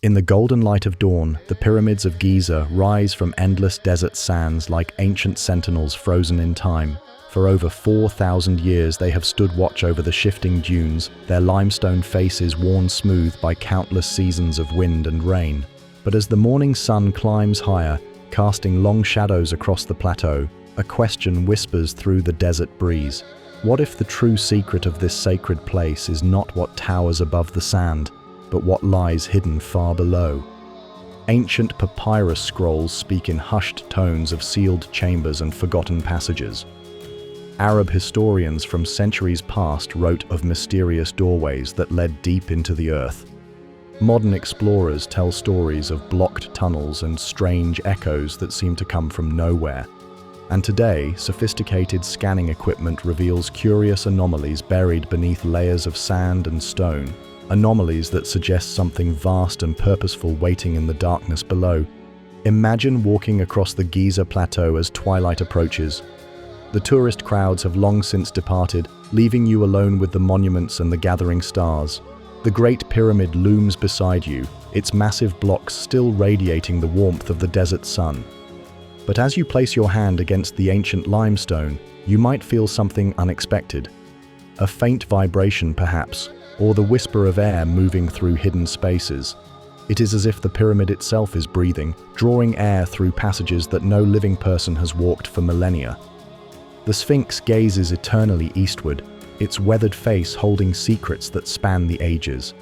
In the golden light of dawn, the pyramids of Giza rise from endless desert sands like ancient sentinels frozen in time. For over 4,000 years they have stood watch over the shifting dunes, their limestone faces worn smooth by countless seasons of wind and rain. But as the morning sun climbs higher, casting long shadows across the plateau, a question whispers through the desert breeze. What if the true secret of this sacred place is not what towers above the sand, but what lies hidden far below? Ancient papyrus scrolls speak in hushed tones of sealed chambers and forgotten passages. Arab historians from centuries past wrote of mysterious doorways that led deep into the earth. Modern explorers tell stories of blocked tunnels and strange echoes that seem to come from nowhere. And today, sophisticated scanning equipment reveals curious anomalies buried beneath layers of sand and stone, anomalies that suggest something vast and purposeful waiting in the darkness below. Imagine walking across the Giza plateau as twilight approaches. The tourist crowds have long since departed, leaving you alone with the monuments and the gathering stars. The Great Pyramid looms beside you, its massive blocks still radiating the warmth of the desert sun. But as you place your hand against the ancient limestone, you might feel something unexpected. A faint vibration perhaps, or the whisper of air moving through hidden spaces. It is as if the pyramid itself is breathing, drawing air through passages that no living person has walked for millennia. The Sphinx gazes eternally eastward, its weathered face holding secrets that span the ages.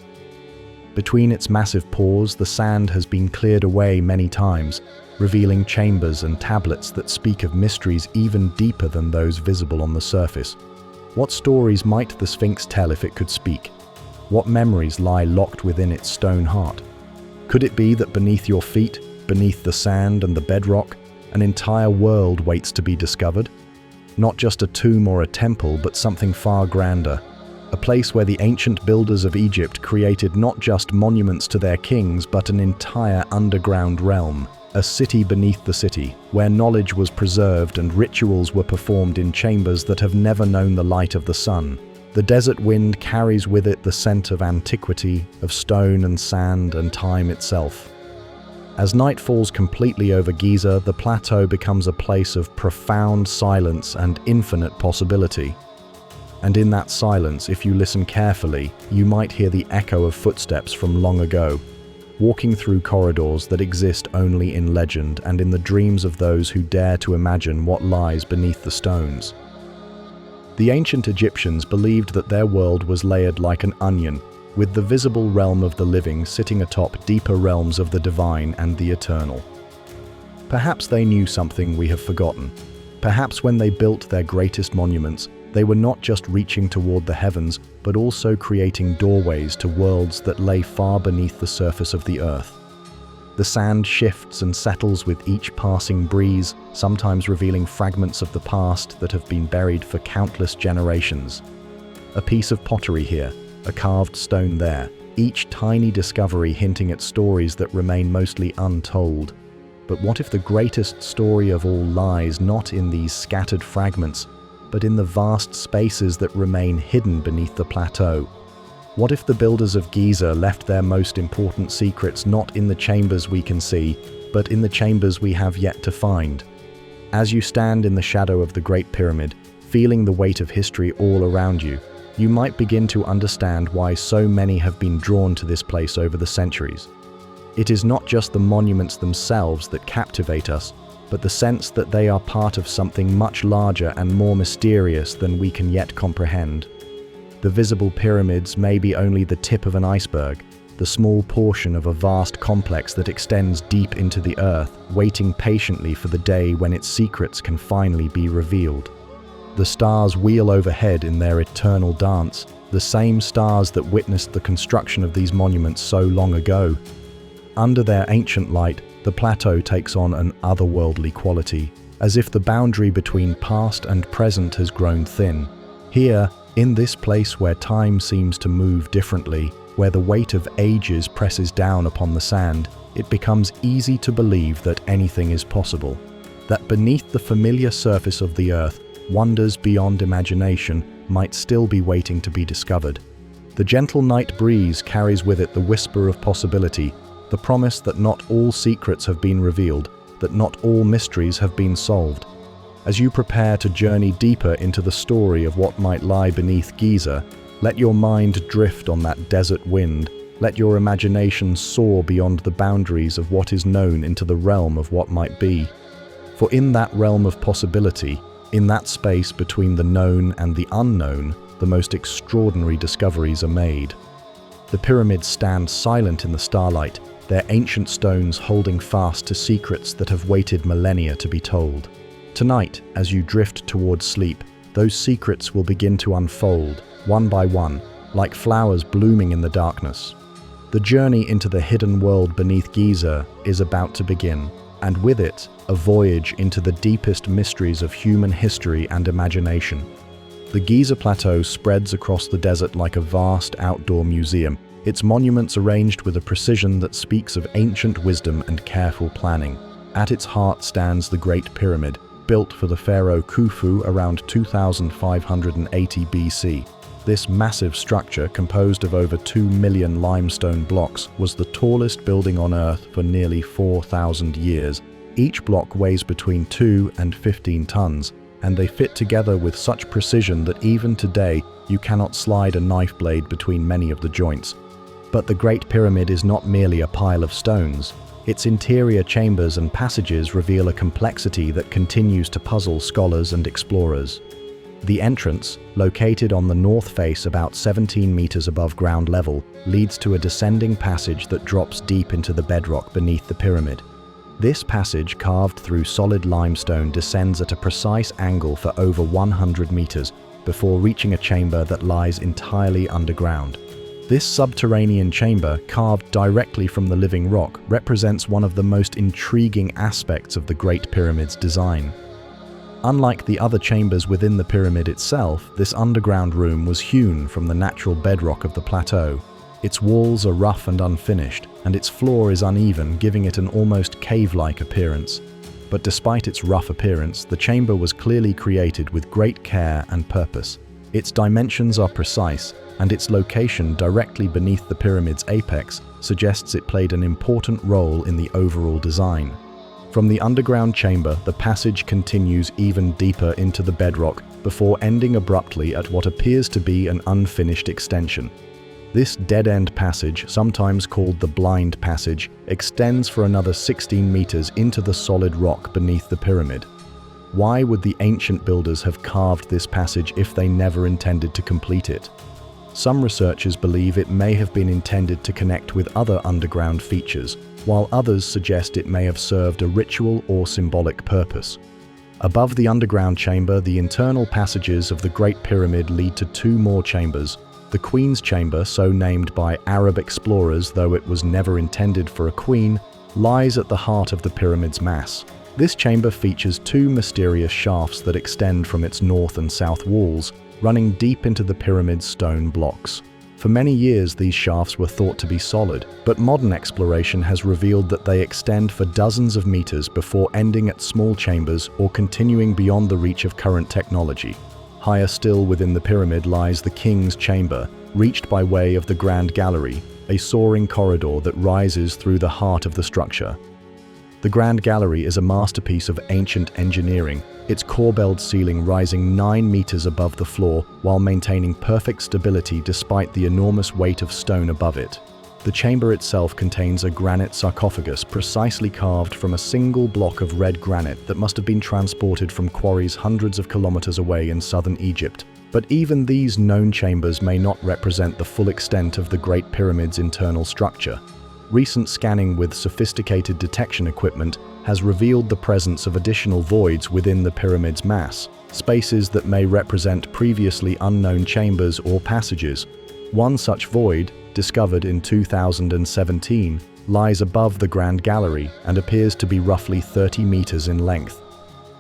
Between its massive pores, the sand has been cleared away many times, revealing chambers and tablets that speak of mysteries even deeper than those visible on the surface. What stories might the Sphinx tell if it could speak? What memories lie locked within its stone heart? Could it be that beneath your feet, beneath the sand and the bedrock, an entire world waits to be discovered? Not just a tomb or a temple, but something far grander. A place where the ancient builders of Egypt created not just monuments to their kings, but an entire underground realm. A city beneath the city, where knowledge was preserved and rituals were performed in chambers that have never known the light of the sun. The desert wind carries with it the scent of antiquity, of stone and sand and time itself. As night falls completely over Giza, the plateau becomes a place of profound silence and infinite possibility. And in that silence, if you listen carefully, you might hear the echo of footsteps from long ago, walking through corridors that exist only in legend and in the dreams of those who dare to imagine what lies beneath the stones. The ancient Egyptians believed that their world was layered like an onion, with the visible realm of the living sitting atop deeper realms of the divine and the eternal. Perhaps they knew something we have forgotten. Perhaps when they built their greatest monuments, they were not just reaching toward the heavens, but also creating doorways to worlds that lay far beneath the surface of the earth. The sand shifts and settles with each passing breeze, sometimes revealing fragments of the past that have been buried for countless generations. A piece of pottery here, a carved stone there, each tiny discovery hinting at stories that remain mostly untold. But what if the greatest story of all lies not in these scattered fragments, but in the vast spaces that remain hidden beneath the plateau? What if the builders of Giza left their most important secrets not in the chambers we can see, but in the chambers we have yet to find? As you stand in the shadow of the Great Pyramid, feeling the weight of history all around you, you might begin to understand why so many have been drawn to this place over the centuries. It is not just the monuments themselves that captivate us, but the sense that they are part of something much larger and more mysterious than we can yet comprehend. The visible pyramids may be only the tip of an iceberg, the small portion of a vast complex that extends deep into the earth, waiting patiently for the day when its secrets can finally be revealed. The stars wheel overhead in their eternal dance, the same stars that witnessed the construction of these monuments so long ago. Under their ancient light, the plateau takes on an otherworldly quality, as if the boundary between past and present has grown thin. Here, in this place where time seems to move differently, where the weight of ages presses down upon the sand, it becomes easy to believe that anything is possible. That beneath the familiar surface of the earth, wonders beyond imagination might still be waiting to be discovered. The gentle night breeze carries with it the whisper of possibility, the promise that not all secrets have been revealed, that not all mysteries have been solved. As you prepare to journey deeper into the story of what might lie beneath Giza, let your mind drift on that desert wind. Let your imagination soar beyond the boundaries of what is known into the realm of what might be. For in that realm of possibility, in that space between the known and the unknown, the most extraordinary discoveries are made. The pyramids stand silent in the starlight, their ancient stones holding fast to secrets that have waited millennia to be told. Tonight, as you drift towards sleep, those secrets will begin to unfold, one by one, like flowers blooming in the darkness. The journey into the hidden world beneath Giza is about to begin, and with it, a voyage into the deepest mysteries of human history and imagination. The Giza Plateau spreads across the desert like a vast outdoor museum, its monuments arranged with a precision that speaks of ancient wisdom and careful planning. At its heart stands the Great Pyramid, built for the pharaoh Khufu around 2580 BC. This massive structure, composed of over 2 million limestone blocks, was the tallest building on Earth for nearly 4,000 years. Each block weighs between 2 and 15 tons, and they fit together with such precision that even today you cannot slide a knife blade between many of the joints. But the Great Pyramid is not merely a pile of stones. Its interior chambers and passages reveal a complexity that continues to puzzle scholars and explorers. The entrance, located on the north face about 17 meters above ground level, leads to a descending passage that drops deep into the bedrock beneath the pyramid. This passage, carved through solid limestone, descends at a precise angle for over 100 meters before reaching a chamber that lies entirely underground. This subterranean chamber, carved directly from the living rock, represents one of the most intriguing aspects of the Great Pyramid's design. Unlike the other chambers within the pyramid itself, this underground room was hewn from the natural bedrock of the plateau. Its walls are rough and unfinished, and its floor is uneven, giving it an almost cave-like appearance. But despite its rough appearance, the chamber was clearly created with great care and purpose. Its dimensions are precise, and its location directly beneath the pyramid's apex suggests it played an important role in the overall design. From the underground chamber, the passage continues even deeper into the bedrock before ending abruptly at what appears to be an unfinished extension. This dead-end passage, sometimes called the Blind Passage, extends for another 16 meters into the solid rock beneath the pyramid. Why would the ancient builders have carved this passage if they never intended to complete it? Some researchers believe it may have been intended to connect with other underground features, while others suggest it may have served a ritual or symbolic purpose. Above the underground chamber, the internal passages of the Great Pyramid lead to 2 more chambers. The Queen's Chamber, so named by Arab explorers though it was never intended for a queen, lies at the heart of the pyramid's mass. This chamber features 2 mysterious shafts that extend from its north and south walls, running deep into the pyramid's stone blocks. For many years, these shafts were thought to be solid, but modern exploration has revealed that they extend for dozens of meters before ending at small chambers or continuing beyond the reach of current technology. Higher still within the pyramid lies the King's Chamber, reached by way of the Grand Gallery, a soaring corridor that rises through the heart of the structure. The Grand Gallery is a masterpiece of ancient engineering, its corbelled ceiling rising 9 meters above the floor while maintaining perfect stability despite the enormous weight of stone above it. The chamber itself contains a granite sarcophagus precisely carved from a single block of red granite that must have been transported from quarries hundreds of kilometers away in southern Egypt. But even these known chambers may not represent the full extent of the Great Pyramid's internal structure. Recent scanning with sophisticated detection equipment has revealed the presence of additional voids within the pyramid's mass, spaces that may represent previously unknown chambers or passages. One such void, discovered in 2017, lies above the Grand Gallery and appears to be roughly 30 meters in length.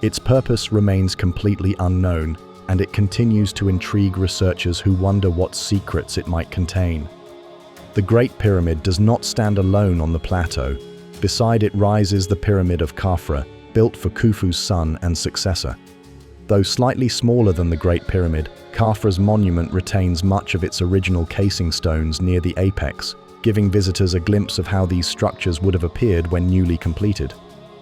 Its purpose remains completely unknown, and it continues to intrigue researchers who wonder what secrets it might contain. The Great Pyramid does not stand alone on the plateau. Beside it rises the Pyramid of Khafra, built for Khufu's son and successor. Though slightly smaller than the Great Pyramid, Khafra's monument retains much of its original casing stones near the apex, giving visitors a glimpse of how these structures would have appeared when newly completed.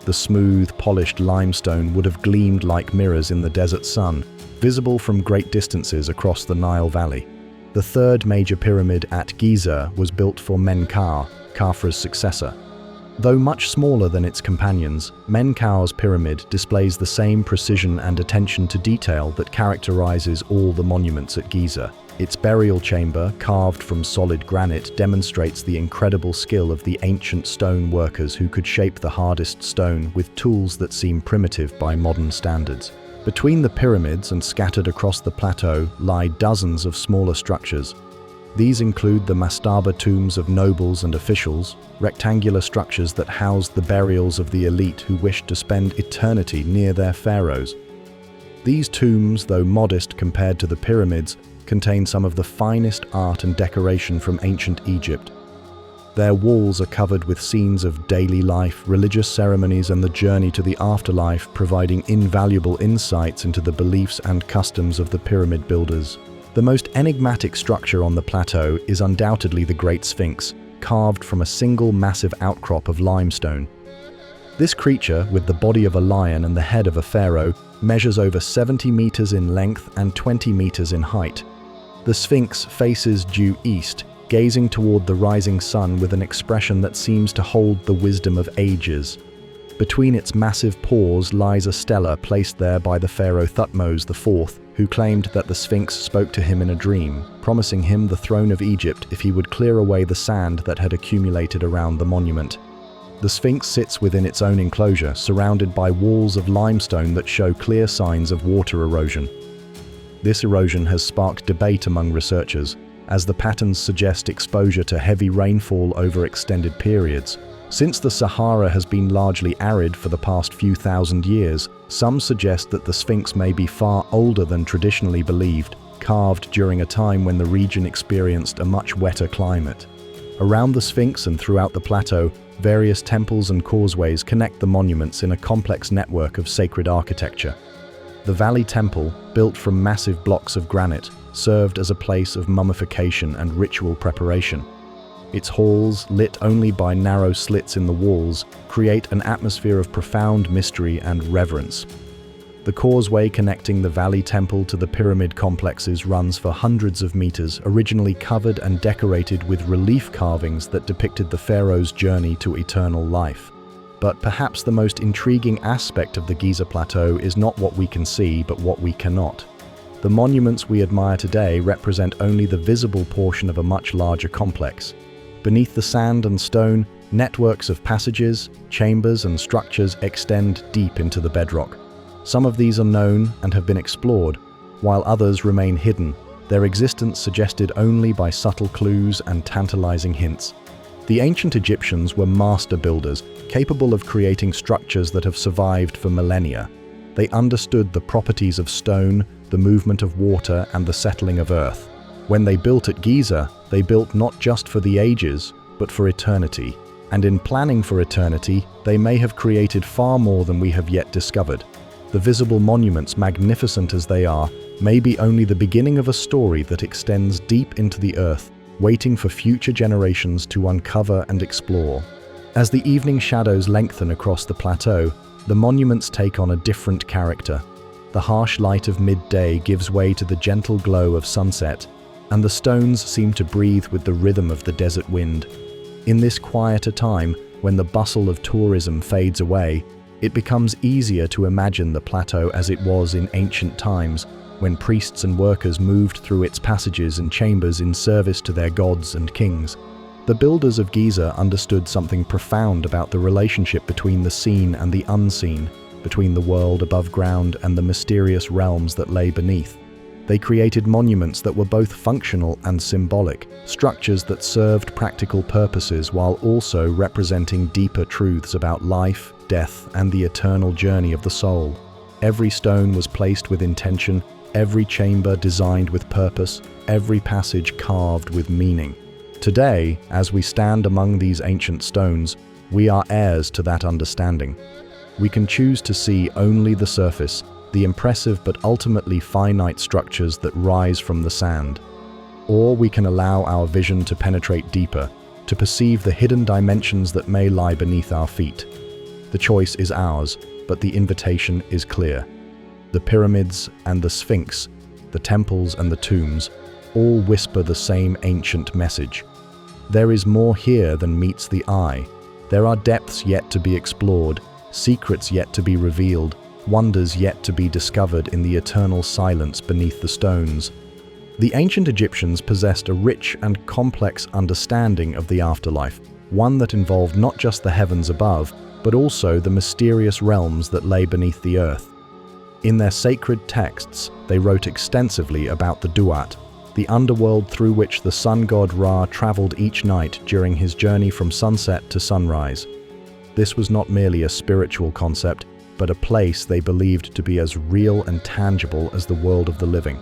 The smooth, polished limestone would have gleamed like mirrors in the desert sun, visible from great distances across the Nile Valley. The third major pyramid at Giza was built for Menkaure, Khafre's successor. Though much smaller than its companions, Menkaure's pyramid displays the same precision and attention to detail that characterizes all the monuments at Giza. Its burial chamber, carved from solid granite, demonstrates the incredible skill of the ancient stone workers who could shape the hardest stone with tools that seem primitive by modern standards. Between the pyramids and scattered across the plateau lie dozens of smaller structures. These include the mastaba tombs of nobles and officials, rectangular structures that housed the burials of the elite who wished to spend eternity near their pharaohs. These tombs, though modest compared to the pyramids, contain some of the finest art and decoration from ancient Egypt. Their walls are covered with scenes of daily life, religious ceremonies, and the journey to the afterlife, providing invaluable insights into the beliefs and customs of the pyramid builders. The most enigmatic structure on the plateau is undoubtedly the Great Sphinx, carved from a single massive outcrop of limestone. This creature, with the body of a lion and the head of a pharaoh, measures over 70 meters in length and 20 meters in height. The Sphinx faces due east, gazing toward the rising sun with an expression that seems to hold the wisdom of ages. Between its massive paws lies a stela placed there by the pharaoh Thutmose IV, who claimed that the Sphinx spoke to him in a dream, promising him the throne of Egypt if he would clear away the sand that had accumulated around the monument. The Sphinx sits within its own enclosure, surrounded by walls of limestone that show clear signs of water erosion. This erosion has sparked debate among researchers, as the patterns suggest exposure to heavy rainfall over extended periods. Since the Sahara has been largely arid for the past few thousand years, some suggest that the Sphinx may be far older than traditionally believed, carved during a time when the region experienced a much wetter climate. Around the Sphinx and throughout the plateau, various temples and causeways connect the monuments in a complex network of sacred architecture. The Valley Temple, built from massive blocks of granite, served as a place of mummification and ritual preparation. Its halls, lit only by narrow slits in the walls, create an atmosphere of profound mystery and reverence. The causeway connecting the Valley Temple to the pyramid complexes runs for hundreds of meters, originally covered and decorated with relief carvings that depicted the pharaoh's journey to eternal life. But perhaps the most intriguing aspect of the Giza Plateau is not what we can see, but what we cannot. The monuments we admire today represent only the visible portion of a much larger complex. Beneath the sand and stone, networks of passages, chambers, and structures extend deep into the bedrock. Some of these are known and have been explored, while others remain hidden, their existence suggested only by subtle clues and tantalizing hints. The ancient Egyptians were master builders, capable of creating structures that have survived for millennia. They understood the properties of stone, the movement of water, and the settling of earth. When they built at Giza, they built not just for the ages, but for eternity. And in planning for eternity, they may have created far more than we have yet discovered. The visible monuments, magnificent as they are, may be only the beginning of a story that extends deep into the earth, waiting for future generations to uncover and explore. As the evening shadows lengthen across the plateau, the monuments take on a different character. The harsh light of midday gives way to the gentle glow of sunset, and the stones seem to breathe with the rhythm of the desert wind. In this quieter time, when the bustle of tourism fades away, it becomes easier to imagine the plateau as it was in ancient times, when priests and workers moved through its passages and chambers in service to their gods and kings. The builders of Giza understood something profound about the relationship between the seen and the unseen, between the world above ground and the mysterious realms that lay beneath. They created monuments that were both functional and symbolic, structures that served practical purposes while also representing deeper truths about life, death, and the eternal journey of the soul. Every stone was placed with intention, every chamber designed with purpose, every passage carved with meaning. Today, as we stand among these ancient stones, we are heirs to that understanding. We can choose to see only the surface, the impressive but ultimately finite structures that rise from the sand. Or we can allow our vision to penetrate deeper, to perceive the hidden dimensions that may lie beneath our feet. The choice is ours, but the invitation is clear. The pyramids and the Sphinx, the temples and the tombs, all whisper the same ancient message. There is more here than meets the eye. There are depths yet to be explored, secrets yet to be revealed, wonders yet to be discovered in the eternal silence beneath the stones. The ancient Egyptians possessed a rich and complex understanding of the afterlife, one that involved not just the heavens above, but also the mysterious realms that lay beneath the earth. In their sacred texts, they wrote extensively about the Duat, the underworld through which the sun god Ra traveled each night during his journey from sunset to sunrise. This was not merely a spiritual concept, but a place they believed to be as real and tangible as the world of the living.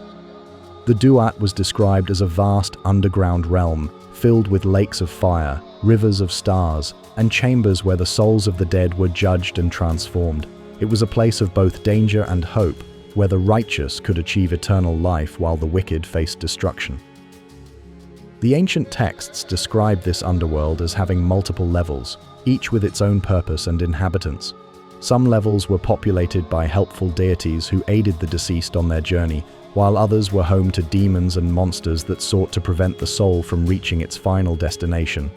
The Duat was described as a vast underground realm, filled with lakes of fire, rivers of stars, and chambers where the souls of the dead were judged and transformed. It was a place of both danger and hope, where the righteous could achieve eternal life while the wicked faced destruction. The ancient texts describe this underworld as having multiple levels, each with its own purpose and inhabitants. Some levels were populated by helpful deities who aided the deceased on their journey, while others were home to demons and monsters that sought to prevent the soul from reaching its final destination.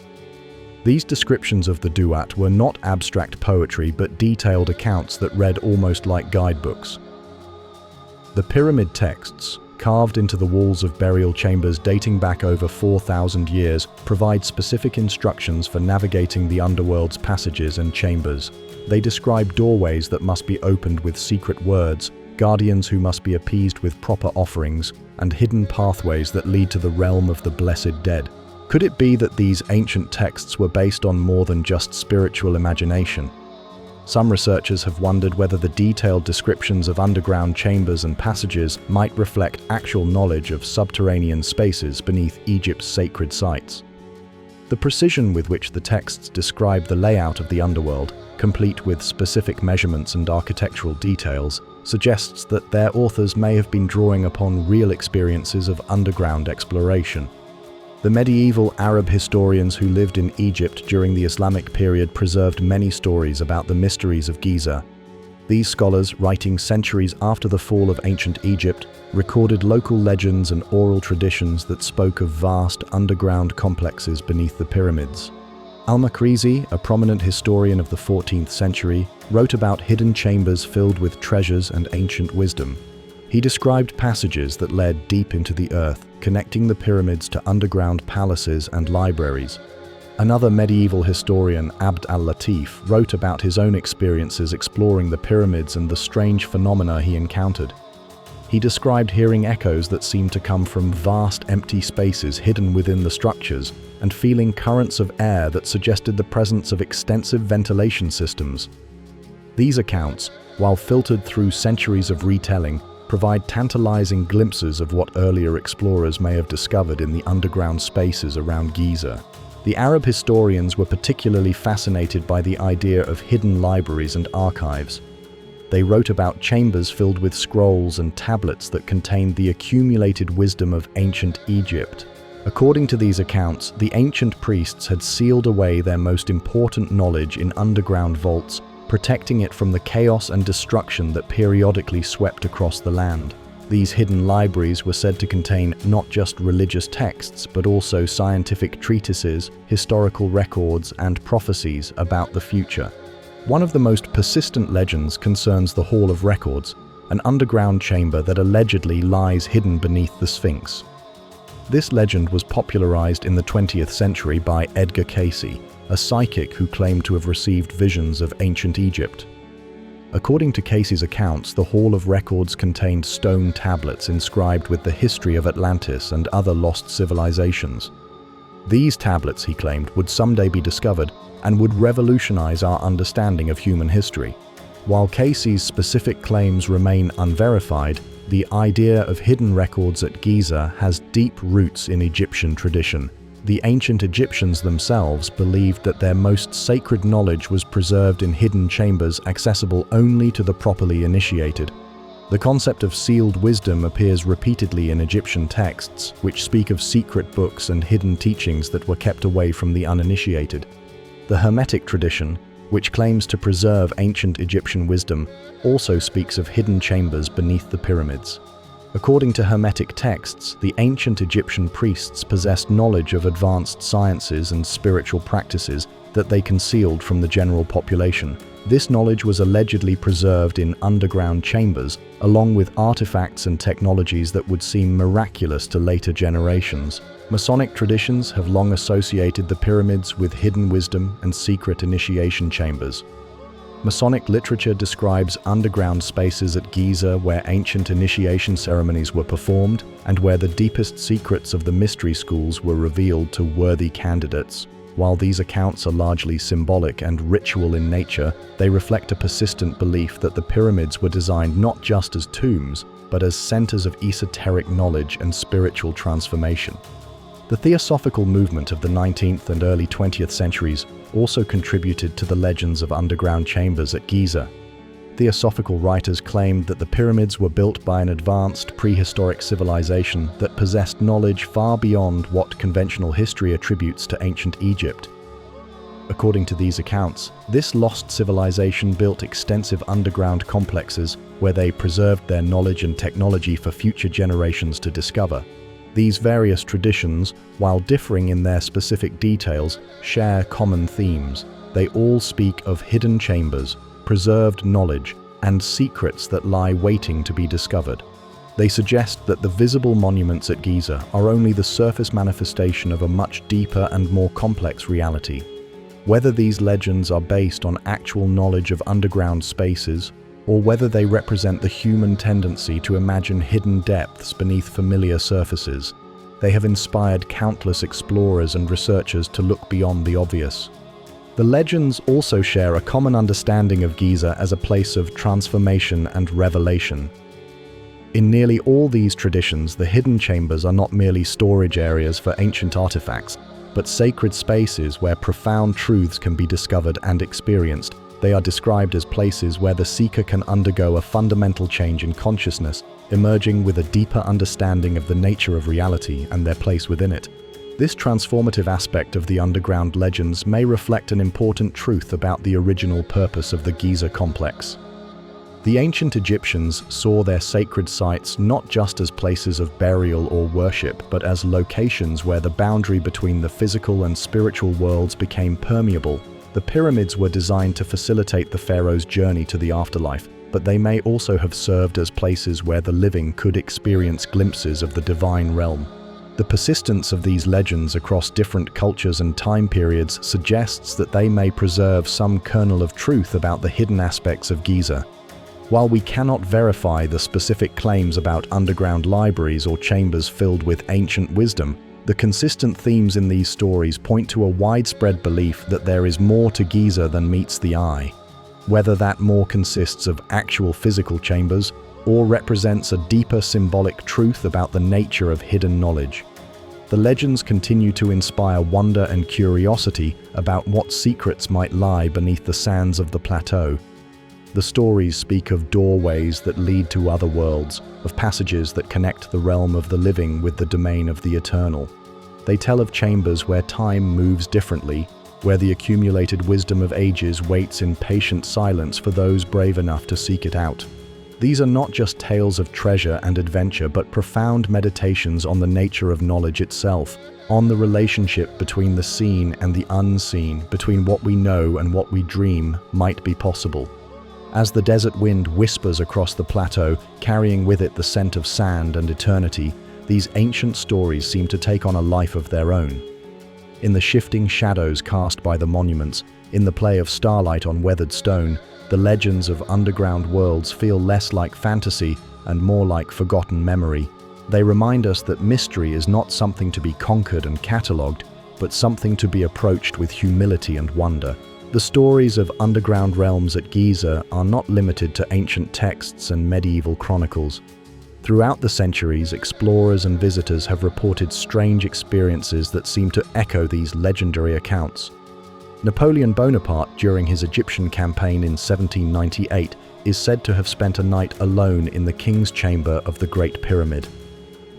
These descriptions of the Duat were not abstract poetry but detailed accounts that read almost like guidebooks. The pyramid texts, carved into the walls of burial chambers dating back over 4,000 years, provide specific instructions for navigating the underworld's passages and chambers. They describe doorways that must be opened with secret words, guardians who must be appeased with proper offerings, and hidden pathways that lead to the realm of the blessed dead. Could it be that these ancient texts were based on more than just spiritual imagination? Some researchers have wondered whether the detailed descriptions of underground chambers and passages might reflect actual knowledge of subterranean spaces beneath Egypt's sacred sites. The precision with which the texts describe the layout of the underworld, complete with specific measurements and architectural details, suggests that their authors may have been drawing upon real experiences of underground exploration. The medieval Arab historians who lived in Egypt during the Islamic period preserved many stories about the mysteries of Giza. These scholars, writing centuries after the fall of ancient Egypt, recorded local legends and oral traditions that spoke of vast underground complexes beneath the pyramids. Al-Makrizi, a prominent historian of the 14th century, wrote about hidden chambers filled with treasures and ancient wisdom. He described passages that led deep into the earth, connecting the pyramids to underground palaces and libraries. Another medieval historian, Abd al-Latif, wrote about his own experiences exploring the pyramids and the strange phenomena he encountered. He described hearing echoes that seemed to come from vast empty spaces hidden within the structures, and feeling currents of air that suggested the presence of extensive ventilation systems. These accounts, while filtered through centuries of retelling, provide tantalizing glimpses of what earlier explorers may have discovered in the underground spaces around Giza. The Arab historians were particularly fascinated by the idea of hidden libraries and archives. They wrote about chambers filled with scrolls and tablets that contained the accumulated wisdom of ancient Egypt. According to these accounts, the ancient priests had sealed away their most important knowledge in underground vaults, protecting it from the chaos and destruction that periodically swept across the land. These hidden libraries were said to contain not just religious texts, but also scientific treatises, historical records, and prophecies about the future. One of the most persistent legends concerns the Hall of Records, an underground chamber that allegedly lies hidden beneath the Sphinx. This legend was popularized in the 20th century by Edgar Cayce, a psychic who claimed to have received visions of ancient Egypt. According to Cayce's accounts, the Hall of Records contained stone tablets inscribed with the history of Atlantis and other lost civilizations. These tablets, he claimed, would someday be discovered and would revolutionize our understanding of human history. While Cayce's specific claims remain unverified, the idea of hidden records at Giza has deep roots in Egyptian tradition. The ancient Egyptians themselves believed that their most sacred knowledge was preserved in hidden chambers accessible only to the properly initiated. The concept of sealed wisdom appears repeatedly in Egyptian texts, which speak of secret books and hidden teachings that were kept away from the uninitiated. The Hermetic tradition, which claims to preserve ancient Egyptian wisdom, also speaks of hidden chambers beneath the pyramids. According to Hermetic texts, the ancient Egyptian priests possessed knowledge of advanced sciences and spiritual practices that they concealed from the general population. This knowledge was allegedly preserved in underground chambers, along with artifacts and technologies that would seem miraculous to later generations. Masonic traditions have long associated the pyramids with hidden wisdom and secret initiation chambers. Masonic literature describes underground spaces at Giza where ancient initiation ceremonies were performed and where the deepest secrets of the mystery schools were revealed to worthy candidates. While these accounts are largely symbolic and ritual in nature, they reflect a persistent belief that the pyramids were designed not just as tombs, but as centers of esoteric knowledge and spiritual transformation. The theosophical movement of the 19th and early 20th centuries also contributed to the legends of underground chambers at Giza. Theosophical writers claimed that the pyramids were built by an advanced prehistoric civilization that possessed knowledge far beyond what conventional history attributes to ancient Egypt. According to these accounts, this lost civilization built extensive underground complexes where they preserved their knowledge and technology for future generations to discover. These various traditions, while differing in their specific details, share common themes. They all speak of hidden chambers, preserved knowledge, and secrets that lie waiting to be discovered. They suggest that the visible monuments at Giza are only the surface manifestation of a much deeper and more complex reality. Whether these legends are based on actual knowledge of underground spaces, or whether they represent the human tendency to imagine hidden depths beneath familiar surfaces, they have inspired countless explorers and researchers to look beyond the obvious. The legends also share a common understanding of Giza as a place of transformation and revelation. In nearly all these traditions, the hidden chambers are not merely storage areas for ancient artifacts, but sacred spaces where profound truths can be discovered and experienced. They are described as places where the seeker can undergo a fundamental change in consciousness, emerging with a deeper understanding of the nature of reality and their place within it. This transformative aspect of the underground legends may reflect an important truth about the original purpose of the Giza complex. The ancient Egyptians saw their sacred sites not just as places of burial or worship, but as locations where the boundary between the physical and spiritual worlds became permeable. The pyramids were designed to facilitate the pharaoh's journey to the afterlife, but they may also have served as places where the living could experience glimpses of the divine realm. The persistence of these legends across different cultures and time periods suggests that they may preserve some kernel of truth about the hidden aspects of Giza. While we cannot verify the specific claims about underground libraries or chambers filled with ancient wisdom, the consistent themes in these stories point to a widespread belief that there is more to Giza than meets the eye. Whether that more consists of actual physical chambers or represents a deeper symbolic truth about the nature of hidden knowledge. The legends continue to inspire wonder and curiosity about what secrets might lie beneath the sands of the plateau. The stories speak of doorways that lead to other worlds, of passages that connect the realm of the living with the domain of the eternal. They tell of chambers where time moves differently, where the accumulated wisdom of ages waits in patient silence for those brave enough to seek it out. These are not just tales of treasure and adventure, but profound meditations on the nature of knowledge itself, on the relationship between the seen and the unseen, between what we know and what we dream might be possible. As the desert wind whispers across the plateau, carrying with it the scent of sand and eternity, these ancient stories seem to take on a life of their own. In the shifting shadows cast by the monuments, in the play of starlight on weathered stone, the legends of underground worlds feel less like fantasy and more like forgotten memory. They remind us that mystery is not something to be conquered and catalogued, but something to be approached with humility and wonder. The stories of underground realms at Giza are not limited to ancient texts and medieval chronicles. Throughout the centuries, explorers and visitors have reported strange experiences that seem to echo these legendary accounts. Napoleon Bonaparte, during his Egyptian campaign in 1798, is said to have spent a night alone in the king's chamber of the Great Pyramid.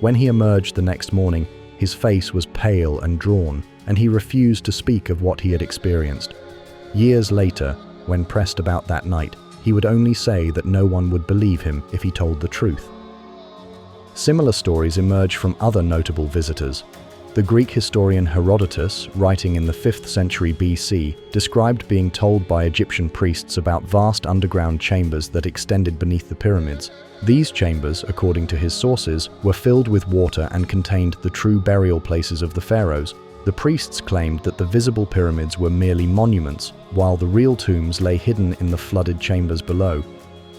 When he emerged the next morning, his face was pale and drawn, and he refused to speak of what he had experienced. Years later, when pressed about that night, he would only say that no one would believe him if he told the truth. Similar stories emerge from other notable visitors. The Greek historian Herodotus, writing in the 5th century BC, described being told by Egyptian priests about vast underground chambers that extended beneath the pyramids. These chambers, according to his sources, were filled with water and contained the true burial places of the pharaohs. The priests claimed that the visible pyramids were merely monuments, while the real tombs lay hidden in the flooded chambers below.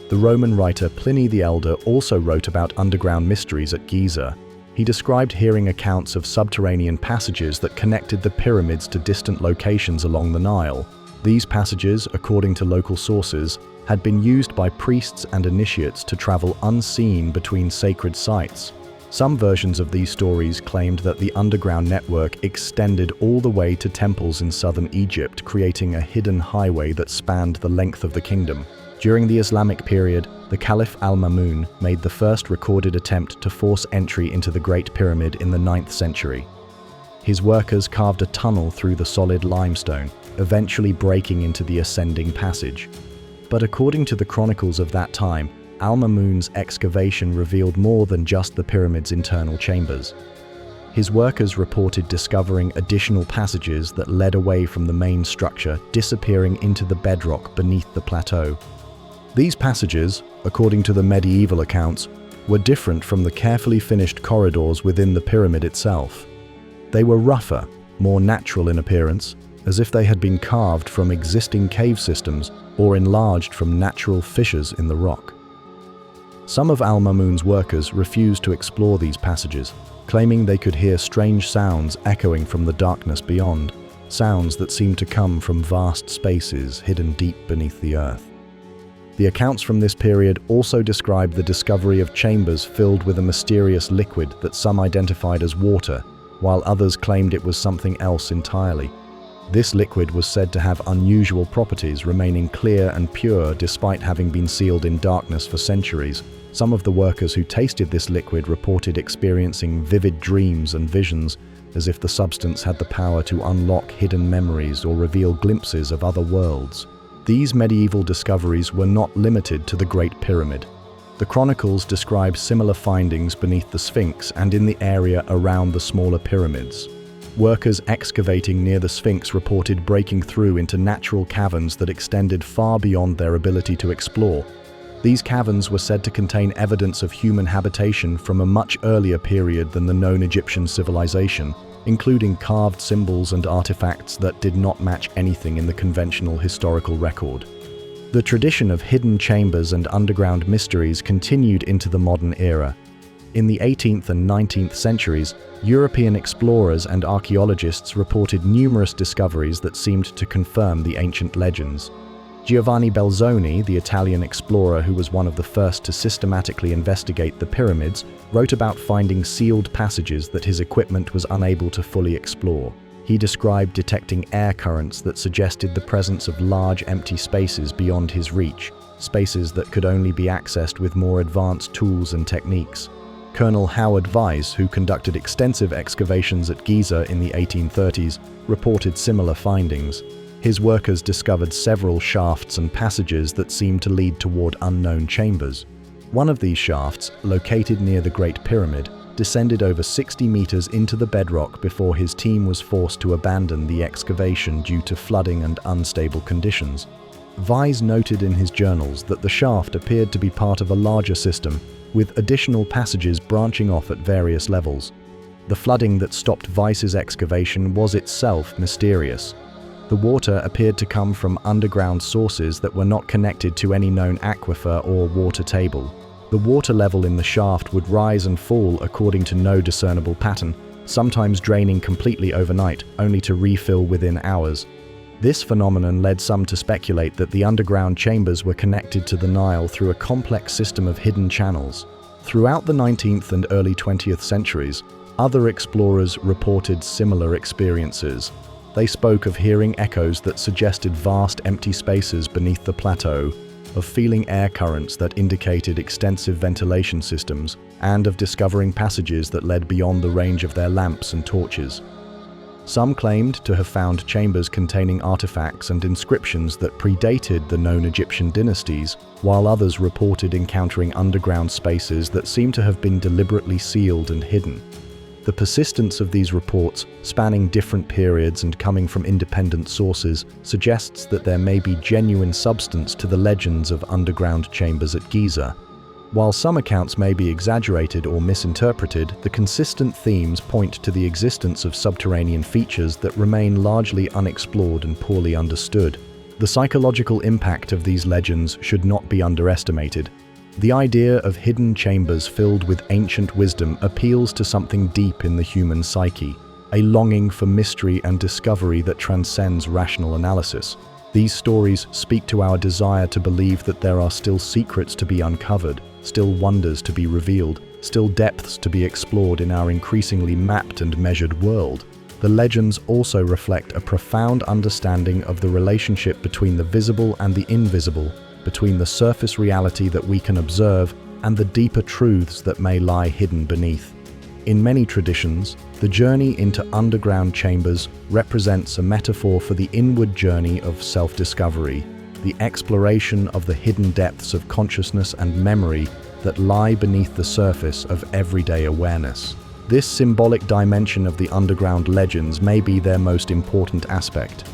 The Roman writer Pliny the Elder also wrote about underground mysteries at Giza. He described hearing accounts of subterranean passages that connected the pyramids to distant locations along the Nile. These passages, according to local sources, had been used by priests and initiates to travel unseen between sacred sites. Some versions of these stories claimed that the underground network extended all the way to temples in southern Egypt, creating a hidden highway that spanned the length of the kingdom. During the Islamic period, the Caliph al-Ma'mun made the first recorded attempt to force entry into the Great Pyramid in the 9th century. His workers carved a tunnel through the solid limestone, eventually breaking into the ascending passage. But according to the chronicles of that time, al-Ma'mun's excavation revealed more than just the pyramid's internal chambers. His workers reported discovering additional passages that led away from the main structure, disappearing into the bedrock beneath the plateau. These passages, according to the medieval accounts, were different from the carefully finished corridors within the pyramid itself. They were rougher, more natural in appearance, as if they had been carved from existing cave systems or enlarged from natural fissures in the rock. Some of al-Ma'mun's workers refused to explore these passages, claiming they could hear strange sounds echoing from the darkness beyond, sounds that seemed to come from vast spaces hidden deep beneath the earth. The accounts from this period also describe the discovery of chambers filled with a mysterious liquid that some identified as water, while others claimed it was something else entirely. This liquid was said to have unusual properties, remaining clear and pure despite having been sealed in darkness for centuries. Some of the workers who tasted this liquid reported experiencing vivid dreams and visions, as if the substance had the power to unlock hidden memories or reveal glimpses of other worlds. These medieval discoveries were not limited to the Great Pyramid. The chronicles describe similar findings beneath the Sphinx and in the area around the smaller pyramids. Workers excavating near the Sphinx reported breaking through into natural caverns that extended far beyond their ability to explore. These caverns were said to contain evidence of human habitation from a much earlier period than the known Egyptian civilization, including carved symbols and artifacts that did not match anything in the conventional historical record. The tradition of hidden chambers and underground mysteries continued into the modern era. In the 18th and 19th centuries, European explorers and archaeologists reported numerous discoveries that seemed to confirm the ancient legends. Giovanni Belzoni, the Italian explorer who was one of the first to systematically investigate the pyramids, wrote about finding sealed passages that his equipment was unable to fully explore. He described detecting air currents that suggested the presence of large empty spaces beyond his reach, spaces that could only be accessed with more advanced tools and techniques. Colonel Howard Vyse, who conducted extensive excavations at Giza in the 1830s, reported similar findings. His workers discovered several shafts and passages that seemed to lead toward unknown chambers. One of these shafts, located near the Great Pyramid, descended over 60 meters into the bedrock before his team was forced to abandon the excavation due to flooding and unstable conditions. Vyse noted in his journals that the shaft appeared to be part of a larger system, with additional passages branching off at various levels. The flooding that stopped Vyse's excavation was itself mysterious. The water appeared to come from underground sources that were not connected to any known aquifer or water table. The water level in the shaft would rise and fall according to no discernible pattern, sometimes draining completely overnight, only to refill within hours. This phenomenon led some to speculate that the underground chambers were connected to the Nile through a complex system of hidden channels. Throughout the 19th and early 20th centuries, other explorers reported similar experiences. They spoke of hearing echoes that suggested vast empty spaces beneath the plateau, of feeling air currents that indicated extensive ventilation systems, and of discovering passages that led beyond the range of their lamps and torches. Some claimed to have found chambers containing artifacts and inscriptions that predated the known Egyptian dynasties, while others reported encountering underground spaces that seemed to have been deliberately sealed and hidden. The persistence of these reports, spanning different periods and coming from independent sources, suggests that there may be genuine substance to the legends of underground chambers at Giza. While some accounts may be exaggerated or misinterpreted, the consistent themes point to the existence of subterranean features that remain largely unexplored and poorly understood. The psychological impact of these legends should not be underestimated. The idea of hidden chambers filled with ancient wisdom appeals to something deep in the human psyche, a longing for mystery and discovery that transcends rational analysis. These stories speak to our desire to believe that there are still secrets to be uncovered, still wonders to be revealed, still depths to be explored in our increasingly mapped and measured world. The legends also reflect a profound understanding of the relationship between the visible and the invisible, between the surface reality that we can observe and the deeper truths that may lie hidden beneath. In many traditions, the journey into underground chambers represents a metaphor for the inward journey of self-discovery, the exploration of the hidden depths of consciousness and memory that lie beneath the surface of everyday awareness. This symbolic dimension of the underground legends may be their most important aspect.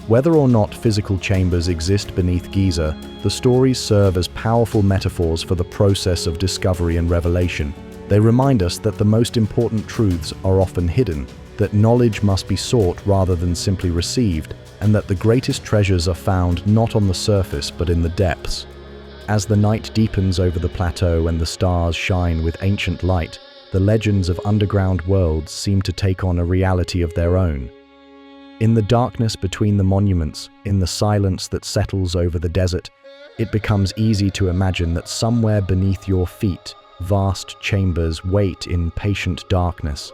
Whether or not physical chambers exist beneath Giza, the stories serve as powerful metaphors for the process of discovery and revelation. They remind us that the most important truths are often hidden, that knowledge must be sought rather than simply received, and that the greatest treasures are found not on the surface but in the depths. As the night deepens over the plateau and the stars shine with ancient light, the legends of underground worlds seem to take on a reality of their own. In the darkness between the monuments, in the silence that settles over the desert, it becomes easy to imagine that somewhere beneath your feet, vast chambers wait in patient darkness.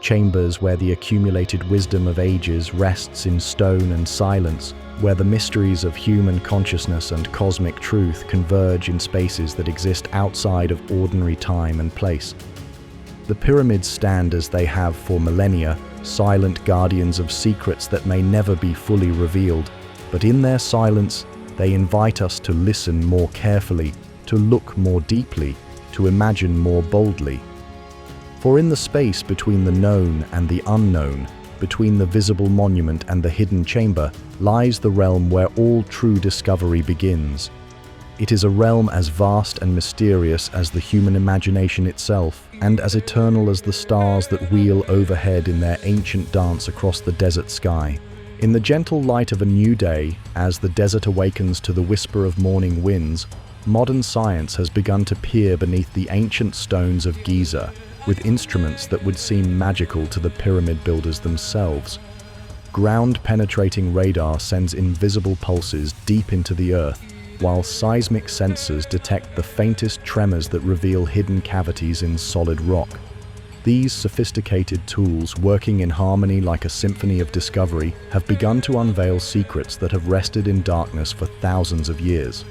Chambers where the accumulated wisdom of ages rests in stone and silence, where the mysteries of human consciousness and cosmic truth converge in spaces that exist outside of ordinary time and place. The pyramids stand as they have for millennia, silent guardians of secrets that may never be fully revealed, but in their silence, they invite us to listen more carefully, to look more deeply, to imagine more boldly. For in the space between the known and the unknown, between the visible monument and the hidden chamber, lies the realm where all true discovery begins. It is a realm as vast and mysterious as the human imagination itself, and as eternal as the stars that wheel overhead in their ancient dance across the desert sky. In the gentle light of a new day, as the desert awakens to the whisper of morning winds, modern science has begun to peer beneath the ancient stones of Giza, with instruments that would seem magical to the pyramid builders themselves. Ground-penetrating radar sends invisible pulses deep into the earth, while seismic sensors detect the faintest tremors that reveal hidden cavities in solid rock. These sophisticated tools, working in harmony like a symphony of discovery, have begun to unveil secrets that have rested in darkness for thousands of years.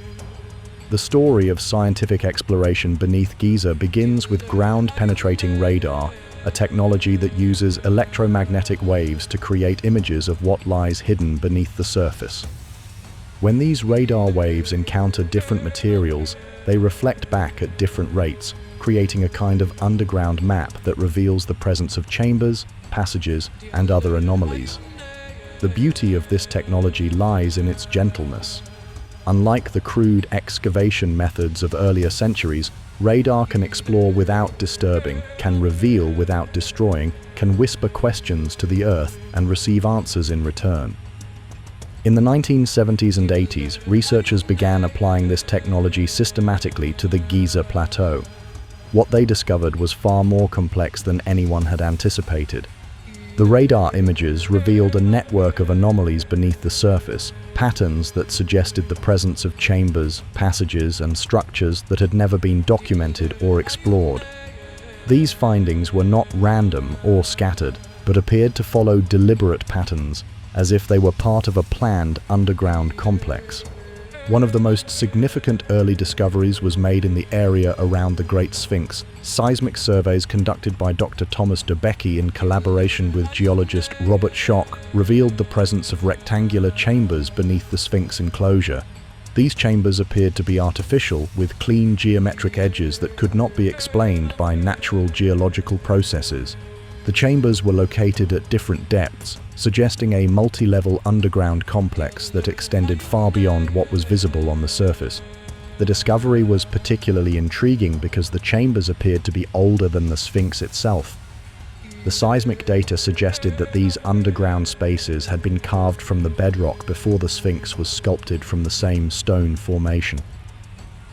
The story of scientific exploration beneath Giza begins with ground-penetrating radar, a technology that uses electromagnetic waves to create images of what lies hidden beneath the surface. When these radar waves encounter different materials, they reflect back at different rates, creating a kind of underground map that reveals the presence of chambers, passages, and other anomalies. The beauty of this technology lies in its gentleness. Unlike the crude excavation methods of earlier centuries, radar can explore without disturbing, can reveal without destroying, can whisper questions to the earth and receive answers in return. In the 1970s and 80s, researchers began applying this technology systematically to the Giza plateau. What they discovered was far more complex than anyone had anticipated. The radar images revealed a network of anomalies beneath the surface, patterns that suggested the presence of chambers, passages, and structures that had never been documented or explored. These findings were not random or scattered, but appeared to follow deliberate patterns, as if they were part of a planned underground complex. One of the most significant early discoveries was made in the area around the Great Sphinx. Seismic surveys conducted by Dr. Thomas de Becky in collaboration with geologist Robert Schoch revealed the presence of rectangular chambers beneath the Sphinx enclosure. These chambers appeared to be artificial, with clean geometric edges that could not be explained by natural geological processes. The chambers were located at different depths, suggesting a multi-level underground complex that extended far beyond what was visible on the surface. The discovery was particularly intriguing because the chambers appeared to be older than the Sphinx itself. The seismic data suggested that these underground spaces had been carved from the bedrock before the Sphinx was sculpted from the same stone formation.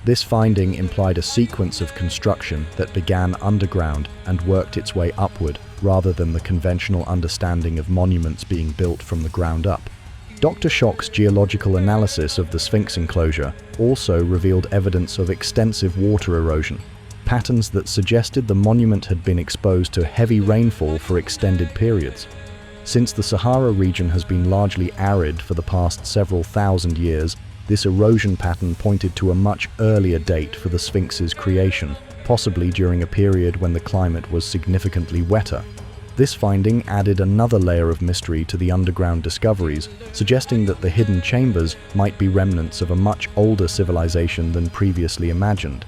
This finding implied a sequence of construction that began underground and worked its way upward, rather than the conventional understanding of monuments being built from the ground up. Dr. Schoch's geological analysis of the Sphinx enclosure also revealed evidence of extensive water erosion, patterns that suggested the monument had been exposed to heavy rainfall for extended periods. Since the Sahara region has been largely arid for the past several thousand years, this erosion pattern pointed to a much earlier date for the Sphinx's creation, possibly during a period when the climate was significantly wetter. This finding added another layer of mystery to the underground discoveries, suggesting that the hidden chambers might be remnants of a much older civilization than previously imagined.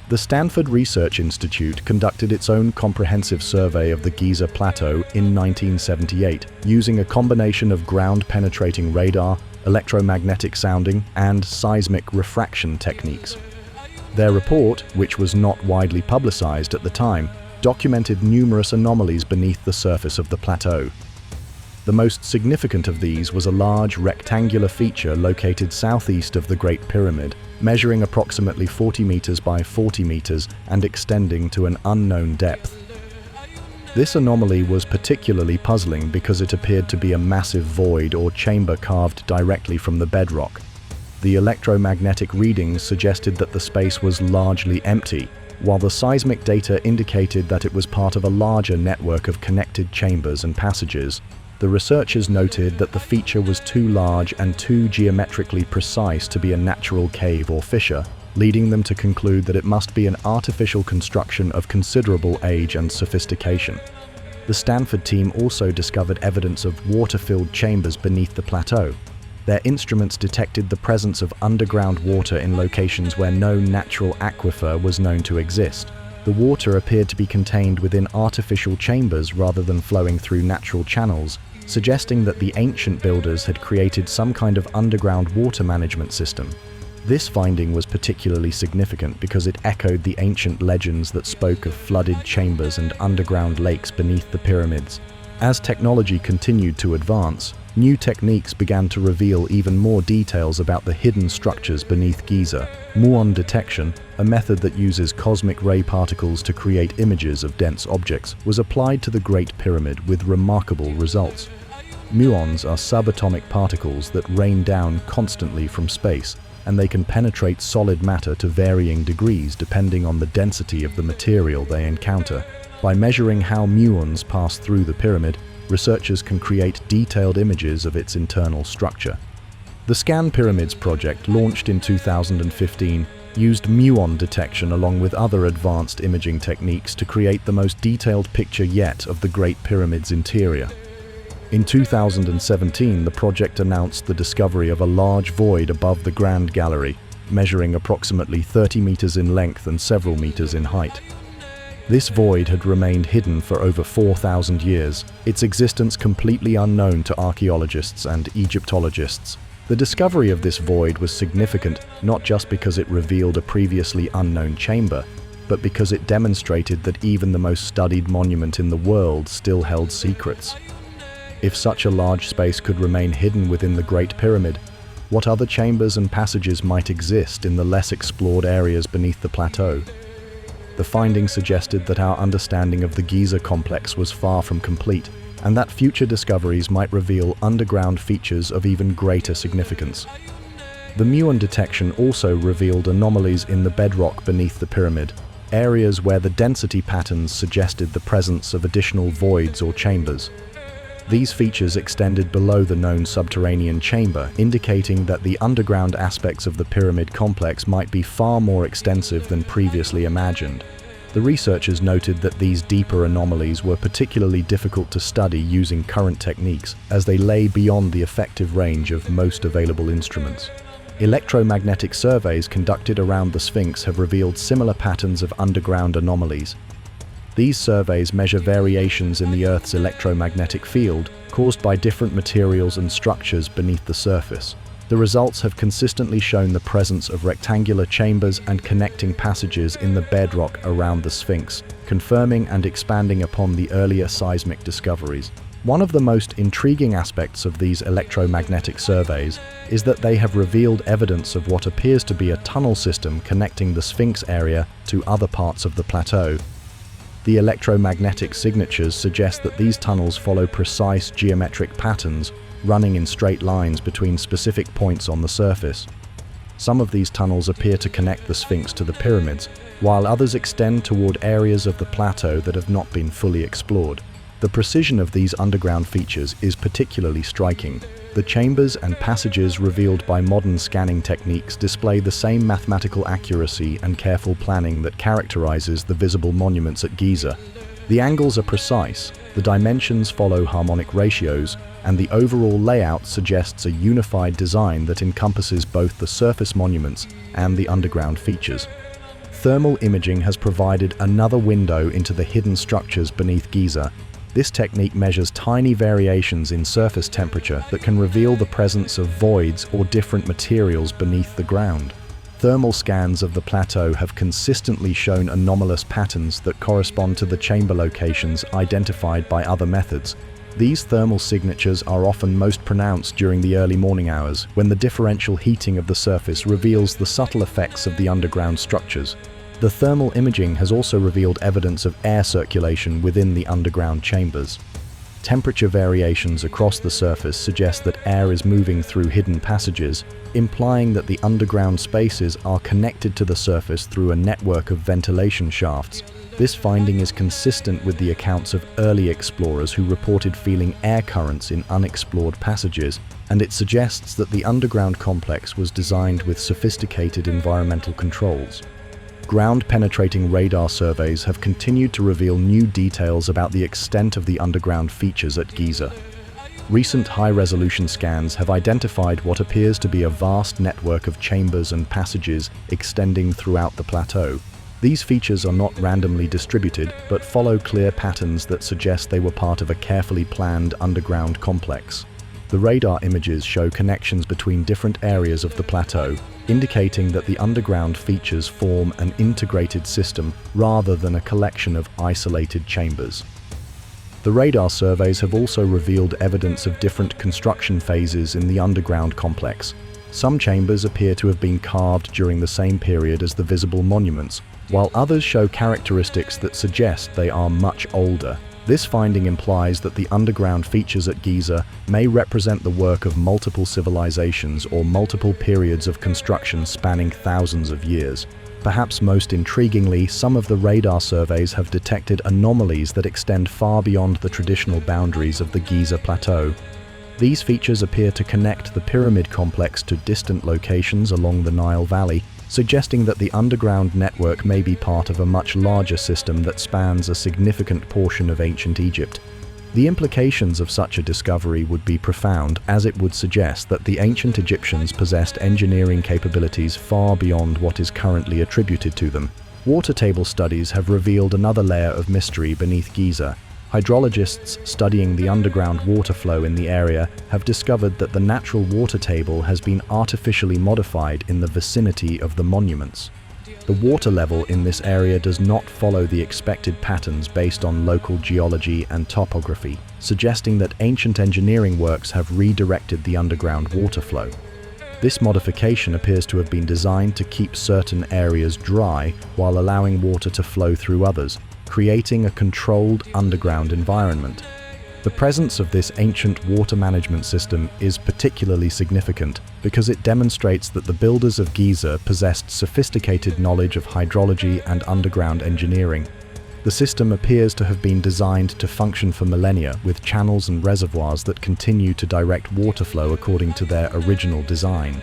The Stanford Research Institute conducted its own comprehensive survey of the Giza plateau in 1978, using a combination of ground-penetrating radar, electromagnetic sounding, and seismic refraction techniques. Their report, which was not widely publicized at the time, documented numerous anomalies beneath the surface of the plateau. The most significant of these was a large rectangular feature located southeast of the Great Pyramid, measuring approximately 40 meters by 40 meters and extending to an unknown depth. This anomaly was particularly puzzling because it appeared to be a massive void or chamber carved directly from the bedrock. The electromagnetic readings suggested that the space was largely empty, while the seismic data indicated that it was part of a larger network of connected chambers and passages. The researchers noted that the feature was too large and too geometrically precise to be a natural cave or fissure, leading them to conclude that it must be an artificial construction of considerable age and sophistication. The Stanford team also discovered evidence of water-filled chambers beneath the plateau. Their instruments detected the presence of underground water in locations where no natural aquifer was known to exist. The water appeared to be contained within artificial chambers rather than flowing through natural channels, suggesting that the ancient builders had created some kind of underground water management system. This finding was particularly significant because it echoed the ancient legends that spoke of flooded chambers and underground lakes beneath the pyramids. As technology continued to advance, new techniques began to reveal even more details about the hidden structures beneath Giza. Muon detection, a method that uses cosmic ray particles to create images of dense objects, was applied to the Great Pyramid with remarkable results. Muons are subatomic particles that rain down constantly from space, and they can penetrate solid matter to varying degrees depending on the density of the material they encounter. By measuring how muons pass through the pyramid, researchers can create detailed images of its internal structure. The Scan Pyramids project, launched in 2015, used muon detection along with other advanced imaging techniques to create the most detailed picture yet of the Great Pyramid's interior. In 2017, the project announced the discovery of a large void above the Grand Gallery, measuring approximately 30 meters in length and several meters in height. This void had remained hidden for over 4,000 years, its existence completely unknown to archaeologists and Egyptologists. The discovery of this void was significant not just because it revealed a previously unknown chamber, but because it demonstrated that even the most studied monument in the world still held secrets. If such a large space could remain hidden within the Great Pyramid, what other chambers and passages might exist in the less explored areas beneath the plateau? The findings suggested that our understanding of the Giza complex was far from complete, and that future discoveries might reveal underground features of even greater significance. The muon detection also revealed anomalies in the bedrock beneath the pyramid, areas where the density patterns suggested the presence of additional voids or chambers. These features extended below the known subterranean chamber, indicating that the underground aspects of the pyramid complex might be far more extensive than previously imagined. The researchers noted that these deeper anomalies were particularly difficult to study using current techniques, as they lay beyond the effective range of most available instruments. Electromagnetic surveys conducted around the Sphinx have revealed similar patterns of underground anomalies. These surveys measure variations in the Earth's electromagnetic field caused by different materials and structures beneath the surface. The results have consistently shown the presence of rectangular chambers and connecting passages in the bedrock around the Sphinx, confirming and expanding upon the earlier seismic discoveries. One of the most intriguing aspects of these electromagnetic surveys is that they have revealed evidence of what appears to be a tunnel system connecting the Sphinx area to other parts of the plateau. The electromagnetic signatures suggest that these tunnels follow precise geometric patterns running in straight lines between specific points on the surface. Some of these tunnels appear to connect the Sphinx to the pyramids, while others extend toward areas of the plateau that have not been fully explored. The precision of these underground features is particularly striking. The chambers and passages revealed by modern scanning techniques display the same mathematical accuracy and careful planning that characterizes the visible monuments at Giza. The angles are precise, the dimensions follow harmonic ratios, and the overall layout suggests a unified design that encompasses both the surface monuments and the underground features. Thermal imaging has provided another window into the hidden structures beneath Giza. This technique measures tiny variations in surface temperature that can reveal the presence of voids or different materials beneath the ground. Thermal scans of the plateau have consistently shown anomalous patterns that correspond to the chamber locations identified by other methods. These thermal signatures are often most pronounced during the early morning hours, when the differential heating of the surface reveals the subtle effects of the underground structures. The thermal imaging has also revealed evidence of air circulation within the underground chambers. Temperature variations across the surface suggest that air is moving through hidden passages, implying that the underground spaces are connected to the surface through a network of ventilation shafts. This finding is consistent with the accounts of early explorers who reported feeling air currents in unexplored passages, and it suggests that the underground complex was designed with sophisticated environmental controls. Ground-penetrating radar surveys have continued to reveal new details about the extent of the underground features at Giza. Recent high-resolution scans have identified what appears to be a vast network of chambers and passages extending throughout the plateau. These features are not randomly distributed, but follow clear patterns that suggest they were part of a carefully planned underground complex. The radar images show connections between different areas of the plateau, indicating that the underground features form an integrated system rather than a collection of isolated chambers. The radar surveys have also revealed evidence of different construction phases in the underground complex. Some chambers appear to have been carved during the same period as the visible monuments, while others show characteristics that suggest they are much older. This finding implies that the underground features at Giza may represent the work of multiple civilizations or multiple periods of construction spanning thousands of years. Perhaps most intriguingly, some of the radar surveys have detected anomalies that extend far beyond the traditional boundaries of the Giza plateau. These features appear to connect the pyramid complex to distant locations along the Nile Valley, suggesting that the underground network may be part of a much larger system that spans a significant portion of ancient Egypt. The implications of such a discovery would be profound, as it would suggest that the ancient Egyptians possessed engineering capabilities far beyond what is currently attributed to them. Water table studies have revealed another layer of mystery beneath Giza. Hydrologists studying the underground water flow in the area have discovered that the natural water table has been artificially modified in the vicinity of the monuments. The water level in this area does not follow the expected patterns based on local geology and topography, suggesting that ancient engineering works have redirected the underground water flow. This modification appears to have been designed to keep certain areas dry while allowing water to flow through others, creating a controlled underground environment. The presence of this ancient water management system is particularly significant because it demonstrates that the builders of Giza possessed sophisticated knowledge of hydrology and underground engineering. The The system appears to have been designed to function for millennia, with channels and reservoirs that continue to direct water flow according to their original design.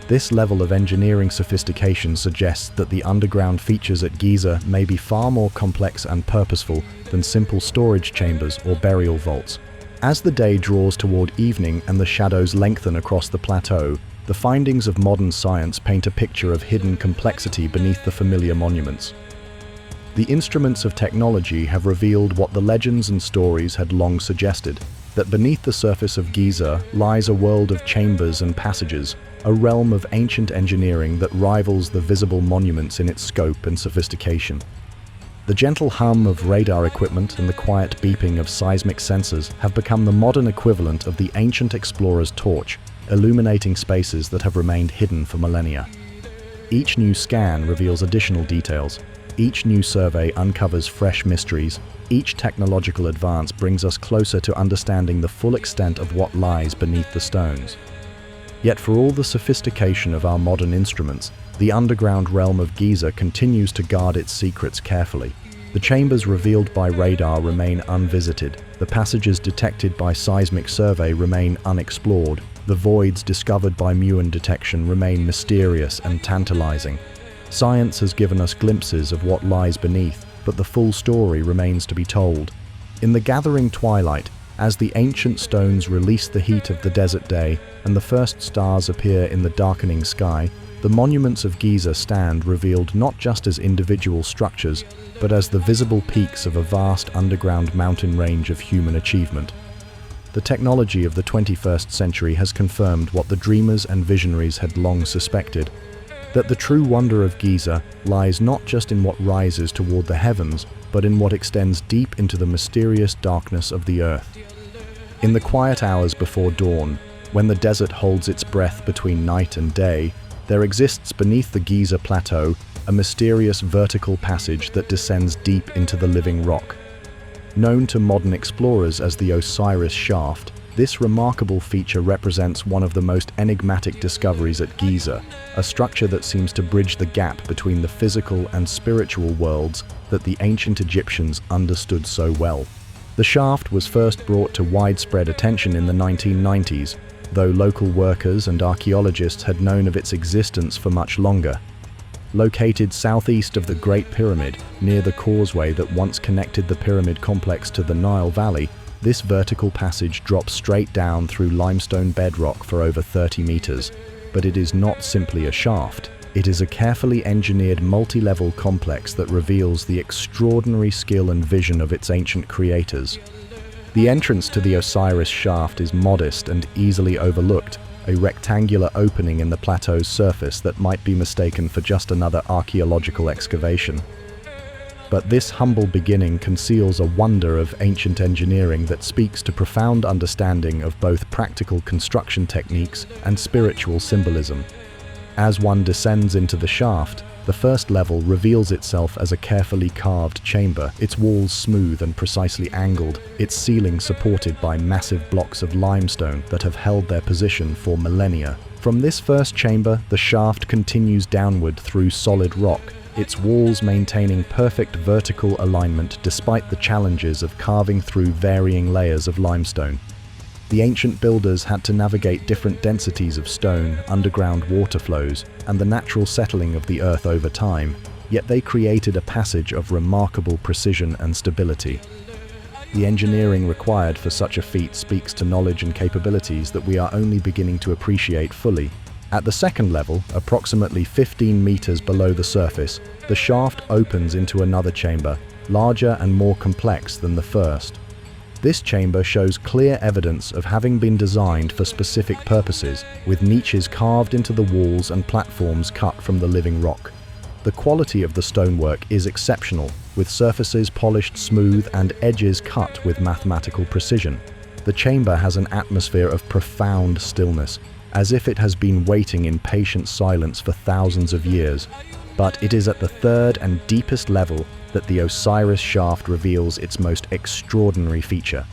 This level of engineering sophistication suggests that the underground features at Giza may be far more complex and purposeful than simple storage chambers or burial vaults. As the day draws toward evening and the shadows lengthen across the plateau, the findings of modern science paint a picture of hidden complexity beneath the familiar monuments. The instruments of technology have revealed what the legends and stories had long suggested, that beneath the surface of Giza lies a world of chambers and passages, a realm of ancient engineering that rivals the visible monuments in its scope and sophistication. The gentle hum of radar equipment and the quiet beeping of seismic sensors have become the modern equivalent of the ancient explorer's torch, illuminating spaces that have remained hidden for millennia. Each new scan reveals additional details. Each new survey uncovers fresh mysteries. Each technological advance brings us closer to understanding the full extent of what lies beneath the stones. Yet for all the sophistication of our modern instruments, the underground realm of Giza continues to guard its secrets carefully. The chambers revealed by radar remain unvisited. The passages detected by seismic survey remain unexplored. The voids discovered by muon detection remain mysterious and tantalizing. Science has given us glimpses of what lies beneath, but the full story remains to be told. In the gathering twilight, as the ancient stones release the heat of the desert day and the first stars appear in the darkening sky, the monuments of Giza stand revealed not just as individual structures, but as the visible peaks of a vast underground mountain range of human achievement. The technology of the 21st century has confirmed what the dreamers and visionaries had long suspected, that the true wonder of Giza lies not just in what rises toward the heavens, but in what extends deep into the mysterious darkness of the earth. In the quiet hours before dawn, when the desert holds its breath between night and day, there exists beneath the Giza plateau a mysterious vertical passage that descends deep into the living rock. Known to modern explorers as the Osiris shaft, this remarkable feature represents one of the most enigmatic discoveries at Giza, a structure that seems to bridge the gap between the physical and spiritual worlds that the ancient Egyptians understood so well. The shaft was first brought to widespread attention in the 1990s, though local workers and archaeologists had known of its existence for much longer. Located southeast of the Great Pyramid, near the causeway that once connected the pyramid complex to the Nile Valley, this vertical passage drops straight down through limestone bedrock for over 30 meters. But it is not simply a shaft. It is a carefully engineered multi-level complex that reveals the extraordinary skill and vision of its ancient creators. The entrance to the Osiris shaft is modest and easily overlooked, a rectangular opening in the plateau's surface that might be mistaken for just another archaeological excavation. But this humble beginning conceals a wonder of ancient engineering that speaks to profound understanding of both practical construction techniques and spiritual symbolism. As one descends into the shaft, the first level reveals itself as a carefully carved chamber, its walls smooth and precisely angled, its ceiling supported by massive blocks of limestone that have held their position for millennia. From this first chamber, the shaft continues downward through solid rock, its walls maintaining perfect vertical alignment despite the challenges of carving through varying layers of limestone. The ancient builders had to navigate different densities of stone, underground water flows, and the natural settling of the earth over time, yet they created a passage of remarkable precision and stability. The engineering required for such a feat speaks to knowledge and capabilities that we are only beginning to appreciate fully. At the second level, approximately 15 meters below the surface, the shaft opens into another chamber, larger and more complex than the first. This chamber shows clear evidence of having been designed for specific purposes, with niches carved into the walls and platforms cut from the living rock. The quality of the stonework is exceptional, with surfaces polished smooth and edges cut with mathematical precision. The chamber has an atmosphere of profound stillness, as if it has been waiting in patient silence for thousands of years. But it is at the third and deepest level that the Osiris shaft reveals its most extraordinary feature.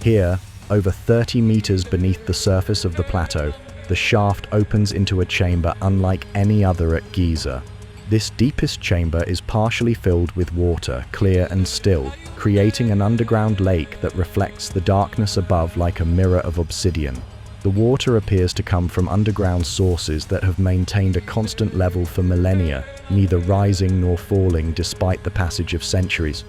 Here, over 30 meters beneath the surface of the plateau, the shaft opens into a chamber unlike any other at Giza. This deepest chamber is partially filled with water, clear and still, creating an underground lake that reflects the darkness above like a mirror of obsidian. The water appears to come from underground sources that have maintained a constant level for millennia, neither rising nor falling despite the passage of centuries.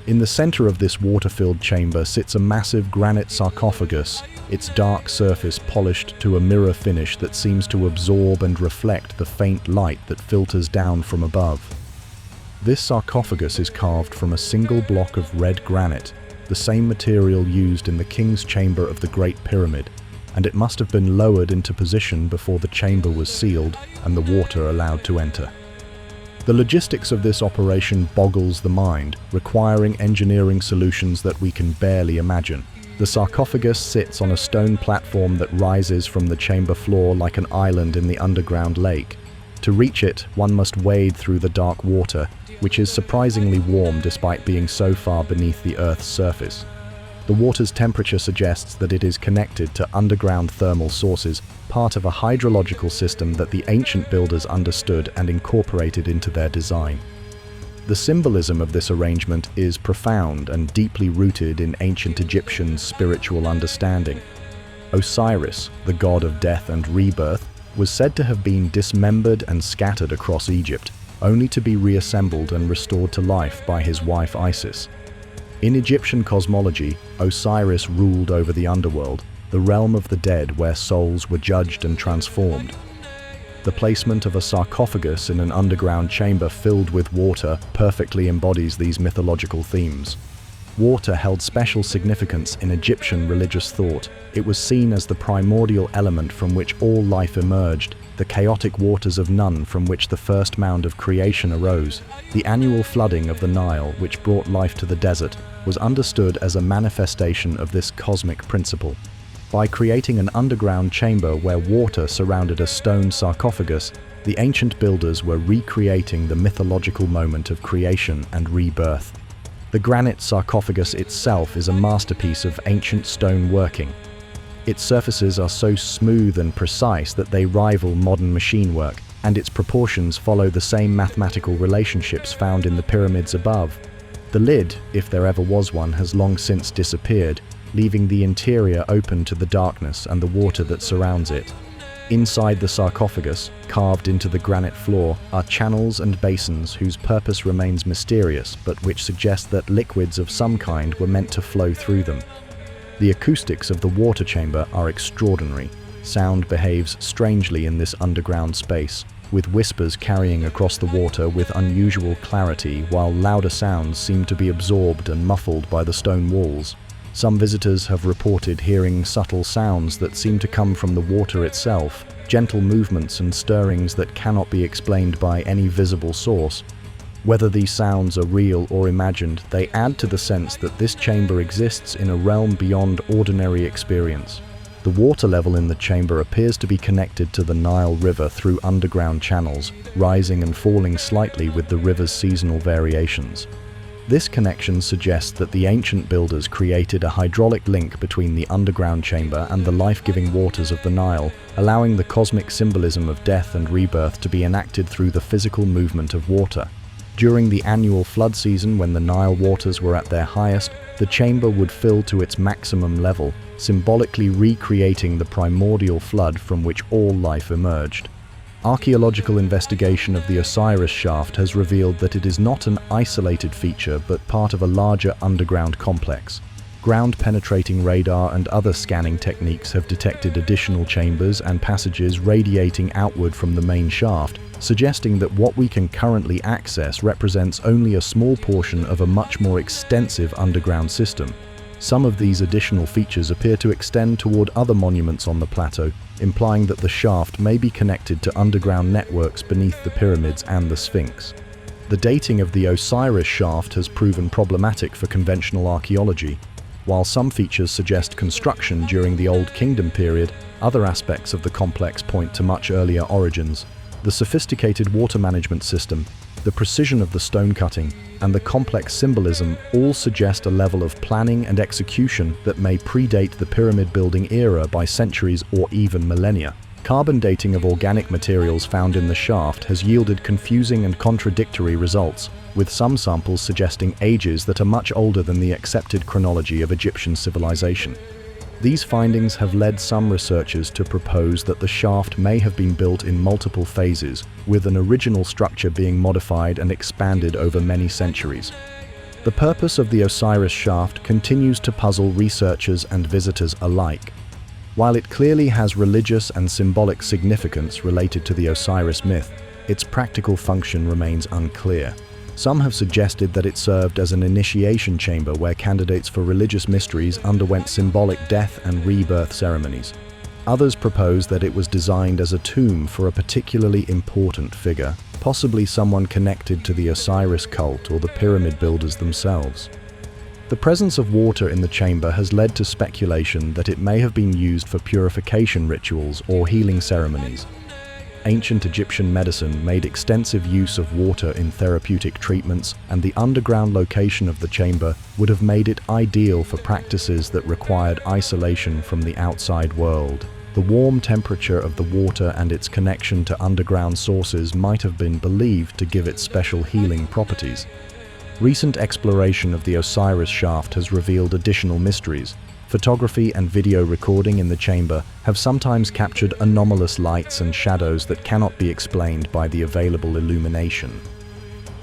In the center of this water-filled chamber sits a massive granite sarcophagus, its dark surface polished to a mirror finish that seems to absorb and reflect the faint light that filters down from above. This sarcophagus is carved from a single block of red granite, the same material used in the king's chamber of the Great Pyramid, and it must have been lowered into position before the chamber was sealed and the water allowed to enter. The logistics of this operation boggles the mind, requiring engineering solutions that we can barely imagine. The sarcophagus sits on a stone platform that rises from the chamber floor like an island in the underground lake. To reach it, one must wade through the dark water, which is surprisingly warm despite being so far beneath the Earth's surface. The water's temperature suggests that it is connected to underground thermal sources, part of a hydrological system that the ancient builders understood and incorporated into their design. The symbolism of this arrangement is profound and deeply rooted in ancient Egyptian spiritual understanding. Osiris, the god of death and rebirth, was said to have been dismembered and scattered across Egypt, only to be reassembled and restored to life by his wife Isis. In Egyptian cosmology, Osiris ruled over the underworld, the realm of the dead where souls were judged and transformed. The placement of a sarcophagus in an underground chamber filled with water perfectly embodies these mythological themes. Water held special significance in Egyptian religious thought. It was seen as the primordial element from which all life emerged, the chaotic waters of Nun from which the first mound of creation arose. The annual flooding of the Nile, which brought life to the desert, was understood as a manifestation of this cosmic principle. By creating an underground chamber where water surrounded a stone sarcophagus, the ancient builders were recreating the mythological moment of creation and rebirth. The granite sarcophagus itself is a masterpiece of ancient stone working. Its surfaces are so smooth and precise that they rival modern machine work, and its proportions follow the same mathematical relationships found in the pyramids above. The lid, if there ever was one, has long since disappeared, leaving the interior open to the darkness and the water that surrounds it. Inside the sarcophagus, carved into the granite floor, are channels and basins whose purpose remains mysterious, but which suggest that liquids of some kind were meant to flow through them. The acoustics of the water chamber are extraordinary. Sound behaves strangely in this underground space, with whispers carrying across the water with unusual clarity, while louder sounds seem to be absorbed and muffled by the stone walls. Some visitors have reported hearing subtle sounds that seem to come from the water itself, gentle movements and stirrings that cannot be explained by any visible source. Whether these sounds are real or imagined, they add to the sense that this chamber exists in a realm beyond ordinary experience. The water level in the chamber appears to be connected to the Nile River through underground channels, rising and falling slightly with the river's seasonal variations. This connection suggests that the ancient builders created a hydraulic link between the underground chamber and the life-giving waters of the Nile, allowing the cosmic symbolism of death and rebirth to be enacted through the physical movement of water. During the annual flood season, when the Nile waters were at their highest, the chamber would fill to its maximum level, symbolically recreating the primordial flood from which all life emerged. Archaeological investigation of the Osiris shaft has revealed that it is not an isolated feature but part of a larger underground complex. Ground-penetrating radar and other scanning techniques have detected additional chambers and passages radiating outward from the main shaft, suggesting that what we can currently access represents only a small portion of a much more extensive underground system. Some of these additional features appear to extend toward other monuments on the plateau, implying that the shaft may be connected to underground networks beneath the pyramids and the Sphinx. The dating of the Osiris shaft has proven problematic for conventional archaeology. While some features suggest construction during the Old Kingdom period, other aspects of the complex point to much earlier origins. The sophisticated water management system, the precision of the stone cutting, and the complex symbolism all suggest a level of planning and execution that may predate the pyramid building era by centuries or even millennia. Carbon dating of organic materials found in the shaft has yielded confusing and contradictory results, with some samples suggesting ages that are much older than the accepted chronology of Egyptian civilization. These findings have led some researchers to propose that the shaft may have been built in multiple phases, with an original structure being modified and expanded over many centuries. The purpose of the Osiris shaft continues to puzzle researchers and visitors alike. While it clearly has religious and symbolic significance related to the Osiris myth, its practical function remains unclear. Some have suggested that it served as an initiation chamber where candidates for religious mysteries underwent symbolic death and rebirth ceremonies. Others propose that it was designed as a tomb for a particularly important figure, possibly someone connected to the Osiris cult or the pyramid builders themselves. The presence of water in the chamber has led to speculation that it may have been used for purification rituals or healing ceremonies. Ancient Egyptian medicine made extensive use of water in therapeutic treatments, and the underground location of the chamber would have made it ideal for practices that required isolation from the outside world. The warm temperature of the water and its connection to underground sources might have been believed to give it special healing properties. Recent exploration of the Osiris shaft has revealed additional mysteries. Photography and video recording in the chamber have sometimes captured anomalous lights and shadows that cannot be explained by the available illumination.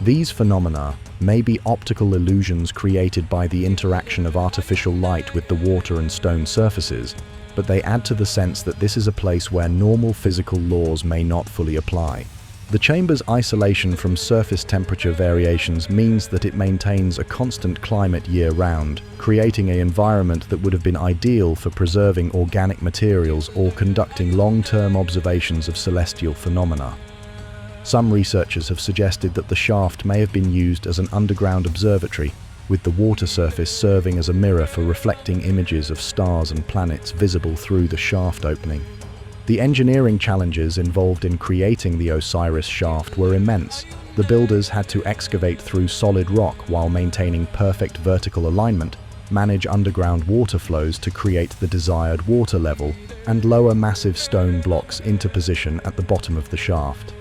These phenomena may be optical illusions created by the interaction of artificial light with the water and stone surfaces, but they add to the sense that this is a place where normal physical laws may not fully apply. The chamber's isolation from surface temperature variations means that it maintains a constant climate year-round, creating an environment that would have been ideal for preserving organic materials or conducting long-term observations of celestial phenomena. Some researchers have suggested that the shaft may have been used as an underground observatory, with the water surface serving as a mirror for reflecting images of stars and planets visible through the shaft opening. The engineering challenges involved in creating the Osiris shaft were immense. The builders had to excavate through solid rock while maintaining perfect vertical alignment, manage underground water flows to create the desired water level, and lower massive stone blocks into position at the bottom of the shaft.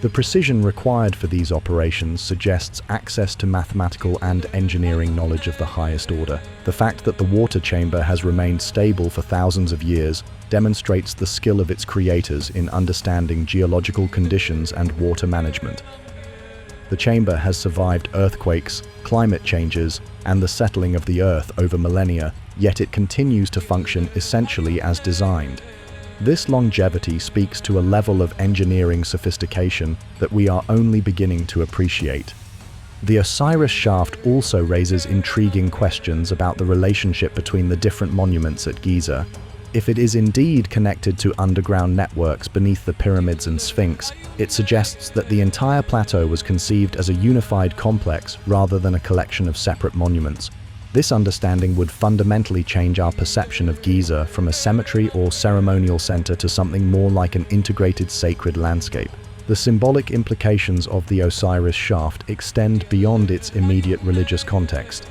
The precision required for these operations suggests access to mathematical and engineering knowledge of the highest order. The fact that the water chamber has remained stable for thousands of years demonstrates the skill of its creators in understanding geological conditions and water management. The chamber has survived earthquakes, climate changes, and the settling of the Earth over millennia, yet it continues to function essentially as designed. This longevity speaks to a level of engineering sophistication that we are only beginning to appreciate. The Osiris shaft also raises intriguing questions about the relationship between the different monuments at Giza. If it is indeed connected to underground networks beneath the pyramids and Sphinx, it suggests that the entire plateau was conceived as a unified complex rather than a collection of separate monuments. This understanding would fundamentally change our perception of Giza from a cemetery or ceremonial center to something more like an integrated sacred landscape. The symbolic implications of the Osiris shaft extend beyond its immediate religious context.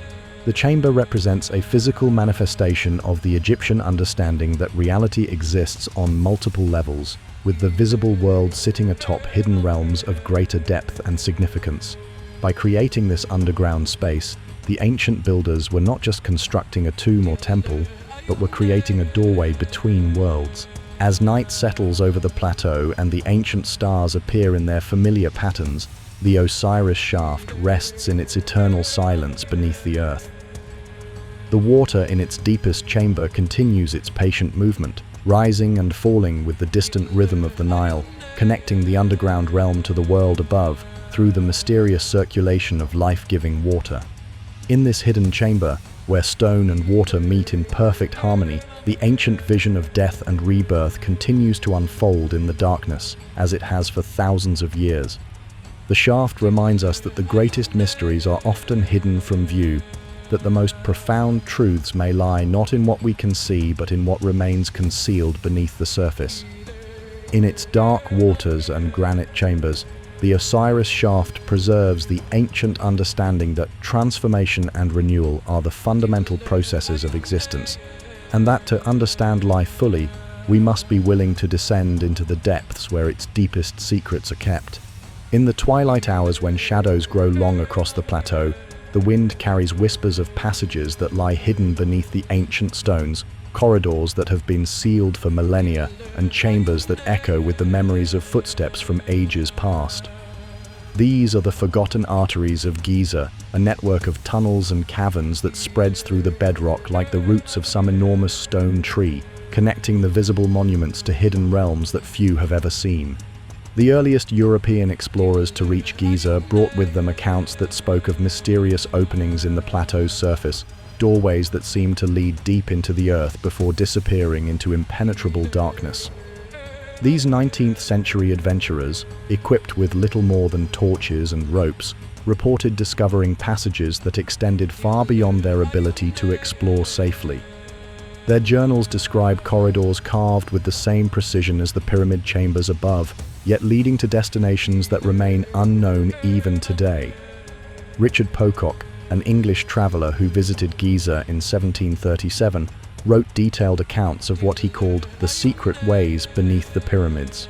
The chamber represents a physical manifestation of the Egyptian understanding that reality exists on multiple levels, with the visible world sitting atop hidden realms of greater depth and significance. By creating this underground space, the ancient builders were not just constructing a tomb or temple, but were creating a doorway between worlds. As night settles over the plateau and the ancient stars appear in their familiar patterns, the Osiris shaft rests in its eternal silence beneath the earth. The water in its deepest chamber continues its patient movement, rising and falling with the distant rhythm of the Nile, connecting the underground realm to the world above through the mysterious circulation of life-giving water. In this hidden chamber, where stone and water meet in perfect harmony, the ancient vision of death and rebirth continues to unfold in the darkness, as it has for thousands of years. The shaft reminds us that the greatest mysteries are often hidden from view, that the most profound truths may lie not in what we can see, but in what remains concealed beneath the surface. In its dark waters and granite chambers, the Osiris shaft preserves the ancient understanding that transformation and renewal are the fundamental processes of existence, and that to understand life fully, we must be willing to descend into the depths where its deepest secrets are kept. In the twilight hours when shadows grow long across the plateau, the wind carries whispers of passages that lie hidden beneath the ancient stones, corridors that have been sealed for millennia, and chambers that echo with the memories of footsteps from ages past. These are the forgotten arteries of Giza, a network of tunnels and caverns that spreads through the bedrock like the roots of some enormous stone tree, connecting the visible monuments to hidden realms that few have ever seen. The earliest European explorers to reach Giza brought with them accounts that spoke of mysterious openings in the plateau's surface, doorways that seemed to lead deep into the earth before disappearing into impenetrable darkness. These 19th century adventurers, equipped with little more than torches and ropes, reported discovering passages that extended far beyond their ability to explore safely. Their journals describe corridors carved with the same precision as the pyramid chambers above, yet leading to destinations that remain unknown even today. Richard Pocock, an English traveller who visited Giza in 1737, wrote detailed accounts of what he called the secret ways beneath the pyramids.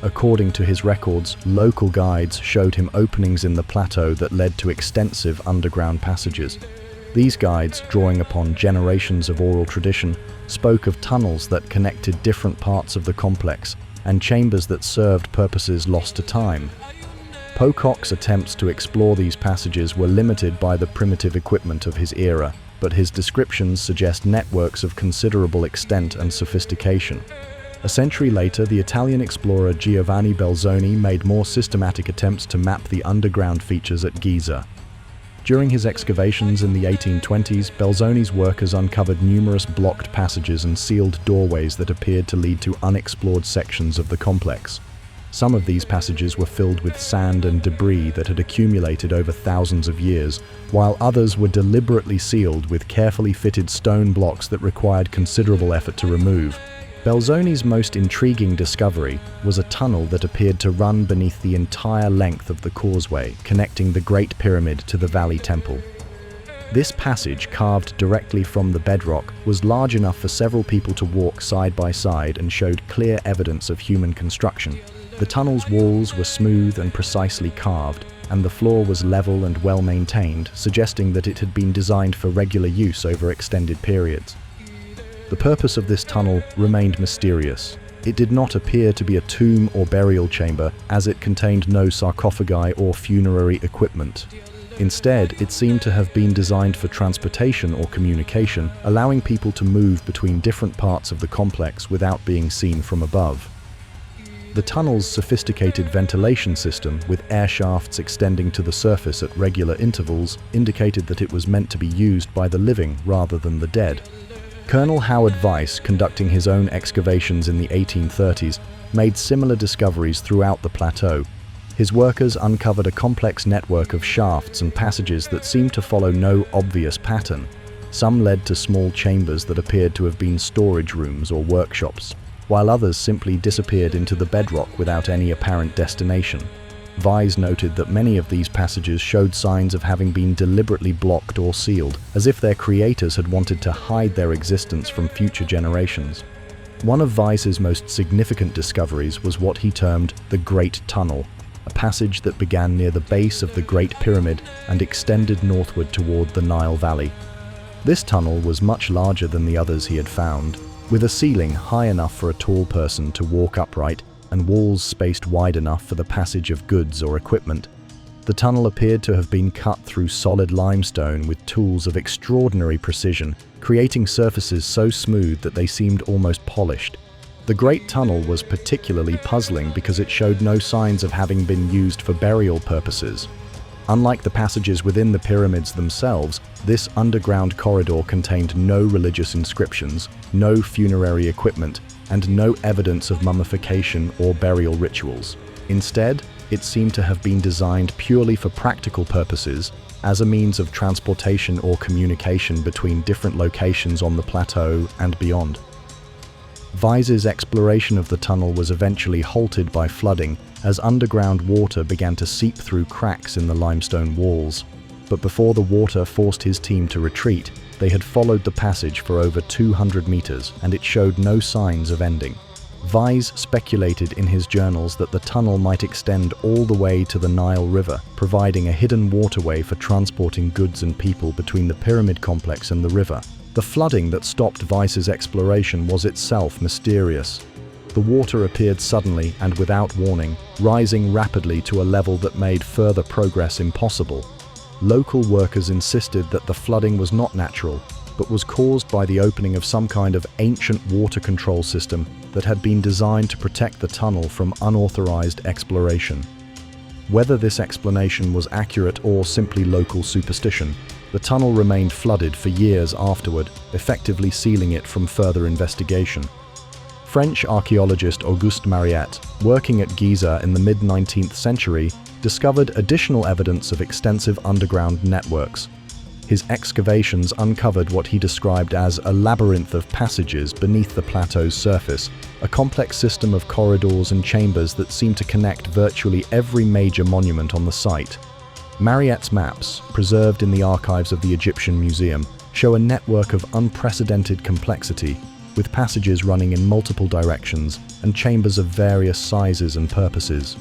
According to his records, local guides showed him openings in the plateau that led to extensive underground passages. These guides, drawing upon generations of oral tradition, spoke of tunnels that connected different parts of the complex and chambers that served purposes lost to time. Pocock's attempts to explore these passages were limited by the primitive equipment of his era, but his descriptions suggest networks of considerable extent and sophistication. A century later, the Italian explorer Giovanni Belzoni made more systematic attempts to map the underground features at Giza. During his excavations in the 1820s, Belzoni's workers uncovered numerous blocked passages and sealed doorways that appeared to lead to unexplored sections of the complex. Some of these passages were filled with sand and debris that had accumulated over thousands of years, while others were deliberately sealed with carefully fitted stone blocks that required considerable effort to remove. Belzoni's most intriguing discovery was a tunnel that appeared to run beneath the entire length of the causeway, connecting the Great Pyramid to the Valley Temple. This passage, carved directly from the bedrock, was large enough for several people to walk side by side and showed clear evidence of human construction. The tunnel's walls were smooth and precisely carved, and the floor was level and well maintained, suggesting that it had been designed for regular use over extended periods. The purpose of this tunnel remained mysterious. It did not appear to be a tomb or burial chamber, as it contained no sarcophagi or funerary equipment. Instead, it seemed to have been designed for transportation or communication, allowing people to move between different parts of the complex without being seen from above. The tunnel's sophisticated ventilation system, with air shafts extending to the surface at regular intervals, indicated that it was meant to be used by the living rather than the dead. Colonel Howard Weiss, conducting his own excavations in the 1830s, made similar discoveries throughout the plateau. His workers uncovered a complex network of shafts and passages that seemed to follow no obvious pattern. Some led to small chambers that appeared to have been storage rooms or workshops, while others simply disappeared into the bedrock without any apparent destination. Weiss noted that many of these passages showed signs of having been deliberately blocked or sealed, as if their creators had wanted to hide their existence from future generations. One of Weiss's most significant discoveries was what he termed the Great Tunnel, a passage that began near the base of the Great Pyramid and extended northward toward the Nile Valley. This tunnel was much larger than the others he had found, with a ceiling high enough for a tall person to walk upright and walls spaced wide enough for the passage of goods or equipment. The tunnel appeared to have been cut through solid limestone with tools of extraordinary precision, creating surfaces so smooth that they seemed almost polished. The Great Tunnel was particularly puzzling because it showed no signs of having been used for burial purposes. Unlike the passages within the pyramids themselves, this underground corridor contained no religious inscriptions, no funerary equipment, and no evidence of mummification or burial rituals. Instead, it seemed to have been designed purely for practical purposes, as a means of transportation or communication between different locations on the plateau and beyond. Weiss's exploration of the tunnel was eventually halted by flooding as underground water began to seep through cracks in the limestone walls. But before the water forced his team to retreat, They had followed the passage for over 200 meters, and it showed no signs of ending. Weiss speculated in his journals that the tunnel might extend all the way to the Nile River, providing a hidden waterway for transporting goods and people between the pyramid complex and the river. The flooding that stopped Weiss's exploration was itself mysterious. The water appeared suddenly and without warning, rising rapidly to a level that made further progress impossible. Local workers insisted that the flooding was not natural, but was caused by the opening of some kind of ancient water control system that had been designed to protect the tunnel from unauthorized exploration. Whether this explanation was accurate or simply local superstition, the tunnel remained flooded for years afterward, effectively sealing it from further investigation. French archaeologist Auguste Mariette, working at Giza in the mid-19th century, discovered additional evidence of extensive underground networks. His excavations uncovered what he described as a labyrinth of passages beneath the plateau's surface, a complex system of corridors and chambers that seemed to connect virtually every major monument on the site. Mariette's maps, preserved in the archives of the Egyptian Museum, show a network of unprecedented complexity, with passages running in multiple directions and chambers of various sizes and purposes.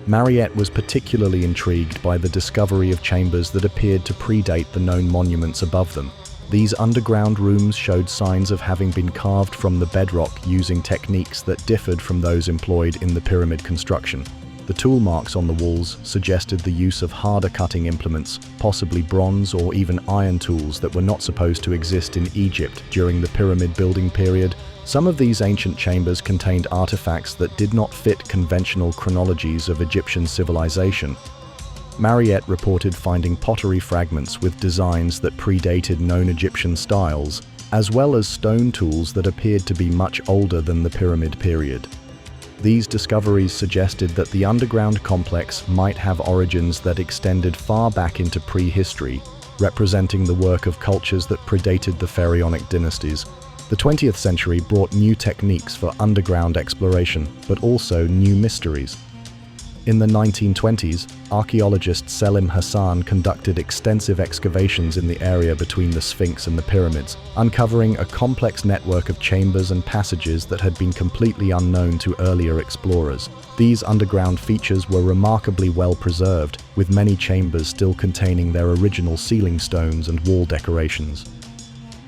Mariette was particularly intrigued by the discovery of chambers that appeared to predate the known monuments above them. These underground rooms showed signs of having been carved from the bedrock using techniques that differed from those employed in the pyramid construction. The tool marks on the walls suggested the use of harder cutting implements, possibly bronze or even iron tools that were not supposed to exist in Egypt during the pyramid building period. Some of these ancient chambers contained artifacts that did not fit conventional chronologies of Egyptian civilization. Mariette reported finding pottery fragments with designs that predated known Egyptian styles, as well as stone tools that appeared to be much older than the pyramid period. These discoveries suggested that the underground complex might have origins that extended far back into prehistory, representing the work of cultures that predated the pharaonic dynasties. The 20th century brought new techniques for underground exploration, but also new mysteries. In the 1920s, archaeologist Selim Hassan conducted extensive excavations in the area between the Sphinx and the pyramids, uncovering a complex network of chambers and passages that had been completely unknown to earlier explorers. These underground features were remarkably well preserved, with many chambers still containing their original ceiling stones and wall decorations.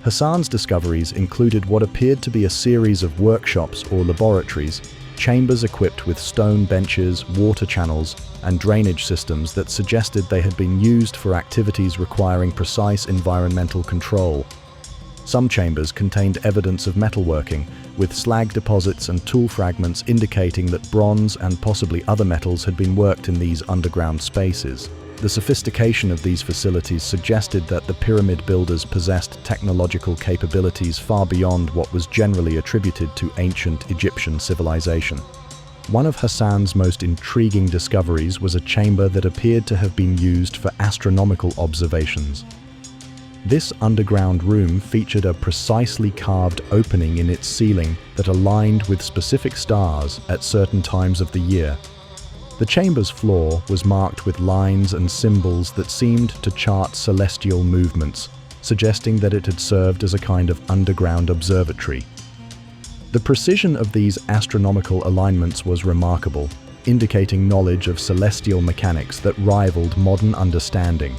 Hassan's discoveries included what appeared to be a series of workshops or laboratories, chambers equipped with stone benches, water channels, and drainage systems that suggested they had been used for activities requiring precise environmental control. Some chambers contained evidence of metalworking, with slag deposits and tool fragments indicating that bronze and possibly other metals had been worked in these underground spaces. The sophistication of these facilities suggested that the pyramid builders possessed technological capabilities far beyond what was generally attributed to ancient Egyptian civilization. One of Hassan's most intriguing discoveries was a chamber that appeared to have been used for astronomical observations. This underground room featured a precisely carved opening in its ceiling that aligned with specific stars at certain times of the year. The chamber's floor was marked with lines and symbols that seemed to chart celestial movements, suggesting that it had served as a kind of underground observatory. The precision of these astronomical alignments was remarkable, indicating knowledge of celestial mechanics that rivaled modern understanding.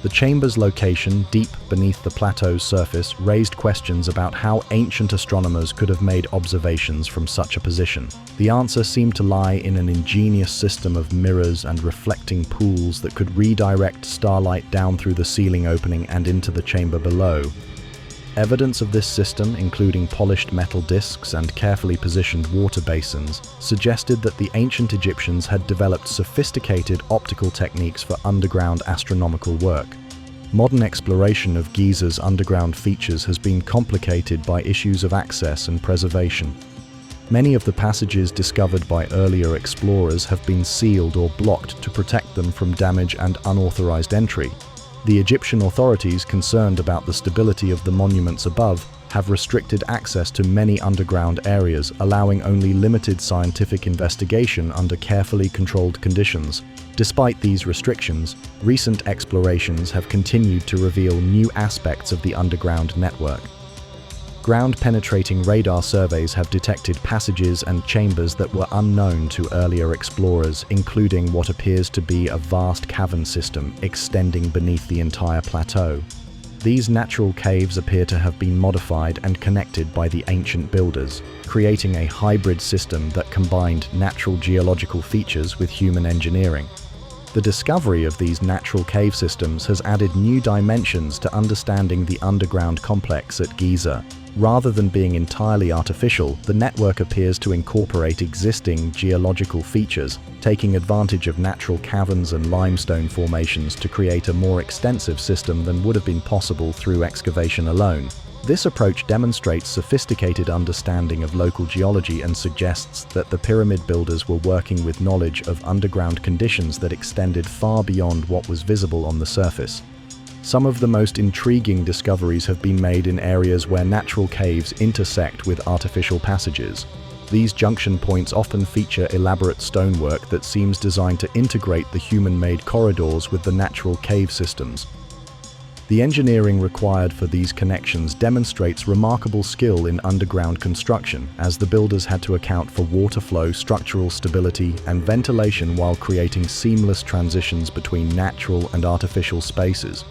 The chamber's location, deep beneath the plateau's surface, raised questions about how ancient astronomers could have made observations from such a position. The answer seemed to lie in an ingenious system of mirrors and reflecting pools that could redirect starlight down through the ceiling opening and into the chamber below. Evidence of this system, including polished metal discs and carefully positioned water basins, suggested that the ancient Egyptians had developed sophisticated optical techniques for underground astronomical work. Modern exploration of Giza's underground features has been complicated by issues of access and preservation. Many of the passages discovered by earlier explorers have been sealed or blocked to protect them from damage and unauthorized entry. The Egyptian authorities, concerned about the stability of the monuments above, have restricted access to many underground areas, allowing only limited scientific investigation under carefully controlled conditions. Despite these restrictions, recent explorations have continued to reveal new aspects of the underground network. Ground-penetrating radar surveys have detected passages and chambers that were unknown to earlier explorers, including what appears to be a vast cavern system extending beneath the entire plateau. These natural caves appear to have been modified and connected by the ancient builders, creating a hybrid system that combined natural geological features with human engineering. The discovery of these natural cave systems has added new dimensions to understanding the underground complex at Giza. Rather than being entirely artificial, the network appears to incorporate existing geological features, taking advantage of natural caverns and limestone formations to create a more extensive system than would have been possible through excavation alone. This approach demonstrates sophisticated understanding of local geology and suggests that the pyramid builders were working with knowledge of underground conditions that extended far beyond what was visible on the surface. Some of the most intriguing discoveries have been made in areas where natural caves intersect with artificial passages. These junction points often feature elaborate stonework that seems designed to integrate the human-made corridors with the natural cave systems. The engineering required for these connections demonstrates remarkable skill in underground construction, as the builders had to account for water flow, structural stability, and ventilation while creating seamless transitions between natural and artificial spaces.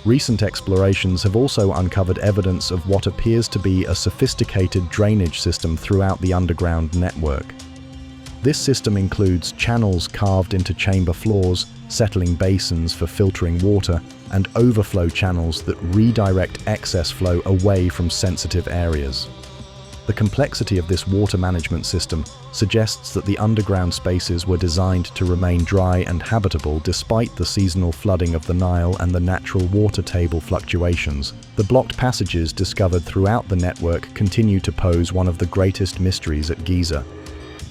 Recent explorations have also uncovered evidence of what appears to be a sophisticated drainage system throughout the underground network. This system includes channels carved into chamber floors, settling basins for filtering water, and overflow channels that redirect excess flow away from sensitive areas. The complexity of this water management system suggests that the underground spaces were designed to remain dry and habitable despite the seasonal flooding of the Nile and the natural water table fluctuations. The blocked passages discovered throughout the network continue to pose one of the greatest mysteries at Giza.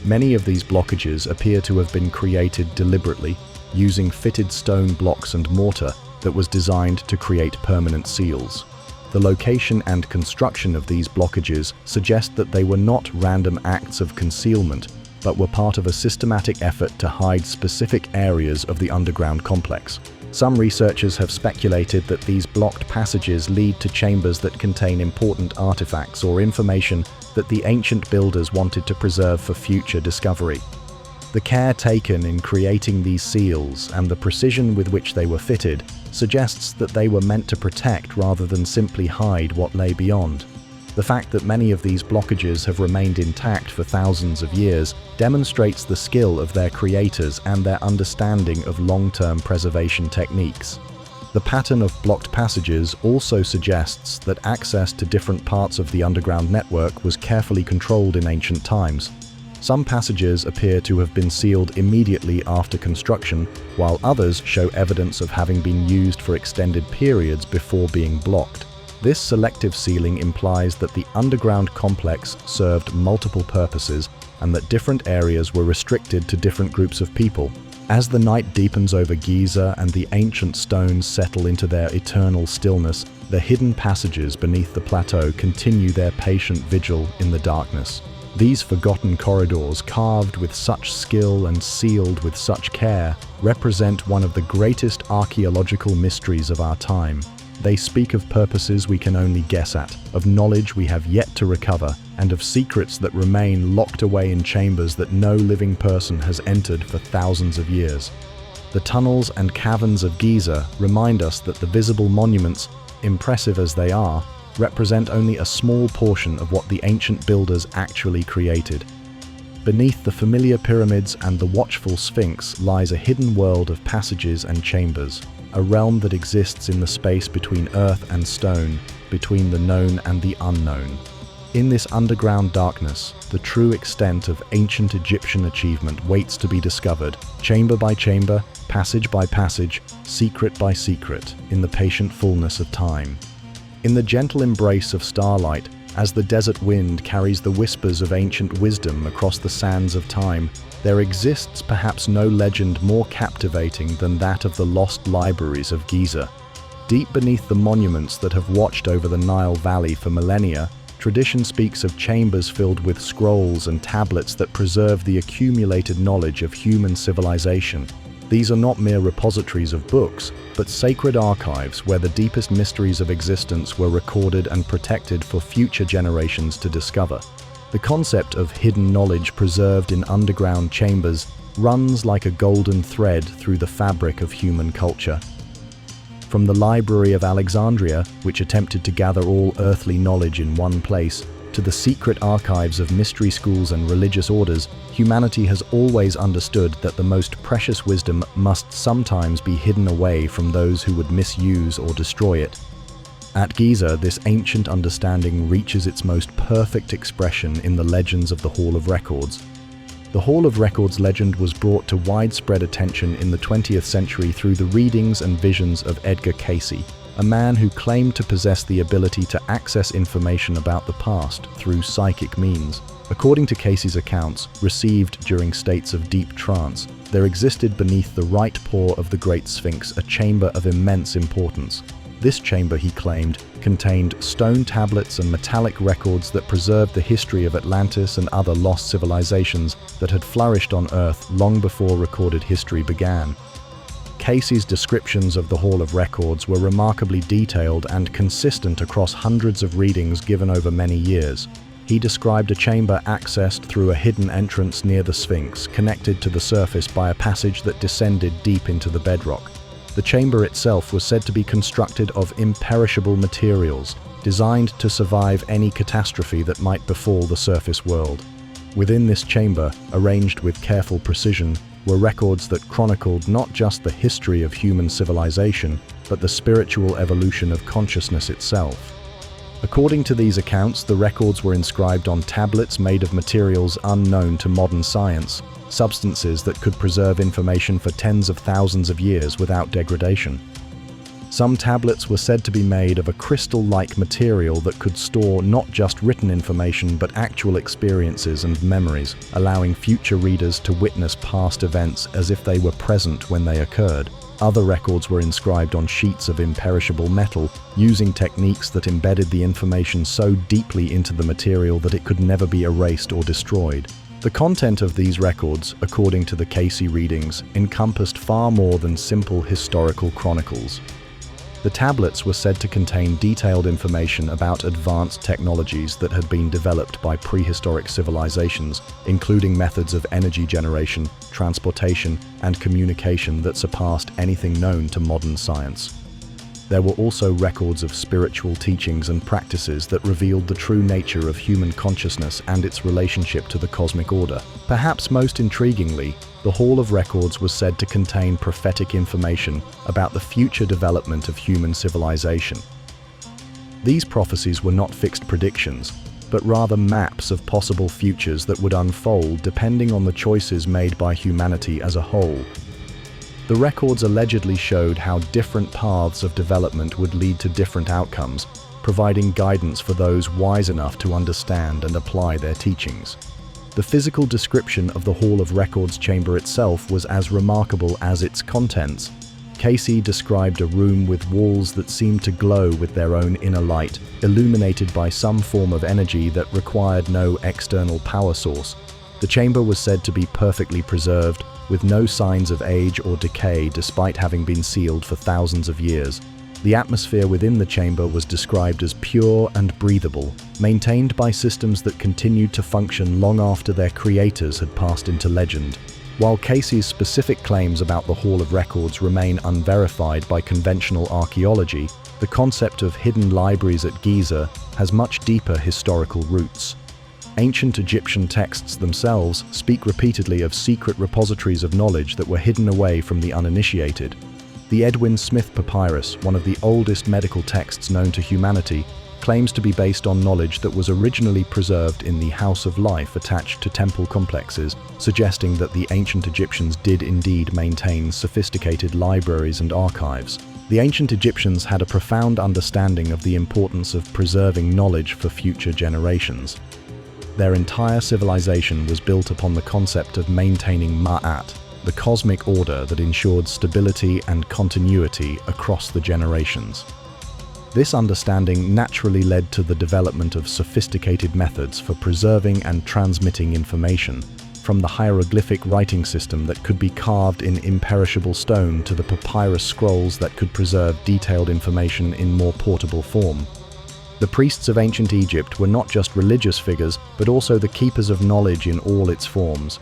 Many of these blockages appear to have been created deliberately, using fitted stone blocks and mortar that was designed to create permanent seals. The location and construction of these blockages suggest that they were not random acts of concealment, but were part of a systematic effort to hide specific areas of the underground complex. Some researchers have speculated that these blocked passages lead to chambers that contain important artifacts or information that the ancient builders wanted to preserve for future discovery. The care taken in creating these seals and the precision with which they were fitted suggests that they were meant to protect rather than simply hide what lay beyond. The fact that many of these blockages have remained intact for thousands of years demonstrates the skill of their creators and their understanding of long-term preservation techniques. The pattern of blocked passages also suggests that access to different parts of the underground network was carefully controlled in ancient times. Some passages appear to have been sealed immediately after construction, while others show evidence of having been used for extended periods before being blocked. This selective sealing implies that the underground complex served multiple purposes and that different areas were restricted to different groups of people. As the night deepens over Giza and the ancient stones settle into their eternal stillness, the hidden passages beneath the plateau continue their patient vigil in the darkness. These forgotten corridors, carved with such skill and sealed with such care, represent one of the greatest archaeological mysteries of our time. They speak of purposes we can only guess at, of knowledge we have yet to recover, and of secrets that remain locked away in chambers that no living person has entered for thousands of years. The tunnels and caverns of Giza remind us that the visible monuments, impressive as they are, represent only a small portion of what the ancient builders actually created. Beneath the familiar pyramids and the watchful Sphinx lies a hidden world of passages and chambers, a realm that exists in the space between earth and stone, between the known and the unknown. In this underground darkness, the true extent of ancient Egyptian achievement waits to be discovered, chamber by chamber, passage by passage, secret by secret, in the patient fullness of time. In the gentle embrace of starlight, as the desert wind carries the whispers of ancient wisdom across the sands of time, there exists perhaps no legend more captivating than that of the lost libraries of Giza. Deep beneath the monuments that have watched over the Nile Valley for millennia, Tradition speaks of chambers filled with scrolls and tablets that preserve the accumulated knowledge of human civilization. These are not mere repositories of books, but sacred archives where the deepest mysteries of existence were recorded and protected for future generations to discover. The concept of hidden knowledge preserved in underground chambers runs like a golden thread through the fabric of human culture. From the Library of Alexandria, which attempted to gather all earthly knowledge in one place, to the secret archives of mystery schools and religious orders, humanity has always understood that the most precious wisdom must sometimes be hidden away from those who would misuse or destroy it. At Giza, this ancient understanding reaches its most perfect expression in the legends of the Hall of Records. The Hall of Records legend was brought to widespread attention in the 20th century through the readings and visions of Edgar Cayce, a man who claimed to possess the ability to access information about the past through psychic means. According to Cayce's accounts, received during states of deep trance, there existed beneath the right paw of the Great Sphinx a chamber of immense importance. This chamber, he claimed, contained stone tablets and metallic records that preserved the history of Atlantis and other lost civilizations that had flourished on Earth long before recorded history began. Cayce's descriptions of the Hall of Records were remarkably detailed and consistent across hundreds of readings given over many years. He described a chamber accessed through a hidden entrance near the Sphinx, connected to the surface by a passage that descended deep into the bedrock. The chamber itself was said to be constructed of imperishable materials, designed to survive any catastrophe that might befall the surface world. Within this chamber, arranged with careful precision, were records that chronicled not just the history of human civilization, but the spiritual evolution of consciousness itself. According to these accounts, the records were inscribed on tablets made of materials unknown to modern science, substances that could preserve information for tens of thousands of years without degradation. Some tablets were said to be made of a crystal-like material that could store not just written information but actual experiences and memories, allowing future readers to witness past events as if they were present when they occurred. Other records were inscribed on sheets of imperishable metal, using techniques that embedded the information so deeply into the material that it could never be erased or destroyed. The content of these records, according to the Cayce readings, encompassed far more than simple historical chronicles. The tablets were said to contain detailed information about advanced technologies that had been developed by prehistoric civilizations, including methods of energy generation, transportation, and communication that surpassed anything known to modern science. There were also records of spiritual teachings and practices that revealed the true nature of human consciousness and its relationship to the cosmic order. Perhaps most intriguingly, the Hall of Records was said to contain prophetic information about the future development of human civilization. These prophecies were not fixed predictions, but rather maps of possible futures that would unfold depending on the choices made by humanity as a whole. The records allegedly showed how different paths of development would lead to different outcomes, providing guidance for those wise enough to understand and apply their teachings. The physical description of the Hall of Records chamber itself was as remarkable as its contents. Cayce described a room with walls that seemed to glow with their own inner light, illuminated by some form of energy that required no external power source. The chamber was said to be perfectly preserved, with no signs of age or decay despite having been sealed for thousands of years. The atmosphere within the chamber was described as pure and breathable, maintained by systems that continued to function long after their creators had passed into legend. While Cayce's specific claims about the Hall of Records remain unverified by conventional archaeology, the concept of hidden libraries at Giza has much deeper historical roots. Ancient Egyptian texts themselves speak repeatedly of secret repositories of knowledge that were hidden away from the uninitiated. The Edwin Smith Papyrus, one of the oldest medical texts known to humanity, claims to be based on knowledge that was originally preserved in the House of Life attached to temple complexes, suggesting that the ancient Egyptians did indeed maintain sophisticated libraries and archives. The ancient Egyptians had a profound understanding of the importance of preserving knowledge for future generations. Their entire civilization was built upon the concept of maintaining Ma'at, the cosmic order that ensured stability and continuity across the generations. This understanding naturally led to the development of sophisticated methods for preserving and transmitting information, from the hieroglyphic writing system that could be carved in imperishable stone to the papyrus scrolls that could preserve detailed information in more portable form. The priests of ancient Egypt were not just religious figures, but also the keepers of knowledge in all its forms.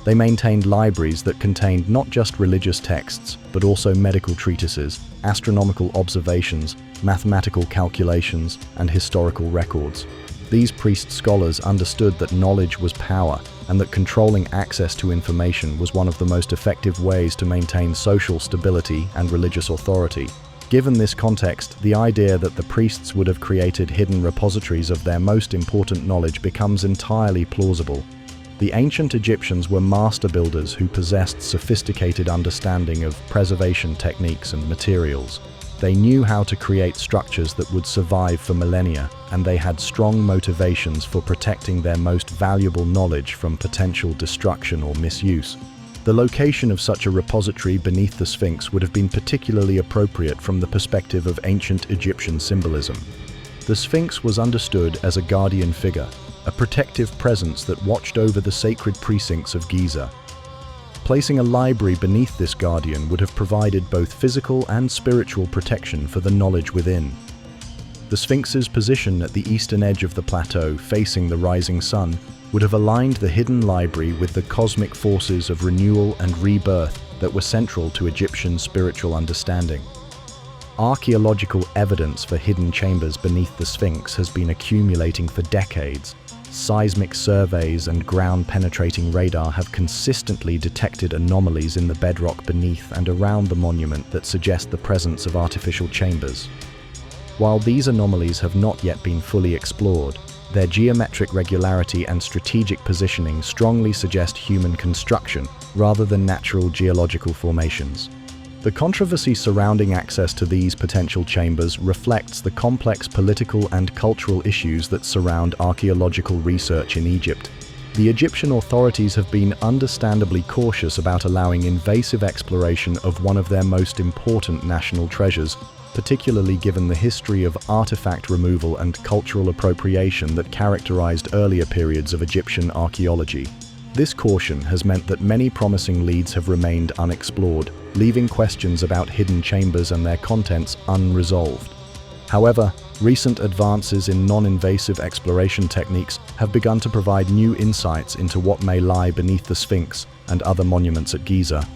They maintained libraries that contained not just religious texts, but also medical treatises, astronomical observations, mathematical calculations, and historical records. These priest scholars understood that knowledge was power, and that controlling access to information was one of the most effective ways to maintain social stability and religious authority. Given this context, the idea that the priests would have created hidden repositories of their most important knowledge becomes entirely plausible. The ancient Egyptians were master builders who possessed sophisticated understanding of preservation techniques and materials. They knew how to create structures that would survive for millennia, and they had strong motivations for protecting their most valuable knowledge from potential destruction or misuse. The location of such a repository beneath the Sphinx would have been particularly appropriate from the perspective of ancient Egyptian symbolism. The Sphinx was understood as a guardian figure, a protective presence that watched over the sacred precincts of Giza. Placing a library beneath this guardian would have provided both physical and spiritual protection for the knowledge within. The Sphinx's position at the eastern edge of the plateau, facing the rising sun, would have aligned the hidden library with the cosmic forces of renewal and rebirth that were central to Egyptian spiritual understanding. Archaeological evidence for hidden chambers beneath the Sphinx has been accumulating for decades. Seismic surveys and ground-penetrating radar have consistently detected anomalies in the bedrock beneath and around the monument that suggest the presence of artificial chambers. While these anomalies have not yet been fully explored, their geometric regularity and strategic positioning strongly suggest human construction rather than natural geological formations. The controversy surrounding access to these potential chambers reflects the complex political and cultural issues that surround archaeological research in Egypt. The Egyptian authorities have been understandably cautious about allowing invasive exploration of one of their most important national treasures, particularly given the history of artifact removal and cultural appropriation that characterized earlier periods of Egyptian archaeology. This caution has meant that many promising leads have remained unexplored, leaving questions about hidden chambers and their contents unresolved. However, recent advances in non-invasive exploration techniques have begun to provide new insights into what may lie beneath the Sphinx and other monuments at Giza.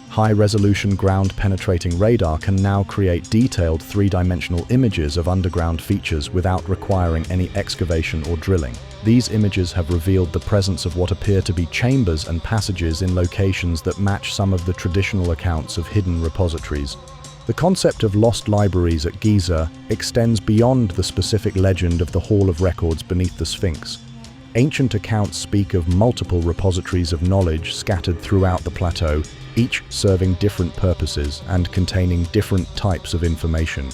High-resolution ground-penetrating radar can now create detailed three-dimensional images of underground features without requiring any excavation or drilling. These images have revealed the presence of what appear to be chambers and passages in locations that match some of the traditional accounts of hidden repositories. The concept of lost libraries at Giza extends beyond the specific legend of the Hall of Records beneath the Sphinx. Ancient accounts speak of multiple repositories of knowledge scattered throughout the plateau, each serving different purposes and containing different types of information.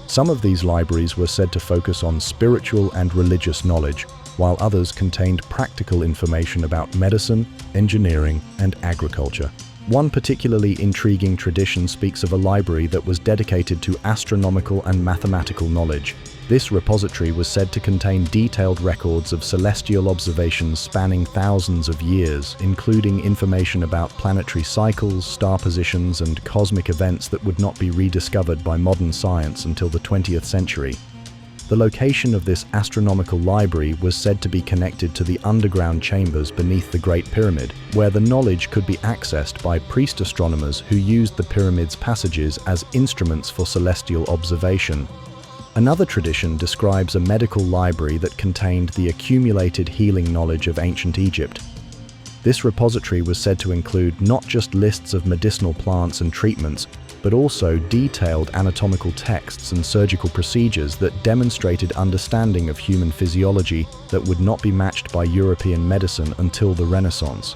Some of these libraries were said to focus on spiritual and religious knowledge, while others contained practical information about medicine, engineering, and agriculture. One particularly intriguing tradition speaks of a library that was dedicated to astronomical and mathematical knowledge. This repository was said to contain detailed records of celestial observations spanning thousands of years, including information about planetary cycles, star positions, and cosmic events that would not be rediscovered by modern science until the 20th century. The location of this astronomical library was said to be connected to the underground chambers beneath the Great Pyramid, where the knowledge could be accessed by priest astronomers who used the pyramid's passages as instruments for celestial observation. Another tradition describes a medical library that contained the accumulated healing knowledge of ancient Egypt. This repository was said to include not just lists of medicinal plants and treatments, but also detailed anatomical texts and surgical procedures that demonstrated understanding of human physiology that would not be matched by European medicine until the Renaissance.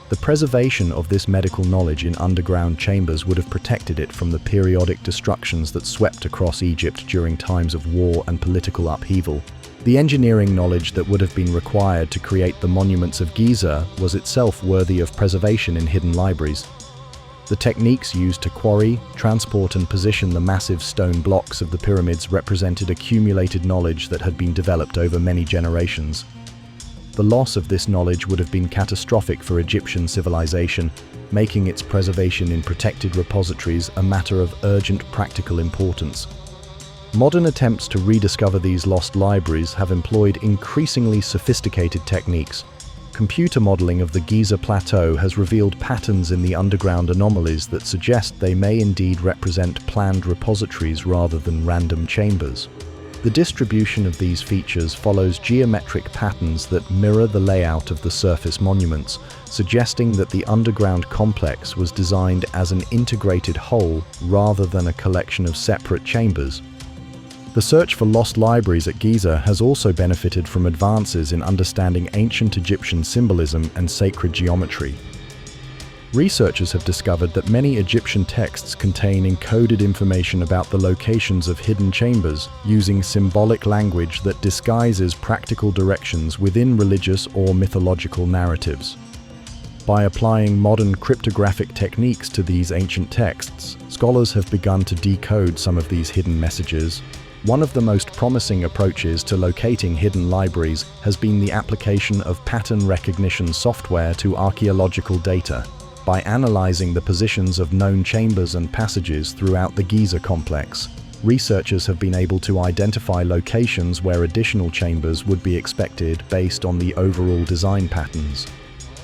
The preservation of this medical knowledge in underground chambers would have protected it from the periodic destructions that swept across Egypt during times of war and political upheaval. The engineering knowledge that would have been required to create the monuments of Giza was itself worthy of preservation in hidden libraries. The techniques used to quarry, transport and position the massive stone blocks of the pyramids represented accumulated knowledge that had been developed over many generations. The loss of this knowledge would have been catastrophic for Egyptian civilization, making its preservation in protected repositories a matter of urgent practical importance. Modern attempts to rediscover these lost libraries have employed increasingly sophisticated techniques. Computer modeling of the Giza plateau has revealed patterns in the underground anomalies that suggest they may indeed represent planned repositories rather than random chambers. The distribution of these features follows geometric patterns that mirror the layout of the surface monuments, suggesting that the underground complex was designed as an integrated whole rather than a collection of separate chambers. The search for lost libraries at Giza has also benefited from advances in understanding ancient Egyptian symbolism and sacred geometry. Researchers have discovered that many Egyptian texts contain encoded information about the locations of hidden chambers, using symbolic language that disguises practical directions within religious or mythological narratives. By applying modern cryptographic techniques to these ancient texts, scholars have begun to decode some of these hidden messages. One of the most promising approaches to locating hidden libraries has been the application of pattern recognition software to archaeological data. By analyzing the positions of known chambers and passages throughout the Giza complex, researchers have been able to identify locations where additional chambers would be expected based on the overall design patterns.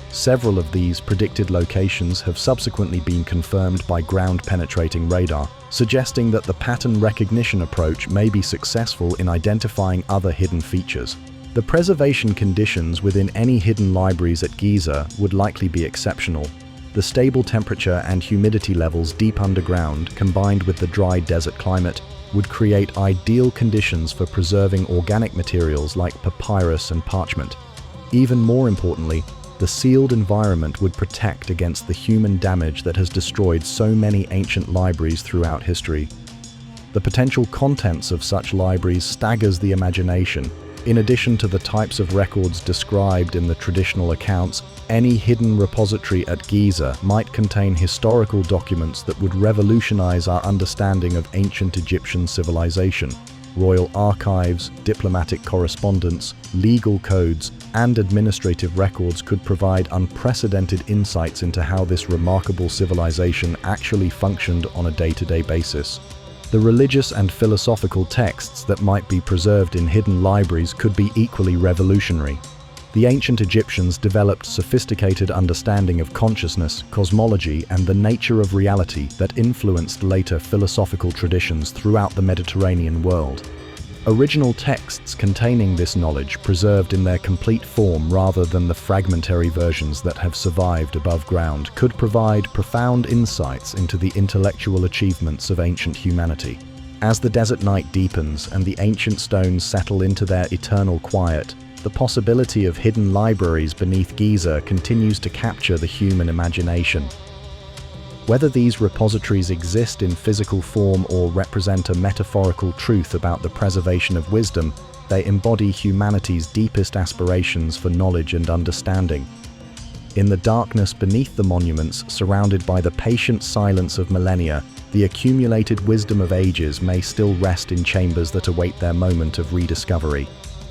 Several of these predicted locations have subsequently been confirmed by ground-penetrating radar, suggesting that the pattern recognition approach may be successful in identifying other hidden features. The preservation conditions within any hidden libraries at Giza would likely be exceptional. The stable temperature and humidity levels deep underground, combined with the dry desert climate, would create ideal conditions for preserving organic materials like papyrus and parchment. Even more importantly, the sealed environment would protect against the human damage that has destroyed so many ancient libraries throughout history. The potential contents of such libraries staggers the imagination. In addition to the types of records described in the traditional accounts, any hidden repository at Giza might contain historical documents that would revolutionize our understanding of ancient Egyptian civilization. Royal archives, diplomatic correspondence, legal codes, and administrative records could provide unprecedented insights into how this remarkable civilization actually functioned on a day-to-day basis. The religious and philosophical texts that might be preserved in hidden libraries could be equally revolutionary. The ancient Egyptians developed sophisticated understanding of consciousness, cosmology, and the nature of reality that influenced later philosophical traditions throughout the Mediterranean world. Original texts containing this knowledge preserved in their complete form rather than the fragmentary versions that have survived above ground could provide profound insights into the intellectual achievements of ancient humanity. As the desert night deepens and the ancient stones settle into their eternal quiet, the possibility of hidden libraries beneath Giza continues to capture the human imagination. Whether these repositories exist in physical form or represent a metaphorical truth about the preservation of wisdom, they embody humanity's deepest aspirations for knowledge and understanding. In the darkness beneath the monuments, surrounded by the patient silence of millennia, the accumulated wisdom of ages may still rest in chambers that await their moment of rediscovery.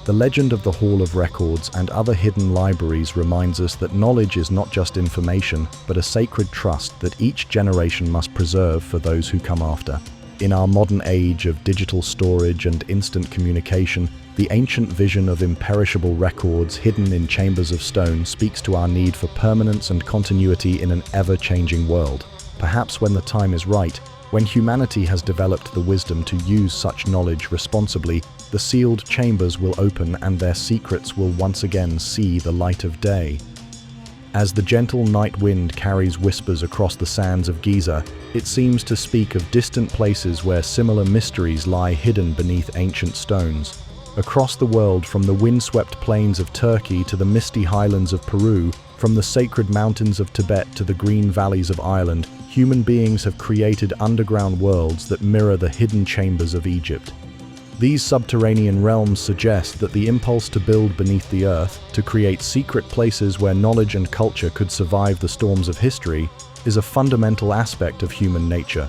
The legend of the Hall of Records and other hidden libraries reminds us that knowledge is not just information, but a sacred trust that each generation must preserve for those who come after. In our modern age of digital storage and instant communication, the ancient vision of imperishable records hidden in chambers of stone speaks to our need for permanence and continuity in an ever-changing world. Perhaps when the time is right, when humanity has developed the wisdom to use such knowledge responsibly, the sealed chambers will open and their secrets will once again see the light of day. As the gentle night wind carries whispers across the sands of Giza, it seems to speak of distant places where similar mysteries lie hidden beneath ancient stones. Across the world, from the windswept plains of Turkey to the misty highlands of Peru, from the sacred mountains of Tibet to the green valleys of Ireland, human beings have created underground worlds that mirror the hidden chambers of Egypt. These subterranean realms suggest that the impulse to build beneath the earth, to create secret places where knowledge and culture could survive the storms of history, is a fundamental aspect of human nature.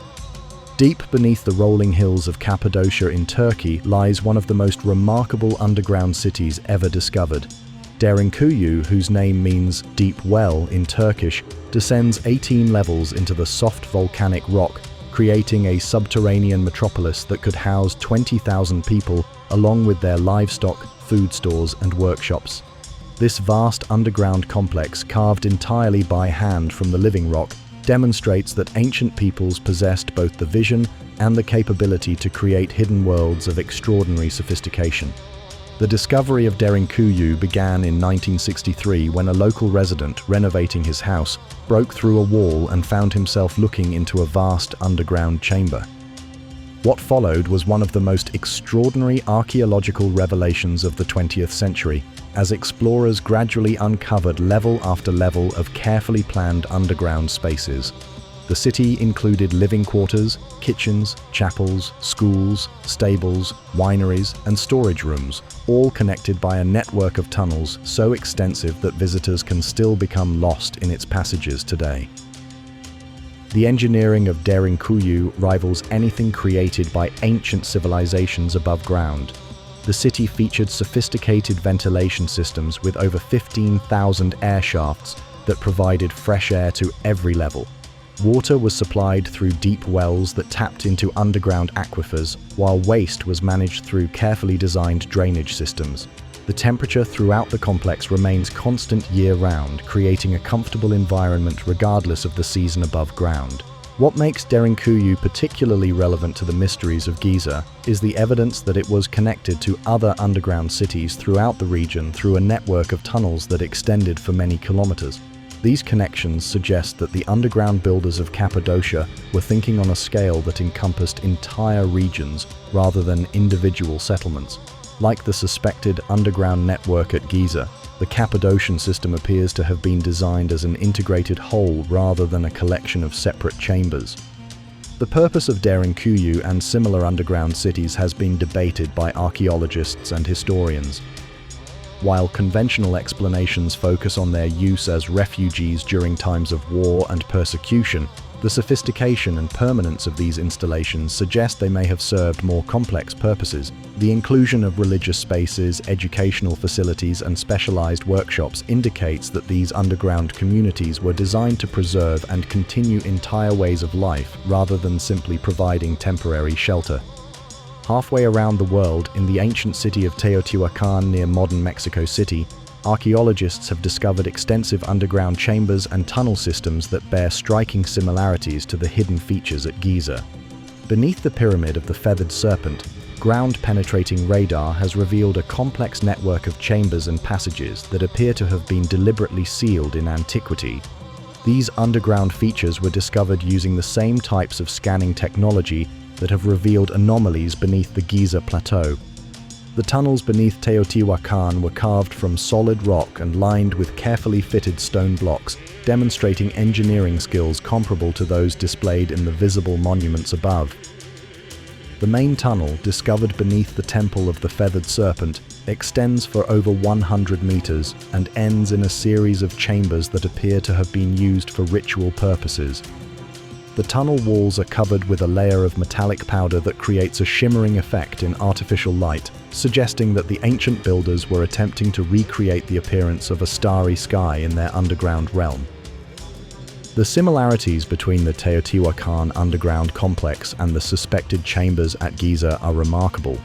Deep beneath the rolling hills of Cappadocia in Turkey lies one of the most remarkable underground cities ever discovered. Derinkuyu, whose name means deep well in Turkish, descends 18 levels into the soft volcanic rock, creating a subterranean metropolis that could house 20,000 people, along with their livestock, food stores, and workshops. This vast underground complex, carved entirely by hand from the living rock, demonstrates that ancient peoples possessed both the vision and the capability to create hidden worlds of extraordinary sophistication. The discovery of Derinkuyu began in 1963 when a local resident, renovating his house, broke through a wall and found himself looking into a vast underground chamber. What followed was one of the most extraordinary archaeological revelations of the 20th century, as explorers gradually uncovered level after level of carefully planned underground spaces. The city included living quarters, kitchens, chapels, schools, stables, wineries, and storage rooms, all connected by a network of tunnels so extensive that visitors can still become lost in its passages today. The engineering of Derinkuyu rivals anything created by ancient civilizations above ground. The city featured sophisticated ventilation systems with over 15,000 air shafts that provided fresh air to every level. Water was supplied through deep wells that tapped into underground aquifers, while waste was managed through carefully designed drainage systems. The temperature throughout the complex remains constant year-round, creating a comfortable environment regardless of the season above ground. What makes Derinkuyu particularly relevant to the mysteries of Giza is the evidence that it was connected to other underground cities throughout the region through a network of tunnels that extended for many kilometers. These connections suggest that the underground builders of Cappadocia were thinking on a scale that encompassed entire regions rather than individual settlements. Like the suspected underground network at Giza, the Cappadocian system appears to have been designed as an integrated whole rather than a collection of separate chambers. The purpose of Derinkuyu and similar underground cities has been debated by archaeologists and historians. While conventional explanations focus on their use as refuges during times of war and persecution, the sophistication and permanence of these installations suggest they may have served more complex purposes. The inclusion of religious spaces, educational facilities, and specialized workshops indicates that these underground communities were designed to preserve and continue entire ways of life rather than simply providing temporary shelter. Halfway around the world, in the ancient city of Teotihuacan near modern Mexico City, archaeologists have discovered extensive underground chambers and tunnel systems that bear striking similarities to the hidden features at Giza. Beneath the pyramid of the feathered serpent, ground-penetrating radar has revealed a complex network of chambers and passages that appear to have been deliberately sealed in antiquity. These underground features were discovered using the same types of scanning technology that have revealed anomalies beneath the Giza plateau. The tunnels beneath Teotihuacan were carved from solid rock and lined with carefully fitted stone blocks, demonstrating engineering skills comparable to those displayed in the visible monuments above. The main tunnel, discovered beneath the Temple of the Feathered Serpent, extends for over 100 meters and ends in a series of chambers that appear to have been used for ritual purposes. The tunnel walls are covered with a layer of metallic powder that creates a shimmering effect in artificial light, suggesting that the ancient builders were attempting to recreate the appearance of a starry sky in their underground realm. The similarities between the Teotihuacan underground complex and the suspected chambers at Giza are remarkable.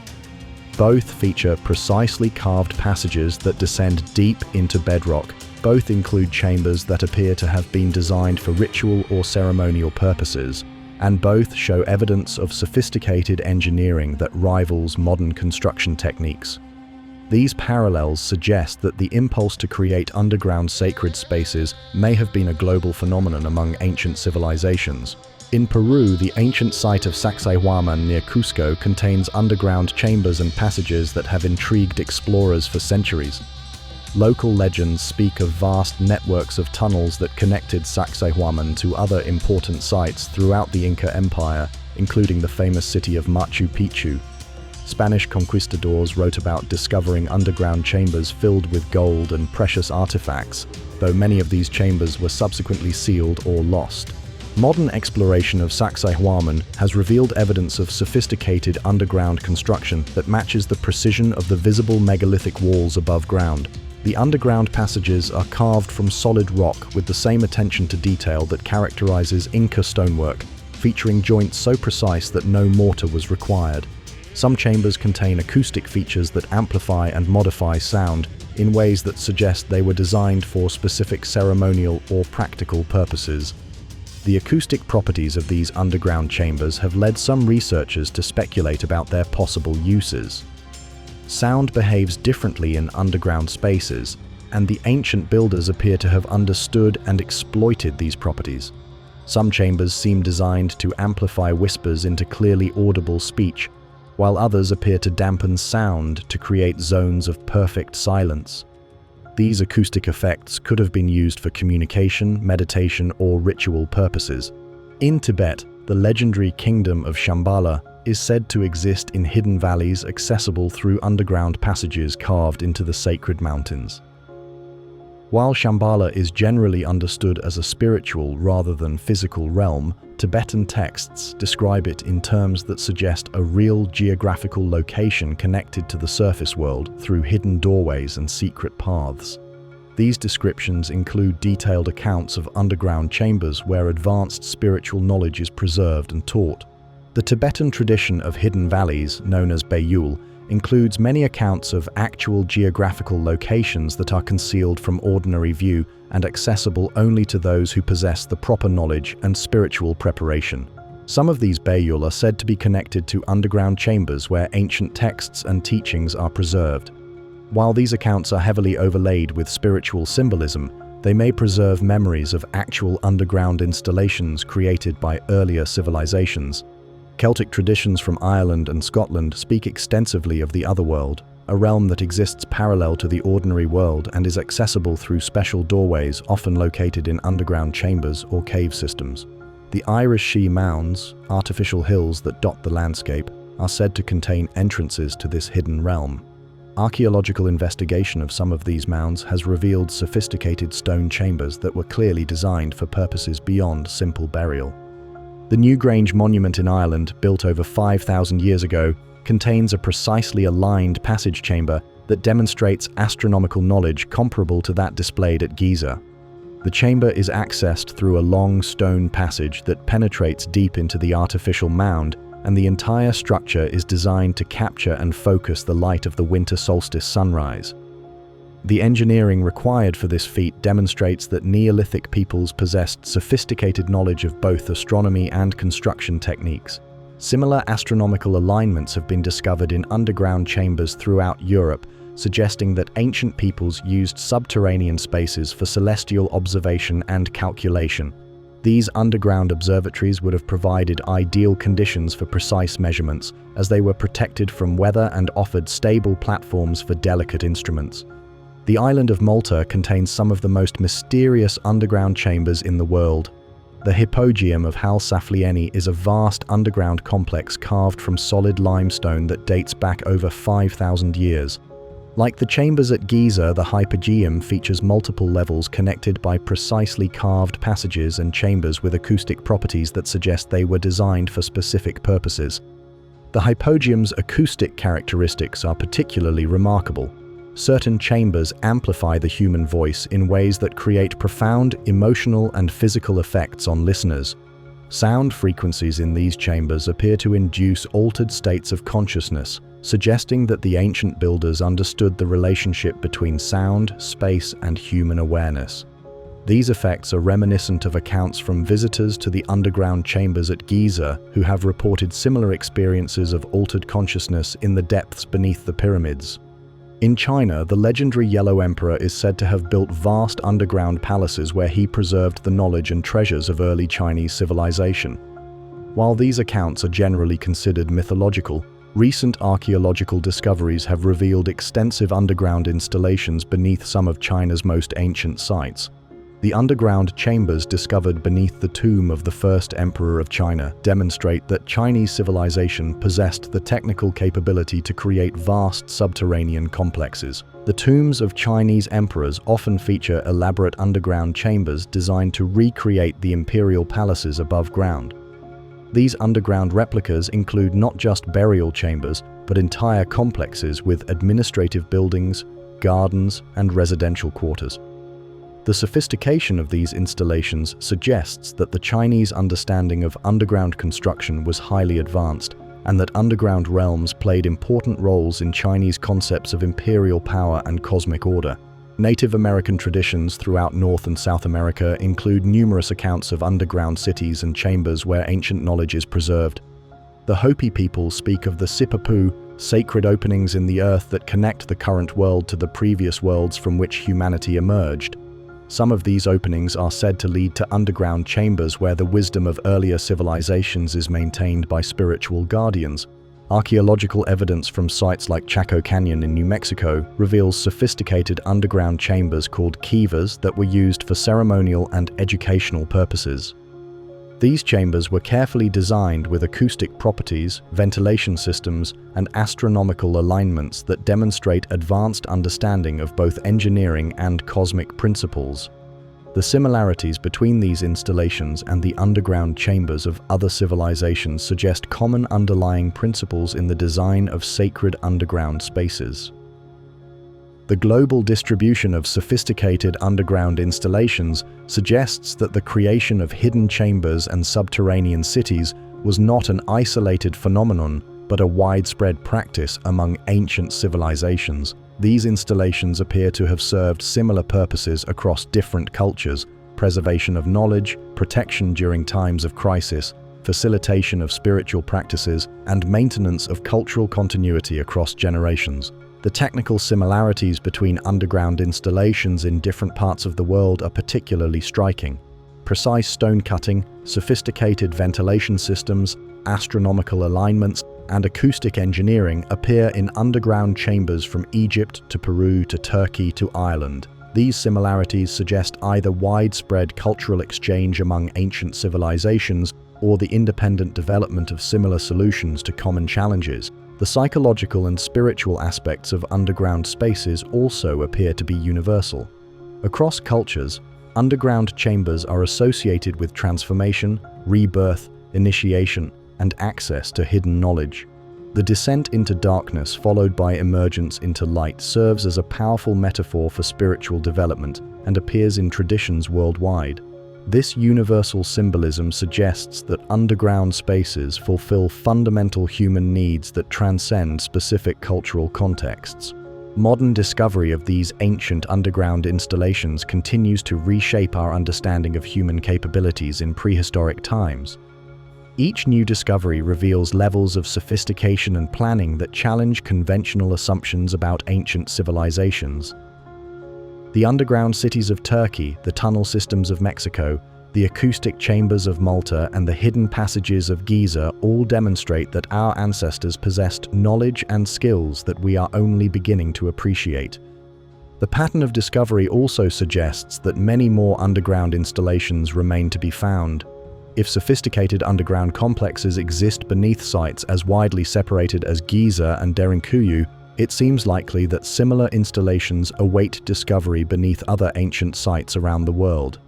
Both feature precisely carved passages that descend deep into bedrock. Both include chambers that appear to have been designed for ritual or ceremonial purposes, and both show evidence of sophisticated engineering that rivals modern construction techniques. These parallels suggest that the impulse to create underground sacred spaces may have been a global phenomenon among ancient civilizations. In Peru, the ancient site of Sacsayhuaman near Cusco contains underground chambers and passages that have intrigued explorers for centuries. Local legends speak of vast networks of tunnels that connected Sacsayhuaman to other important sites throughout the Inca Empire, including the famous city of Machu Picchu. Spanish conquistadors wrote about discovering underground chambers filled with gold and precious artifacts, though many of these chambers were subsequently sealed or lost. Modern exploration of Sacsayhuaman has revealed evidence of sophisticated underground construction that matches the precision of the visible megalithic walls above ground. The underground passages are carved from solid rock with the same attention to detail that characterizes Inca stonework, featuring joints so precise that no mortar was required. Some chambers contain acoustic features that amplify and modify sound in ways that suggest they were designed for specific ceremonial or practical purposes. The acoustic properties of these underground chambers have led some researchers to speculate about their possible uses. Sound behaves differently in underground spaces, and the ancient builders appear to have understood and exploited these properties. Some chambers seem designed to amplify whispers into clearly audible speech, while others appear to dampen sound to create zones of perfect silence. These acoustic effects could have been used for communication, meditation, or ritual purposes. In Tibet, the legendary kingdom of Shambhala is said to exist in hidden valleys accessible through underground passages carved into the sacred mountains. While Shambhala is generally understood as a spiritual rather than physical realm, Tibetan texts describe it in terms that suggest a real geographical location connected to the surface world through hidden doorways and secret paths. These descriptions include detailed accounts of underground chambers where advanced spiritual knowledge is preserved and taught. The Tibetan tradition of hidden valleys, known as Bayul, includes many accounts of actual geographical locations that are concealed from ordinary view and accessible only to those who possess the proper knowledge and spiritual preparation. Some of these Bayul are said to be connected to underground chambers where ancient texts and teachings are preserved. While these accounts are heavily overlaid with spiritual symbolism, they may preserve memories of actual underground installations created by earlier civilizations. Celtic traditions from Ireland and Scotland speak extensively of the otherworld, a realm that exists parallel to the ordinary world and is accessible through special doorways often located in underground chambers or cave systems. The Irish She Mounds, artificial hills that dot the landscape, are said to contain entrances to this hidden realm. Archaeological investigation of some of these mounds has revealed sophisticated stone chambers that were clearly designed for purposes beyond simple burial. The Newgrange Monument in Ireland, built over 5,000 years ago, contains a precisely aligned passage chamber that demonstrates astronomical knowledge comparable to that displayed at Giza. The chamber is accessed through a long stone passage that penetrates deep into the artificial mound, and the entire structure is designed to capture and focus the light of the winter solstice sunrise. The engineering required for this feat demonstrates that Neolithic peoples possessed sophisticated knowledge of both astronomy and construction techniques. Similar astronomical alignments have been discovered in underground chambers throughout Europe, suggesting that ancient peoples used subterranean spaces for celestial observation and calculation. These underground observatories would have provided ideal conditions for precise measurements, as they were protected from weather and offered stable platforms for delicate instruments. The island of Malta contains some of the most mysterious underground chambers in the world. The Hypogeum of Hal Saflieni is a vast underground complex carved from solid limestone that dates back over 5,000 years. Like the chambers at Giza, the Hypogeum features multiple levels connected by precisely carved passages and chambers with acoustic properties that suggest they were designed for specific purposes. The Hypogeum's acoustic characteristics are particularly remarkable. Certain chambers amplify the human voice in ways that create profound emotional and physical effects on listeners. Sound frequencies in these chambers appear to induce altered states of consciousness, suggesting that the ancient builders understood the relationship between sound, space, and human awareness. These effects are reminiscent of accounts from visitors to the underground chambers at Giza who have reported similar experiences of altered consciousness in the depths beneath the pyramids. In China, the legendary Yellow Emperor is said to have built vast underground palaces where he preserved the knowledge and treasures of early Chinese civilization. While these accounts are generally considered mythological, recent archaeological discoveries have revealed extensive underground installations beneath some of China's most ancient sites. The underground chambers discovered beneath the tomb of the first emperor of China demonstrate that Chinese civilization possessed the technical capability to create vast subterranean complexes. The tombs of Chinese emperors often feature elaborate underground chambers designed to recreate the imperial palaces above ground. These underground replicas include not just burial chambers, but entire complexes with administrative buildings, gardens, and residential quarters. The sophistication of these installations suggests that the Chinese understanding of underground construction was highly advanced, and that underground realms played important roles in Chinese concepts of imperial power and cosmic order. Native American traditions throughout North and South America include numerous accounts of underground cities and chambers where ancient knowledge is preserved. The Hopi people speak of the Sipapu, sacred openings in the earth that connect the current world to the previous worlds from which humanity emerged. Some of these openings are said to lead to underground chambers where the wisdom of earlier civilizations is maintained by spiritual guardians. Archaeological evidence from sites like Chaco Canyon in New Mexico reveals sophisticated underground chambers called kivas that were used for ceremonial and educational purposes. These chambers were carefully designed with acoustic properties, ventilation systems, and astronomical alignments that demonstrate advanced understanding of both engineering and cosmic principles. The similarities between these installations and the underground chambers of other civilizations suggest common underlying principles in the design of sacred underground spaces. The global distribution of sophisticated underground installations suggests that the creation of hidden chambers and subterranean cities was not an isolated phenomenon, but a widespread practice among ancient civilizations. These installations appear to have served similar purposes across different cultures: preservation of knowledge, protection during times of crisis, facilitation of spiritual practices, and maintenance of cultural continuity across generations. The technical similarities between underground installations in different parts of the world are particularly striking. Precise stone cutting, sophisticated ventilation systems, astronomical alignments, and acoustic engineering appear in underground chambers from Egypt to Peru to Turkey to Ireland. These similarities suggest either widespread cultural exchange among ancient civilizations or the independent development of similar solutions to common challenges. The psychological and spiritual aspects of underground spaces also appear to be universal. Across cultures, underground chambers are associated with transformation, rebirth, initiation, and access to hidden knowledge. The descent into darkness followed by emergence into light serves as a powerful metaphor for spiritual development and appears in traditions worldwide. This universal symbolism suggests that underground spaces fulfill fundamental human needs that transcend specific cultural contexts. Modern discovery of these ancient underground installations continues to reshape our understanding of human capabilities in prehistoric times. Each new discovery reveals levels of sophistication and planning that challenge conventional assumptions about ancient civilizations. The underground cities of Turkey, the tunnel systems of Mexico, the acoustic chambers of Malta, and the hidden passages of Giza all demonstrate that our ancestors possessed knowledge and skills that we are only beginning to appreciate. The pattern of discovery also suggests that many more underground installations remain to be found. If sophisticated underground complexes exist beneath sites as widely separated as Giza and Derinkuyu, it seems likely that similar installations await discovery beneath other ancient sites around the world.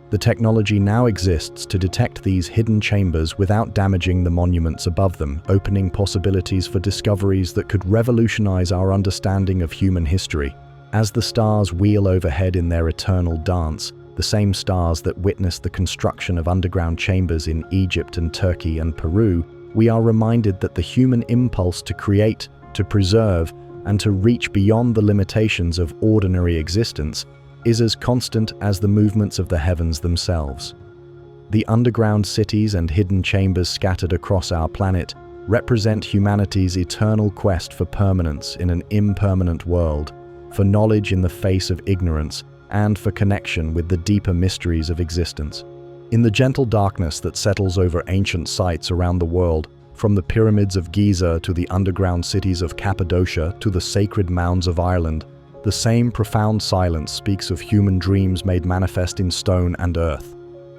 The technology now exists to detect these hidden chambers without damaging the monuments above them, opening possibilities for discoveries that could revolutionize our understanding of human history. As the stars wheel overhead in their eternal dance, the same stars that witnessed the construction of underground chambers in Egypt and Turkey and Peru, we are reminded that the human impulse to create, to preserve, and to reach beyond the limitations of ordinary existence is as constant as the movements of the heavens themselves. The underground cities and hidden chambers scattered across our planet represent humanity's eternal quest for permanence in an impermanent world, for knowledge in the face of ignorance, and for connection with the deeper mysteries of existence. In the gentle darkness that settles over ancient sites around the world, from the pyramids of Giza to the underground cities of Cappadocia to the sacred mounds of Ireland, The same profound silence speaks of human dreams made manifest in stone and earth.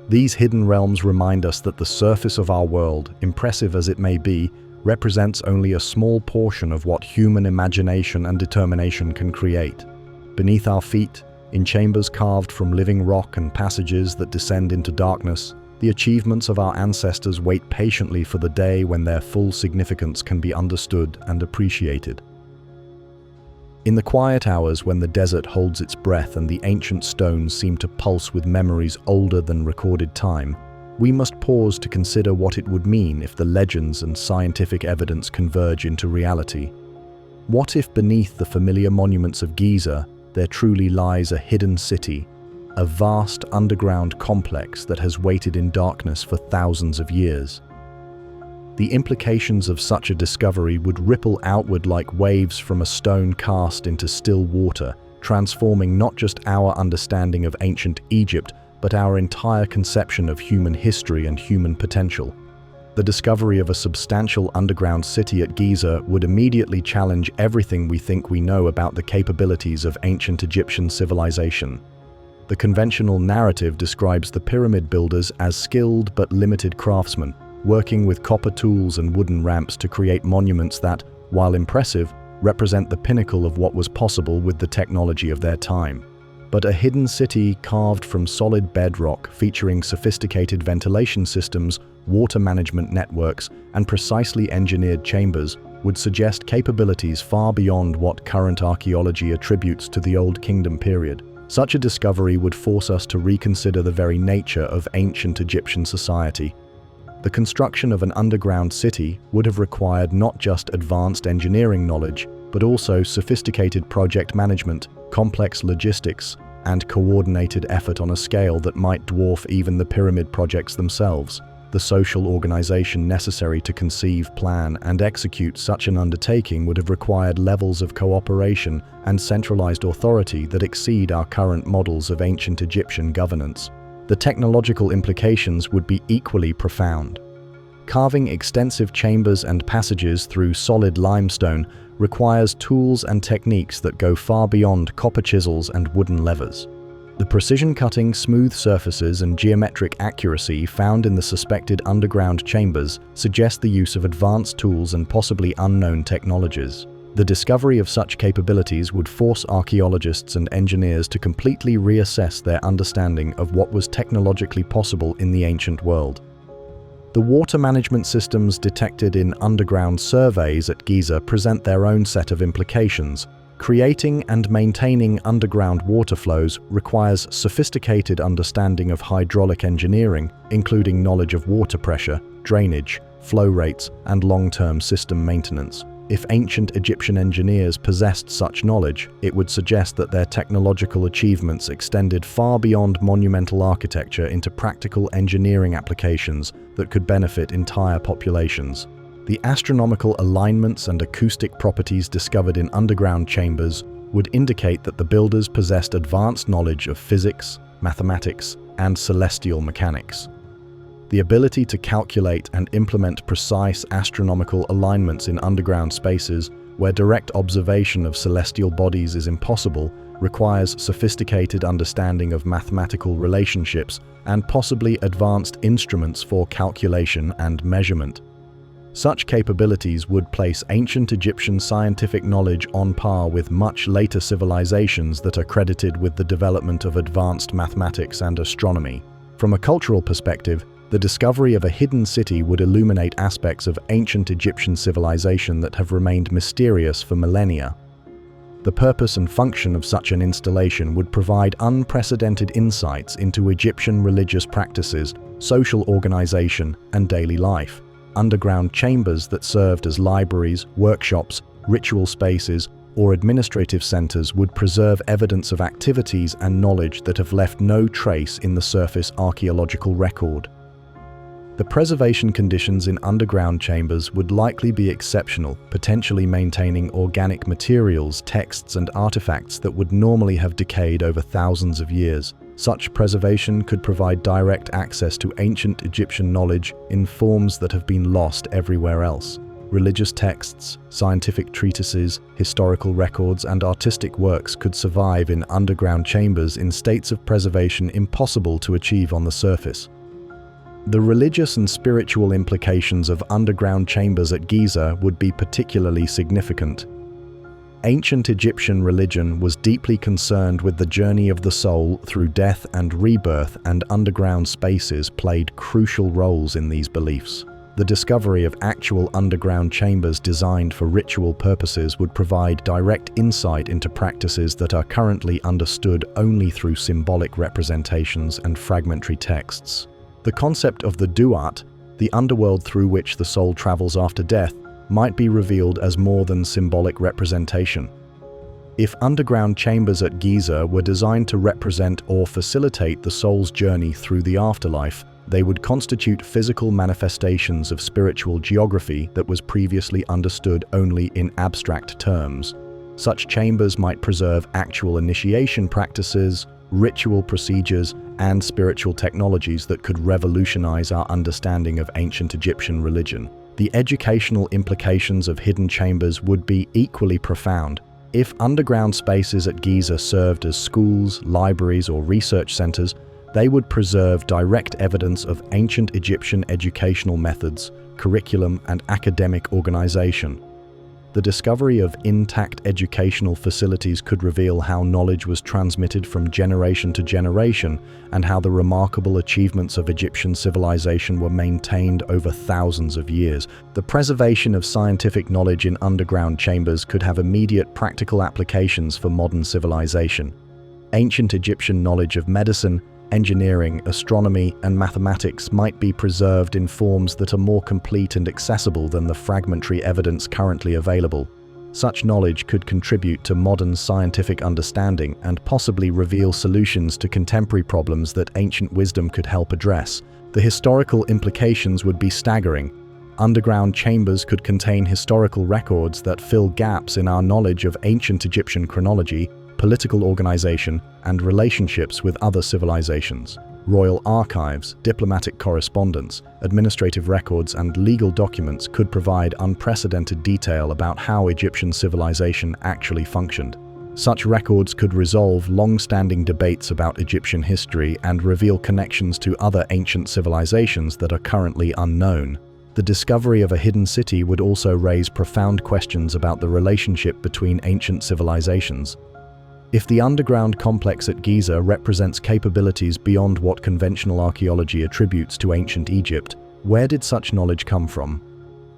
These hidden realms remind us that the surface of our world, impressive as it may be, represents only a small portion of what human imagination and determination can create. Beneath our feet, in chambers carved from living rock and passages that descend into darkness, the achievements of our ancestors wait patiently for the day when their full significance can be understood and appreciated. In the quiet hours when the desert holds its breath and the ancient stones seem to pulse with memories older than recorded time, we must pause to consider what it would mean if the legends and scientific evidence converge into reality. What if beneath the familiar monuments of Giza, there truly lies a hidden city, a vast underground complex that has waited in darkness for thousands of years? The implications of such a discovery would ripple outward like waves from a stone cast into still water, transforming not just our understanding of ancient Egypt, but our entire conception of human history and human potential. The discovery of a substantial underground city at Giza would immediately challenge everything we think we know about the capabilities of ancient Egyptian civilization. The conventional narrative describes the pyramid builders as skilled but limited craftsmen, working with copper tools and wooden ramps to create monuments that, while impressive, represent the pinnacle of what was possible with the technology of their time. But a hidden city carved from solid bedrock, featuring sophisticated ventilation systems, water management networks, and precisely engineered chambers, would suggest capabilities far beyond what current archaeology attributes to the Old Kingdom period. Such a discovery would force us to reconsider the very nature of ancient Egyptian society. The construction of an underground city would have required not just advanced engineering knowledge, but also sophisticated project management, complex logistics, and coordinated effort on a scale that might dwarf even the pyramid projects themselves. The social organization necessary to conceive, plan, and execute such an undertaking would have required levels of cooperation and centralized authority that exceed our current models of ancient Egyptian governance. The technological implications would be equally profound. Carving extensive chambers and passages through solid limestone requires tools and techniques that go far beyond copper chisels and wooden levers. The precision-cutting, smooth surfaces and geometric accuracy found in the suspected underground chambers suggest the use of advanced tools and possibly unknown technologies. The discovery of such capabilities would force archaeologists and engineers to completely reassess their understanding of what was technologically possible in the ancient world. The water management systems detected in underground surveys at Giza present their own set of implications. Creating and maintaining underground water flows requires sophisticated understanding of hydraulic engineering, including knowledge of water pressure, drainage, flow rates, and long-term system maintenance. If ancient Egyptian engineers possessed such knowledge, it would suggest that their technological achievements extended far beyond monumental architecture into practical engineering applications that could benefit entire populations. The astronomical alignments and acoustic properties discovered in underground chambers would indicate that the builders possessed advanced knowledge of physics, mathematics, and celestial mechanics. The ability to calculate and implement precise astronomical alignments in underground spaces, where direct observation of celestial bodies is impossible, requires sophisticated understanding of mathematical relationships and possibly advanced instruments for calculation and measurement. Such capabilities would place ancient Egyptian scientific knowledge on par with much later civilizations that are credited with the development of advanced mathematics and astronomy. From a cultural perspective, the discovery of a hidden city would illuminate aspects of ancient Egyptian civilization that have remained mysterious for millennia. The purpose and function of such an installation would provide unprecedented insights into Egyptian religious practices, social organization, and daily life. Underground chambers that served as libraries, workshops, ritual spaces, or administrative centers would preserve evidence of activities and knowledge that have left no trace in the surface archaeological record. The preservation conditions in underground chambers would likely be exceptional, potentially maintaining organic materials, texts, and artifacts that would normally have decayed over thousands of years. Such preservation could provide direct access to ancient Egyptian knowledge in forms that have been lost everywhere else. Religious texts, scientific treatises, historical records, and artistic works could survive in underground chambers in states of preservation impossible to achieve on the surface. The religious and spiritual implications of underground chambers at Giza would be particularly significant. Ancient Egyptian religion was deeply concerned with the journey of the soul through death and rebirth, and underground spaces played crucial roles in these beliefs. The discovery of actual underground chambers designed for ritual purposes would provide direct insight into practices that are currently understood only through symbolic representations and fragmentary texts. The concept of the duat, the underworld through which the soul travels after death, might be revealed as more than symbolic representation. If underground chambers at Giza were designed to represent or facilitate the soul's journey through the afterlife, they would constitute physical manifestations of spiritual geography that was previously understood only in abstract terms. Such chambers might preserve actual initiation practices, ritual procedures, and spiritual technologies that could revolutionize our understanding of ancient Egyptian religion. The educational implications of hidden chambers would be equally profound. If underground spaces at Giza served as schools, libraries, or research centers, they would preserve direct evidence of ancient Egyptian educational methods, curriculum, and academic organization. The discovery of intact educational facilities could reveal how knowledge was transmitted from generation to generation and how the remarkable achievements of Egyptian civilization were maintained over thousands of years. The preservation of scientific knowledge in underground chambers could have immediate practical applications for modern civilization. Ancient Egyptian knowledge of medicine, engineering, astronomy, and mathematics might be preserved in forms that are more complete and accessible than the fragmentary evidence currently available. Such knowledge could contribute to modern scientific understanding and possibly reveal solutions to contemporary problems that ancient wisdom could help address. The historical implications would be staggering. Underground chambers could contain historical records that fill gaps in our knowledge of ancient Egyptian chronology, political organization, and relationships with other civilizations. Royal archives, diplomatic correspondence, administrative records, and legal documents could provide unprecedented detail about how Egyptian civilization actually functioned. Such records could resolve long-standing debates about Egyptian history and reveal connections to other ancient civilizations that are currently unknown. The discovery of a hidden city would also raise profound questions about the relationship between ancient civilizations. If the underground complex at Giza represents capabilities beyond what conventional archaeology attributes to ancient Egypt, where did such knowledge come from?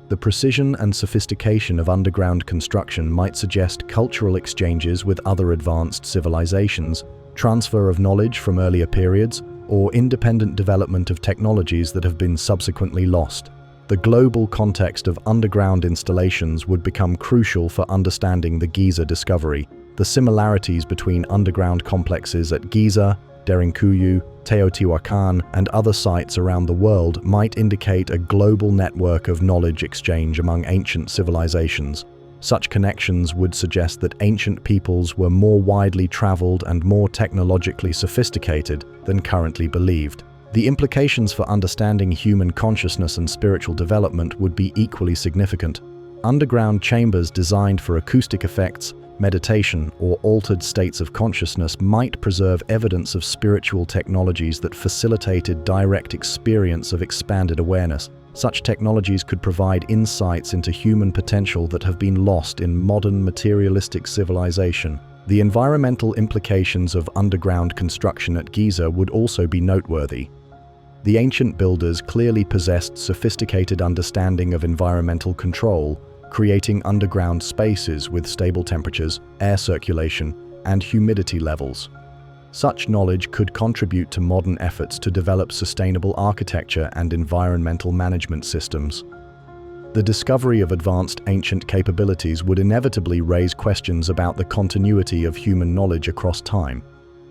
The precision and sophistication of underground construction might suggest cultural exchanges with other advanced civilizations, transfer of knowledge from earlier periods, or independent development of technologies that have been subsequently lost. The global context of underground installations would become crucial for understanding the Giza discovery. The similarities between underground complexes at Giza, Derinkuyu, Teotihuacan, and other sites around the world might indicate a global network of knowledge exchange among ancient civilizations. Such connections would suggest that ancient peoples were more widely traveled and more technologically sophisticated than currently believed. The implications for understanding human consciousness and spiritual development would be equally significant. Underground chambers designed for acoustic effects, meditation, or altered states of consciousness might preserve evidence of spiritual technologies that facilitated direct experience of expanded awareness. Such technologies could provide insights into human potential that have been lost in modern materialistic civilization. The environmental implications of underground construction at Giza would also be noteworthy. The ancient builders clearly possessed sophisticated understanding of environmental control, creating underground spaces with stable temperatures, air circulation, and humidity levels. Such knowledge could contribute to modern efforts to develop sustainable architecture and environmental management systems. The discovery of advanced ancient capabilities would inevitably raise questions about the continuity of human knowledge across time.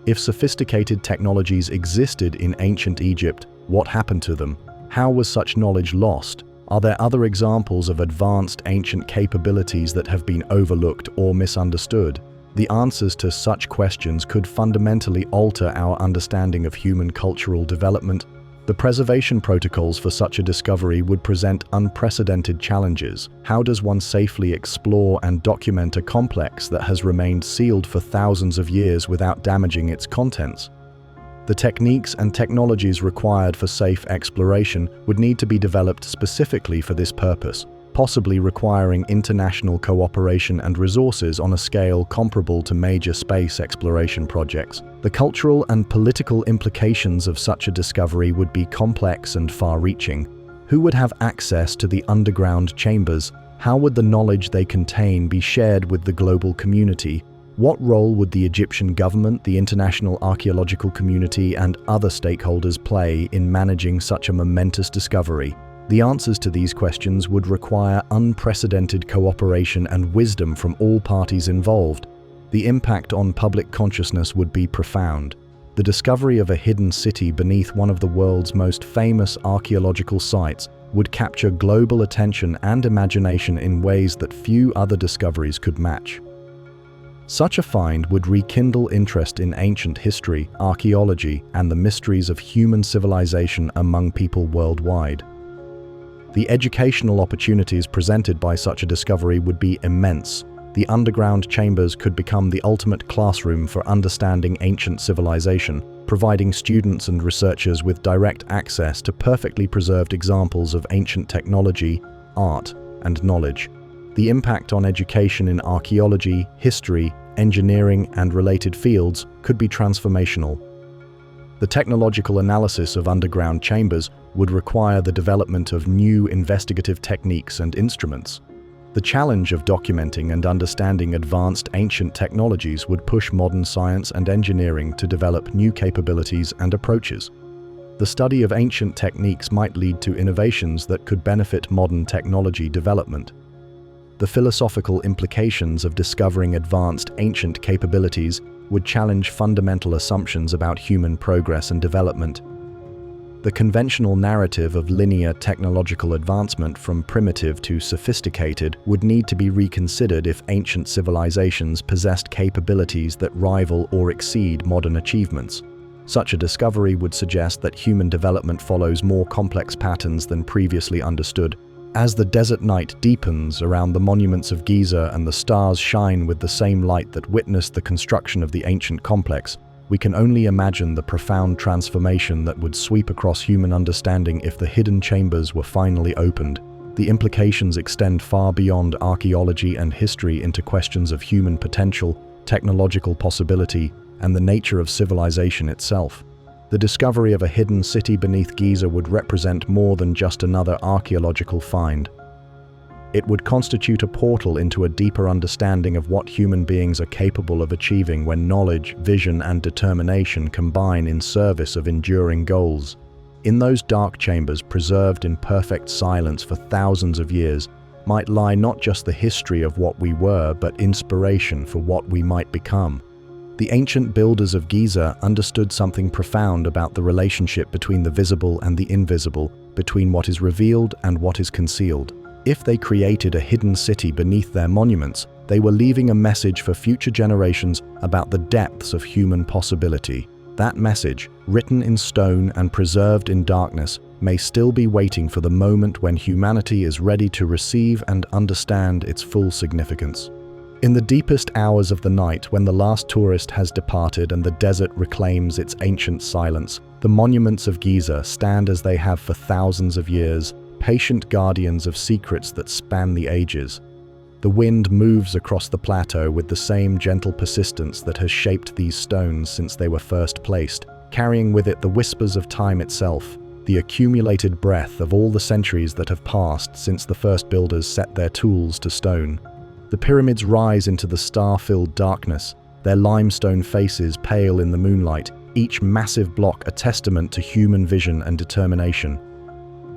If sophisticated technologies existed in ancient Egypt, what happened to them? How was such knowledge lost? Are there other examples of advanced ancient capabilities that have been overlooked or misunderstood? The answers to such questions could fundamentally alter our understanding of human cultural development, The preservation protocols for such a discovery would present unprecedented challenges. How does one safely explore and document a complex that has remained sealed for thousands of years without damaging its contents? The techniques and technologies required for safe exploration would need to be developed specifically for this purpose, possibly requiring international cooperation and resources on a scale comparable to major space exploration projects. The cultural and political implications of such a discovery would be complex and far-reaching. Who would have access to the underground chambers? How would the knowledge they contain be shared with the global community? What role would the Egyptian government, the international archaeological community, and other stakeholders play in managing such a momentous discovery? The answers to these questions would require unprecedented cooperation and wisdom from all parties involved. The impact on public consciousness would be profound. The discovery of a hidden city beneath one of the world's most famous archaeological sites would capture global attention and imagination in ways that few other discoveries could match. Such a find would rekindle interest in ancient history, archaeology, and the mysteries of human civilization among people worldwide. The educational opportunities presented by such a discovery would be immense. The underground chambers could become the ultimate classroom for understanding ancient civilization, providing students and researchers with direct access to perfectly preserved examples of ancient technology, art, and knowledge. The impact on education in archaeology, history, engineering, and related fields could be transformational. The technological analysis of underground chambers would require the development of new investigative techniques and instruments. The challenge of documenting and understanding advanced ancient technologies would push modern science and engineering to develop new capabilities and approaches. The study of ancient techniques might lead to innovations that could benefit modern technology development. The philosophical implications of discovering advanced ancient capabilities would challenge fundamental assumptions about human progress and development. The conventional narrative of linear technological advancement from primitive to sophisticated would need to be reconsidered if ancient civilizations possessed capabilities that rival or exceed modern achievements. Such a discovery would suggest that human development follows more complex patterns than previously understood. As the desert night deepens around the monuments of Giza and the stars shine with the same light that witnessed the construction of the ancient complex, we can only imagine the profound transformation that would sweep across human understanding if the hidden chambers were finally opened. The implications extend far beyond archaeology and history into questions of human potential, technological possibility, and the nature of civilization itself. The discovery of a hidden city beneath Giza would represent more than just another archaeological find. It would constitute a portal into a deeper understanding of what human beings are capable of achieving when knowledge, vision, and determination combine in service of enduring goals. In those dark chambers, preserved in perfect silence for thousands of years, might lie not just the history of what we were, but inspiration for what we might become. The ancient builders of Giza understood something profound about the relationship between the visible and the invisible, between what is revealed and what is concealed. If they created a hidden city beneath their monuments, they were leaving a message for future generations about the depths of human possibility. That message, written in stone and preserved in darkness, may still be waiting for the moment when humanity is ready to receive and understand its full significance. In the deepest hours of the night, when the last tourist has departed and the desert reclaims its ancient silence, the monuments of Giza stand as they have for thousands of years, patient guardians of secrets that span the ages. The wind moves across the plateau with the same gentle persistence that has shaped these stones since they were first placed, carrying with it the whispers of time itself, the accumulated breath of all the centuries that have passed since the first builders set their tools to stone. The pyramids rise into the star-filled darkness, their limestone faces pale in the moonlight, each massive block a testament to human vision and determination.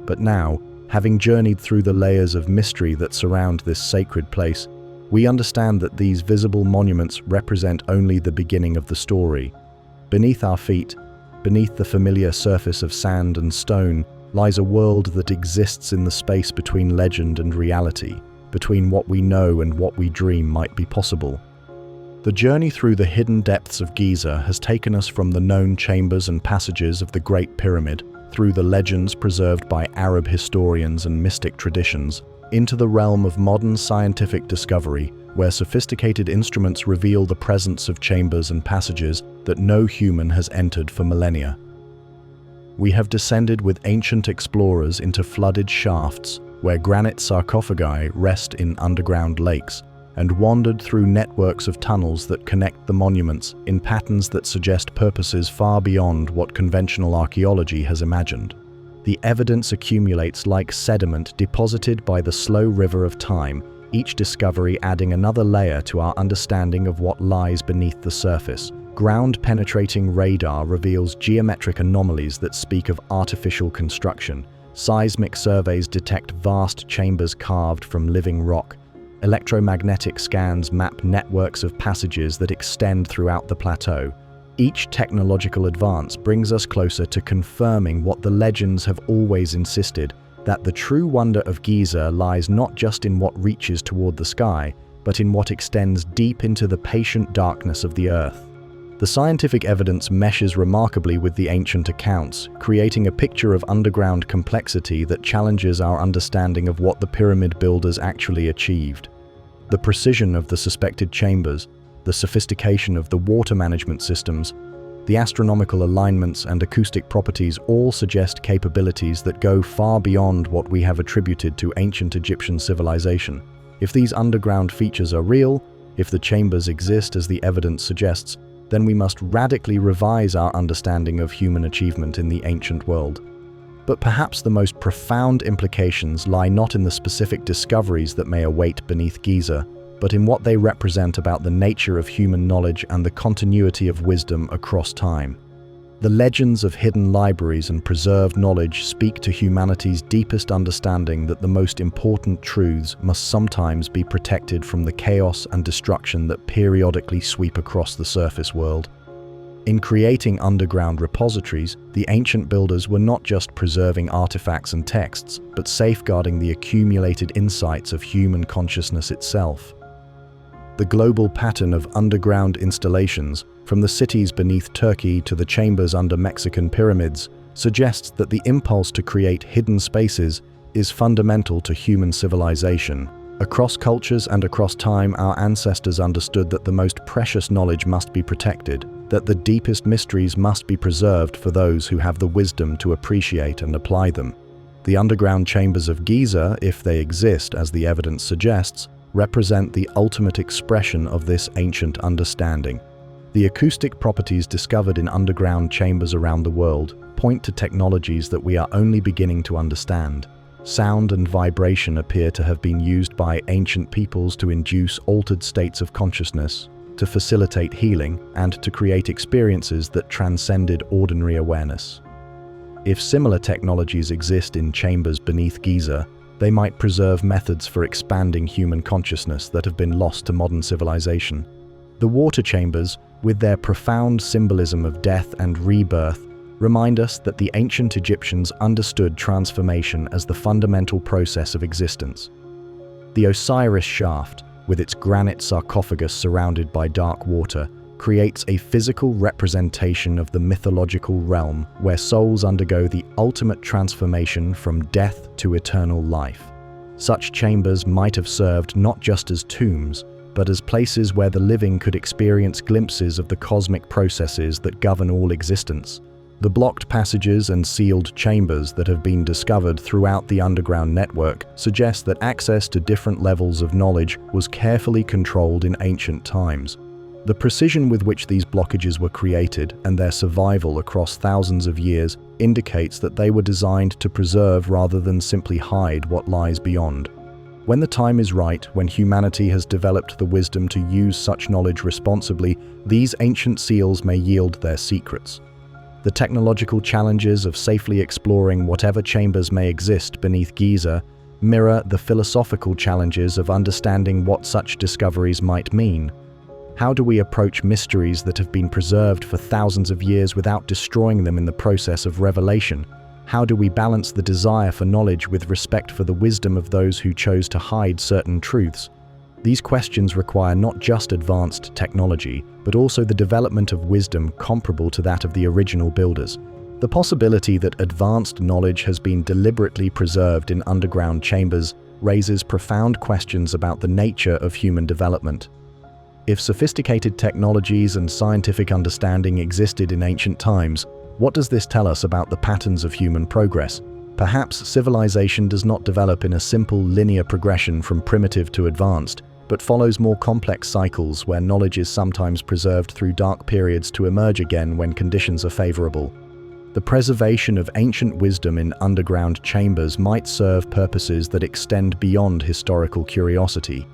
But now, having journeyed through the layers of mystery that surround this sacred place, we understand that these visible monuments represent only the beginning of the story. Beneath our feet, beneath the familiar surface of sand and stone, lies a world that exists in the space between legend and reality, between what we know and what we dream might be possible. The journey through the hidden depths of Giza has taken us from the known chambers and passages of the Great Pyramid through the legends preserved by Arab historians and mystic traditions, into the realm of modern scientific discovery, where sophisticated instruments reveal the presence of chambers and passages that no human has entered for millennia. We have descended with ancient explorers into flooded shafts, where granite sarcophagi rest in underground lakes, and wandered through networks of tunnels that connect the monuments in patterns that suggest purposes far beyond what conventional archaeology has imagined. The evidence accumulates like sediment deposited by the slow river of time, each discovery adding another layer to our understanding of what lies beneath the surface. Ground-penetrating radar reveals geometric anomalies that speak of artificial construction. Seismic surveys detect vast chambers carved from living rock. Electromagnetic scans map networks of passages that extend throughout the plateau. Each technological advance brings us closer to confirming what the legends have always insisted, that the true wonder of Giza lies not just in what reaches toward the sky, but in what extends deep into the patient darkness of the earth. The scientific evidence meshes remarkably with the ancient accounts, creating a picture of underground complexity that challenges our understanding of what the pyramid builders actually achieved. The precision of the suspected chambers, the sophistication of the water management systems, the astronomical alignments and acoustic properties all suggest capabilities that go far beyond what we have attributed to ancient Egyptian civilization. If these underground features are real, if the chambers exist as the evidence suggests, then we must radically revise our understanding of human achievement in the ancient world. But perhaps the most profound implications lie not in the specific discoveries that may await beneath Giza, but in what they represent about the nature of human knowledge and the continuity of wisdom across time. The legends of hidden libraries and preserved knowledge speak to humanity's deepest understanding that the most important truths must sometimes be protected from the chaos and destruction that periodically sweep across the surface world. In creating underground repositories, the ancient builders were not just preserving artifacts and texts, but safeguarding the accumulated insights of human consciousness itself. The global pattern of underground installations, from the cities beneath Turkey to the chambers under Mexican pyramids, suggests that the impulse to create hidden spaces is fundamental to human civilization. Across cultures and across time, our ancestors understood that the most precious knowledge must be protected, that the deepest mysteries must be preserved for those who have the wisdom to appreciate and apply them. The underground chambers of Giza, if they exist as the evidence suggests, represent the ultimate expression of this ancient understanding. The acoustic properties discovered in underground chambers around the world point to technologies that we are only beginning to understand. Sound and vibration appear to have been used by ancient peoples to induce altered states of consciousness, to facilitate healing, and to create experiences that transcended ordinary awareness. If similar technologies exist in chambers beneath Giza, they might preserve methods for expanding human consciousness that have been lost to modern civilization. The water chambers, with their profound symbolism of death and rebirth, remind us that the ancient Egyptians understood transformation as the fundamental process of existence. The Osiris shaft, with its granite sarcophagus surrounded by dark water, creates a physical representation of the mythological realm where souls undergo the ultimate transformation from death to eternal life. Such chambers might have served not just as tombs, but as places where the living could experience glimpses of the cosmic processes that govern all existence. The blocked passages and sealed chambers that have been discovered throughout the underground network suggest that access to different levels of knowledge was carefully controlled in ancient times. The precision with which these blockages were created and their survival across thousands of years indicates that they were designed to preserve rather than simply hide what lies beyond. When the time is right, when humanity has developed the wisdom to use such knowledge responsibly, these ancient seals may yield their secrets. The technological challenges of safely exploring whatever chambers may exist beneath Giza mirror the philosophical challenges of understanding what such discoveries might mean. How do we approach mysteries that have been preserved for thousands of years without destroying them in the process of revelation? How do we balance the desire for knowledge with respect for the wisdom of those who chose to hide certain truths? These questions require not just advanced technology, but also the development of wisdom comparable to that of the original builders. The possibility that advanced knowledge has been deliberately preserved in underground chambers raises profound questions about the nature of human development. If sophisticated technologies and scientific understanding existed in ancient times, what does this tell us about the patterns of human progress? Perhaps civilization does not develop in a simple linear progression from primitive to advanced, but follows more complex cycles where knowledge is sometimes preserved through dark periods to emerge again when conditions are favorable. The preservation of ancient wisdom in underground chambers might serve purposes that extend beyond historical curiosity.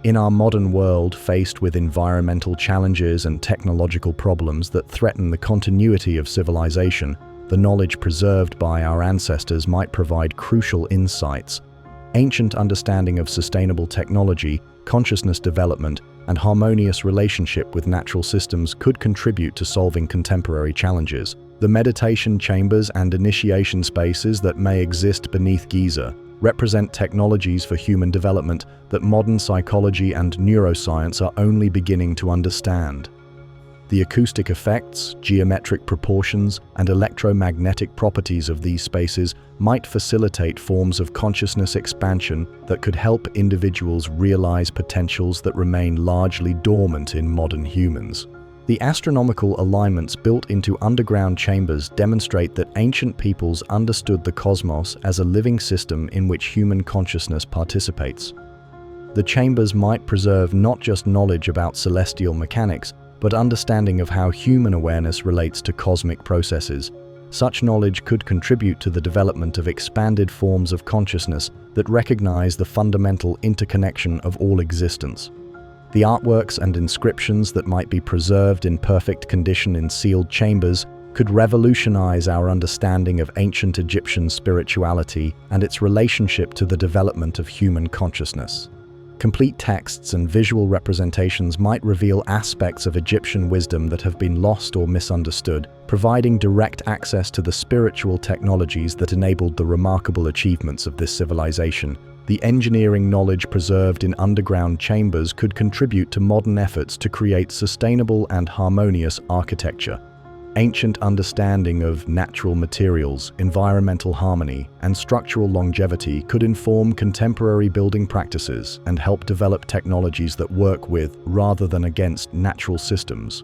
In our modern world, faced with environmental challenges and technological problems that threaten the continuity of civilization, the knowledge preserved by our ancestors might provide crucial insights. Ancient understanding of sustainable technology, consciousness development, and harmonious relationship with natural systems could contribute to solving contemporary challenges. The meditation chambers and initiation spaces that may exist beneath Giza represent technologies for human development that modern psychology and neuroscience are only beginning to understand. The acoustic effects, geometric proportions, and electromagnetic properties of these spaces might facilitate forms of consciousness expansion that could help individuals realize potentials that remain largely dormant in modern humans. The astronomical alignments built into underground chambers demonstrate that ancient peoples understood the cosmos as a living system in which human consciousness participates. The chambers might preserve not just knowledge about celestial mechanics, but understanding of how human awareness relates to cosmic processes. Such knowledge could contribute to the development of expanded forms of consciousness that recognize the fundamental interconnection of all existence. The artworks and inscriptions that might be preserved in perfect condition in sealed chambers could revolutionize our understanding of ancient Egyptian spirituality and its relationship to the development of human consciousness. Complete texts and visual representations might reveal aspects of Egyptian wisdom that have been lost or misunderstood, providing direct access to the spiritual technologies that enabled the remarkable achievements of this civilization. The engineering knowledge preserved in underground chambers could contribute to modern efforts to create sustainable and harmonious architecture. Ancient understanding of natural materials, environmental harmony, and structural longevity could inform contemporary building practices and help develop technologies that work with, rather than against, natural systems.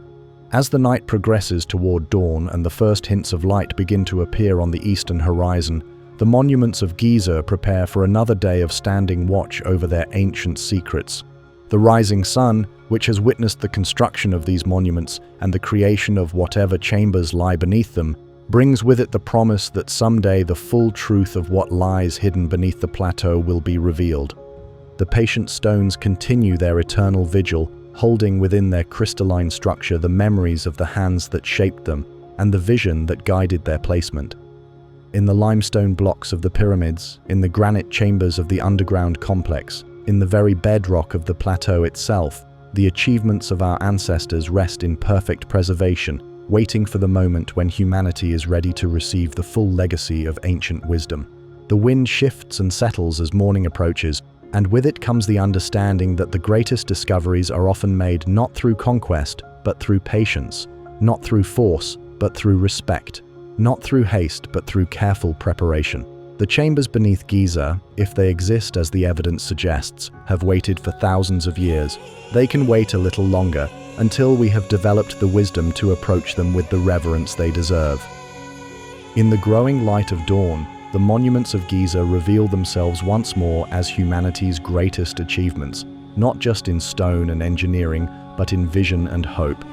As the night progresses toward dawn and the first hints of light begin to appear on the eastern horizon, the monuments of Giza prepare for another day of standing watch over their ancient secrets. The rising sun, which has witnessed the construction of these monuments and the creation of whatever chambers lie beneath them, brings with it the promise that someday the full truth of what lies hidden beneath the plateau will be revealed. The patient stones continue their eternal vigil, holding within their crystalline structure the memories of the hands that shaped them and the vision that guided their placement. In the limestone blocks of the pyramids, in the granite chambers of the underground complex, in the very bedrock of the plateau itself, the achievements of our ancestors rest in perfect preservation, waiting for the moment when humanity is ready to receive the full legacy of ancient wisdom. The wind shifts and settles as morning approaches, and with it comes the understanding that the greatest discoveries are often made not through conquest, but through patience, not through force, but through respect, not through haste, but through careful preparation. The chambers beneath Giza, if they exist as the evidence suggests, have waited for thousands of years. They can wait a little longer, until we have developed the wisdom to approach them with the reverence they deserve. In the growing light of dawn, the monuments of Giza reveal themselves once more as humanity's greatest achievements, not just in stone and engineering, but in vision and hope.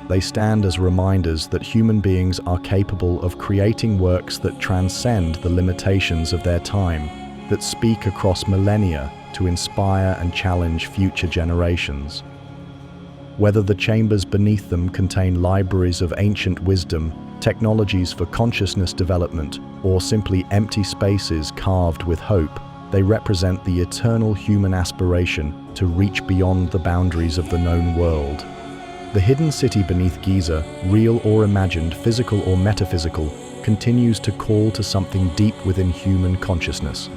They stand as reminders that human beings are capable of creating works that transcend the limitations of their time, that speak across millennia to inspire and challenge future generations. Whether the chambers beneath them contain libraries of ancient wisdom, technologies for consciousness development, or simply empty spaces carved with hope, they represent the eternal human aspiration to reach beyond the boundaries of the known world. The hidden city beneath Giza, real or imagined, physical or metaphysical, continues to call to something deep within human consciousness.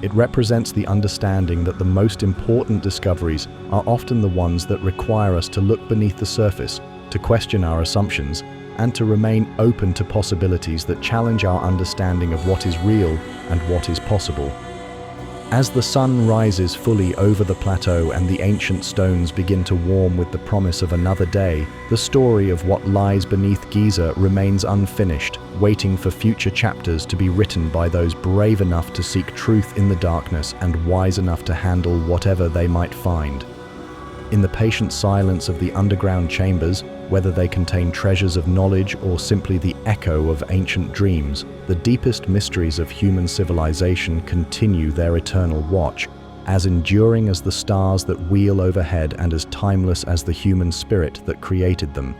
It represents the understanding that the most important discoveries are often the ones that require us to look beneath the surface, to question our assumptions, and to remain open to possibilities that challenge our understanding of what is real and what is possible. As the sun rises fully over the plateau and the ancient stones begin to warm with the promise of another day, the story of what lies beneath Giza remains unfinished, waiting for future chapters to be written by those brave enough to seek truth in the darkness and wise enough to handle whatever they might find. In the patient silence of the underground chambers, whether they contain treasures of knowledge or simply the echo of ancient dreams, the deepest mysteries of human civilization continue their eternal watch, as enduring as the stars that wheel overhead and as timeless as the human spirit that created them.